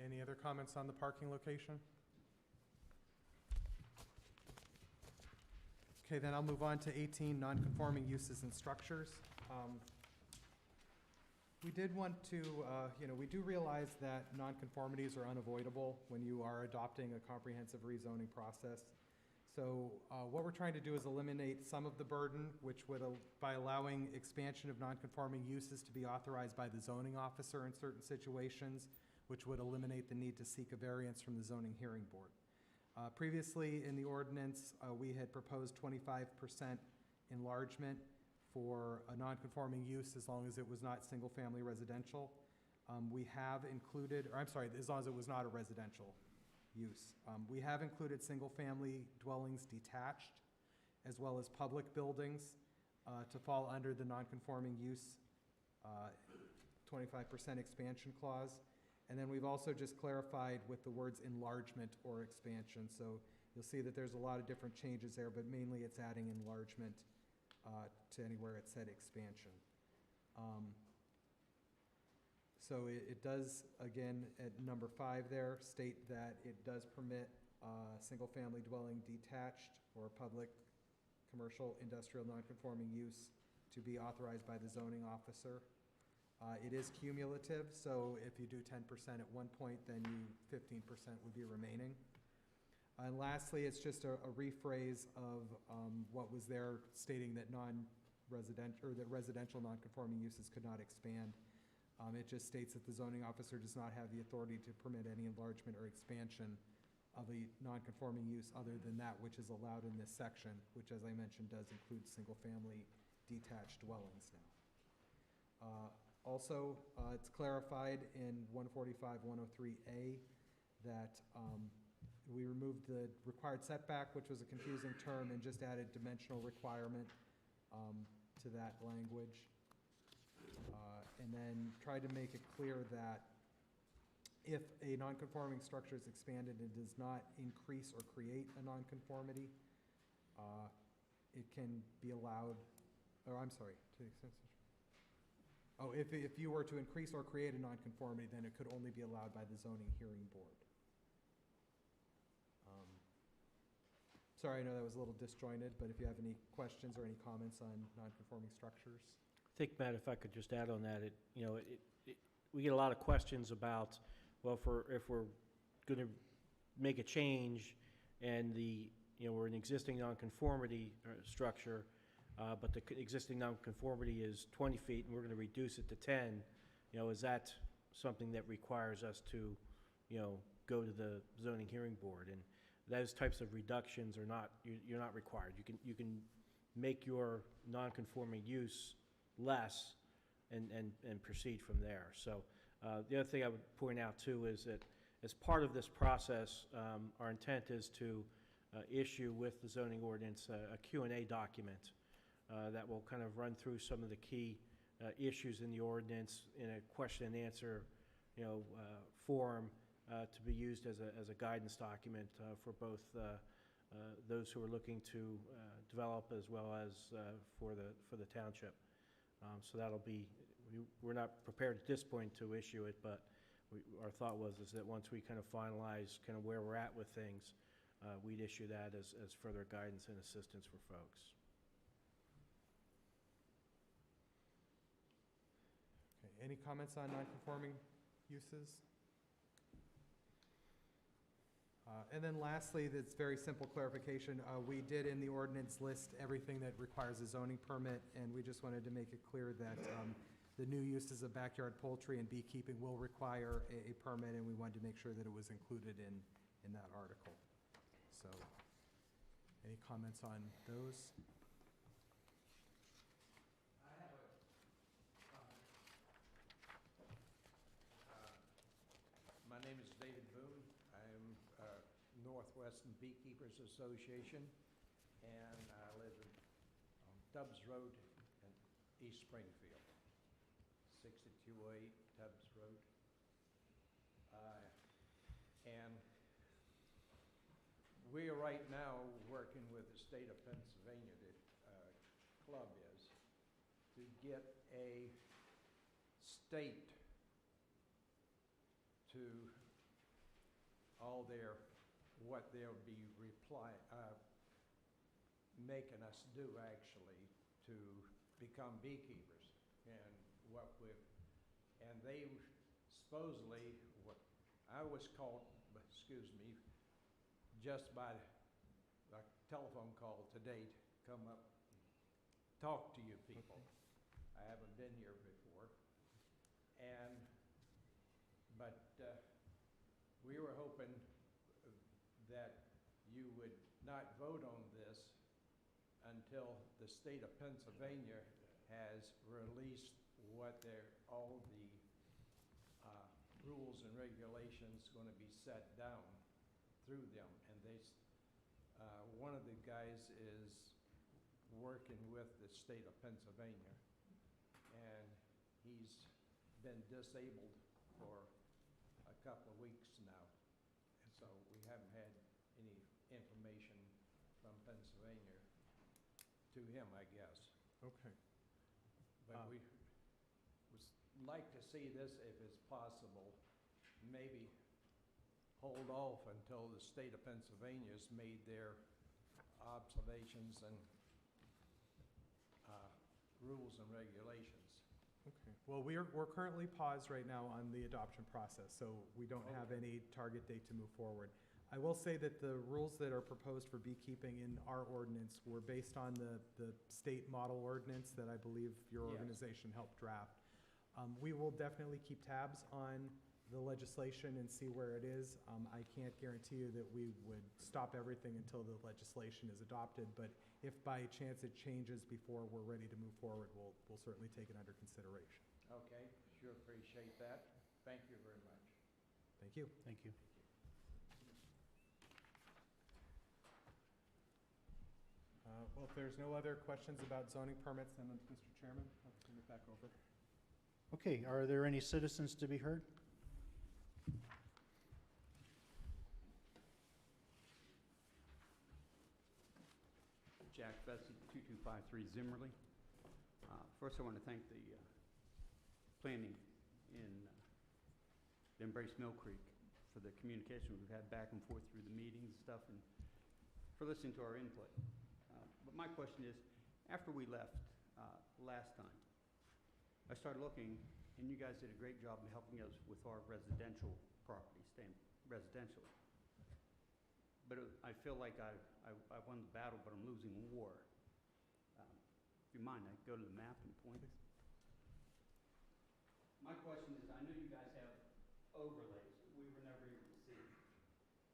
Any other comments on the parking location? Okay, then I'll move on to 18, non-conforming uses and structures. We did want to, we do realize that nonconformities are unavoidable when you are adopting a comprehensive rezoning process. So what we're trying to do is eliminate some of the burden, which would, by allowing expansion of nonconforming uses to be authorized by the zoning officer in certain situations, which would eliminate the need to seek a variance from the zoning hearing board. Previously in the ordinance, we had proposed 25% enlargement for a non-conforming use as long as it was not single-family residential. We have included, or I'm sorry, as long as it was not a residential use. We have included single-family dwellings detached, as well as public buildings to fall under the non-conforming use 25% expansion clause. And then we've also just clarified with the words enlargement or expansion. So you'll see that there's a lot of different changes there, but mainly it's adding enlargement to anywhere it said expansion. So it does, again, at number 5 there, state that it does permit single-family dwelling detached or public, commercial, industrial, non-conforming use to be authorized by the zoning officer. It is cumulative, so if you do 10% at one point, then 15% would be remaining. And lastly, it's just a rephrase of what was there stating that residential non-conforming uses could not expand. It just states that the zoning officer does not have the authority to permit any enlargement or expansion of a non-conforming use other than that which is allowed in this section, which, as I mentioned, does include single-family detached dwellings now. Also, it's clarified in 145-103A that we removed the required setback, which was a confusing term, and just added dimensional requirement to that language. And then tried to make it clear that if a nonconforming structure is expanded and does not increase or create a nonconformity, it can be allowed, or I'm sorry, to the extent. Oh, if you were to increase or create a nonconformity, then it could only be allowed by the zoning hearing board. Sorry, I know that was a little disjointed, but if you have any questions or any comments on nonconforming structures. I think, Matt, if I could just add on that, we get a lot of questions about, well, if we're going to make a change and we're an existing nonconformity structure, but the existing nonconformity is 20 feet and we're going to reduce it to 10, is that something that requires us to, go to the zoning hearing board? And those types of reductions are not, you're not required. You can make your nonconforming use less and proceed from there. So the other thing I would point out too is that as part of this process, our intent is to issue with the zoning ordinance a Q&A document that will kind of run through some of the key issues in the ordinance in a question and answer form to be used as a guidance document for both those who are looking to develop as well as for the township. So that'll be, we're not prepared at this point to issue it, but our thought was that once we kind of finalize kind of where we're at with things, we'd issue that as further guidance and assistance for folks. Any comments on non-conforming uses? And then lastly, that's very simple clarification. We did in the ordinance list everything that requires a zoning permit, and we just wanted to make it clear that the new uses of backyard poultry and beekeeping will require a permit, and we wanted to make sure that it was included in that article. So, any comments on those? I have a comment. My name is David Boone. I'm Northwestern Beekeepers Association, and I live on Tubbs Road in East Springfield, 6208 Tubbs Road. And we are right now working with the state of Pennsylvania, the club is, to get a state to all their, what they'll be making us do actually to become beekeepers. And and they supposedly, what I was caught, excuse me, just by a telephone call today to come up and talk to you people. I haven't been here before. But we were hoping that you would not vote on this until the state of Pennsylvania has released what all the rules and regulations going to be set down through them. And one of the guys is working with the state of Pennsylvania, and he's been disabled for a couple of weeks now. And so we haven't had any information from Pennsylvania to him, I guess. Okay. But we would like to see this, if it's possible, maybe hold off until the state of Pennsylvania's made their observations and rules and regulations. Okay. Well, we're currently paused right now on the adoption process, so we don't have any target date to move forward. I will say that the rules that are proposed for beekeeping in our ordinance were based on the state model ordinance that I believe your organization helped draft. We will definitely keep tabs on the legislation and see where it is. I can't guarantee you that we would stop everything until the legislation is adopted, but if by chance it changes before we're ready to move forward, we'll certainly take it under consideration. Okay, sure appreciate that. Thank you very much. Thank you. Thank you. Well, if there's no other questions about zoning permits, then Mr. Chairman, I'll turn it back over. Okay, are there any citizens to be heard? Jack Bessie, 2253 Zimmery. First, I want to thank the planning in Embrace Millcreek for the communication we've had back and forth through the meetings and stuff, and for listening to our input. But my question is, after we left last time, I started looking, and you guys did a great job in helping us with our residential property, staying residential. But I feel like I won the battle, but I'm losing the war. If you mind, I go to the map and point. My question is, I know you guys have overlays that we were never able to see.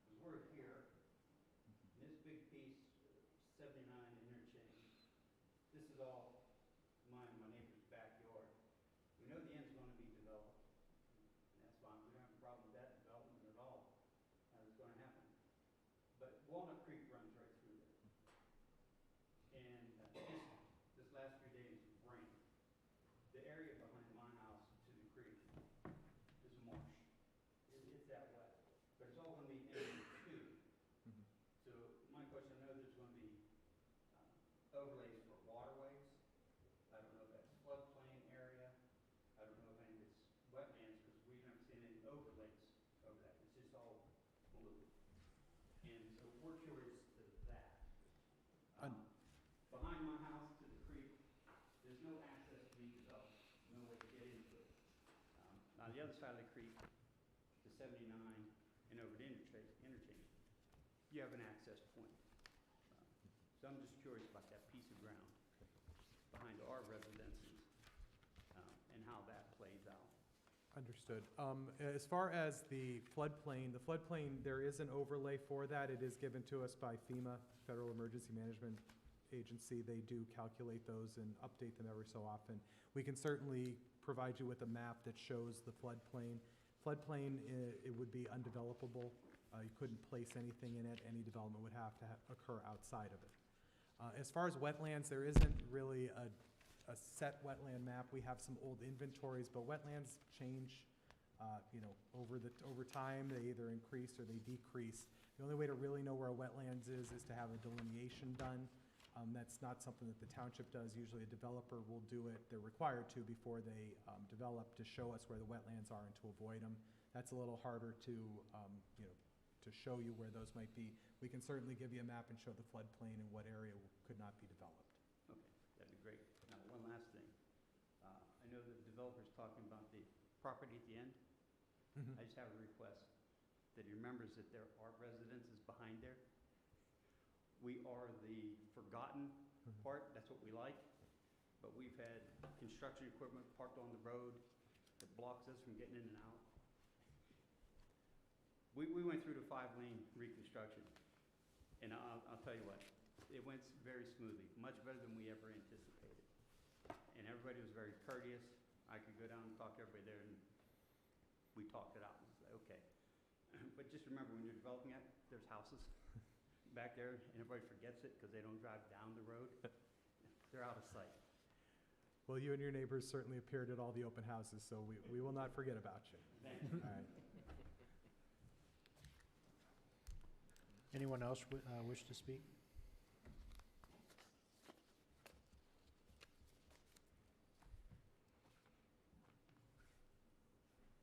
Because we're here, and this big piece, 79 interchange, this is all mine and my neighbor's backyard. We know the end's going to be developed, and that's fine. We don't have a problem with that development at all. It's going to happen. But Walnut Creek runs right through there. And this last few days of rain, the area behind my house to the creek is a marsh. It's that wet. But it's all going to be MU2. So my question, I know there's going to be overlays for waterways. I don't know if that's floodplain area. I don't know if any of it's wetlands, because we've never seen any overlays over that. It's just all blue. And so we're curious to that. Behind my house to the creek, there's no access to be developed, no way to get into it. The other side of the creek, the 79 and over the interchange, you have an access point. So I'm just curious about that piece of ground behind our residences and how that plays out. Understood. As far as the floodplain, there is an overlay for that. It is given to us by FEMA, Federal Emergency Management Agency. They do calculate those and update them every so often. We can certainly provide you with a map that shows the floodplain. Floodplain, it would be undevelopable. You couldn't place anything in it. Any development would have to occur outside of it. As far as wetlands, there isn't really a set wetland map. We have some old inventories, but wetlands change, over time. They either increase or they decrease. The only way to really know where a wetlands is to have a delineation done. That's not something that the township does. Usually a developer will do it. They're required to before they develop, to show us where the wetlands are and to avoid them. That's a little harder to show you where those might be. We can certainly give you a map and show the floodplain and what area could not be developed. Okay, that'd be great. Now, one last thing. I know the developer's talking about the property at the end. I just have a request that he remembers that there are residences behind there. We are the forgotten part. That's what we like. But we've had construction equipment parked on the road that blocks us from getting in and out. We went through the 5-lane reconstruction, and I'll tell you what, it went very smoothly, much better than we ever anticipated. And everybody was very courteous. I could go down and talk to everybody there, and we talked it out. And said, okay. But just remember, when you're developing it, there's houses back there, and everybody forgets it because they don't drive down the road. They're out of sight. Well, you and your neighbors certainly appeared at all the open houses, so we will not forget about you. Thank you. All right. Anyone else wish to speak?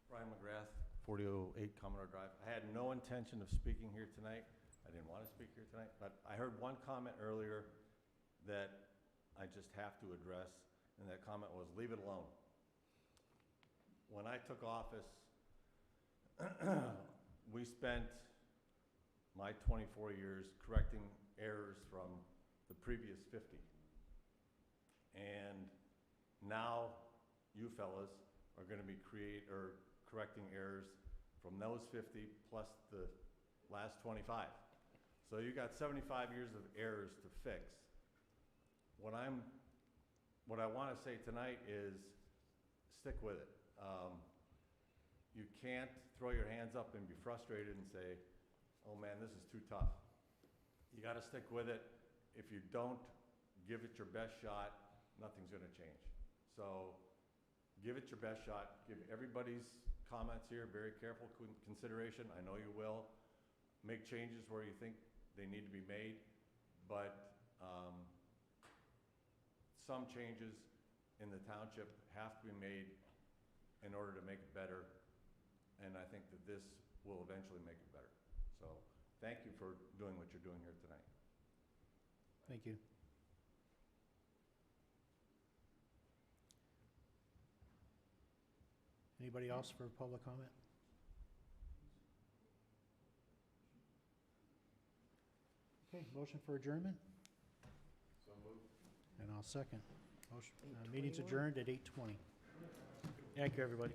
Brian McGrath, 4008 Commodore Drive. I had no intention of speaking here tonight. I didn't want to speak here tonight, but I heard one comment earlier that I just have to address, and that comment was, leave it alone. When I took office, we spent my 24 years correcting errors from the previous 50. And now you fellas are going to be correcting errors from those 50 plus the last 25. So you got 75 years of errors to fix. What I want to say tonight is stick with it. You can't throw your hands up and be frustrated and say, oh man, this is too tough. You got to stick with it. If you don't give it your best shot, nothing's going to change. So give it your best shot. Give everybody's comments here very careful consideration. I know you will. Make changes where you think they need to be made, but some changes in the township have to be made in order to make it better, and I think that this will eventually make it better. So thank you for doing what you're doing here tonight. Thank you. Anybody else for public comment? Okay, motion for adjournment? So moved. And I'll second. Motion, meeting's adjourned at 8:20. Thank you, everybody.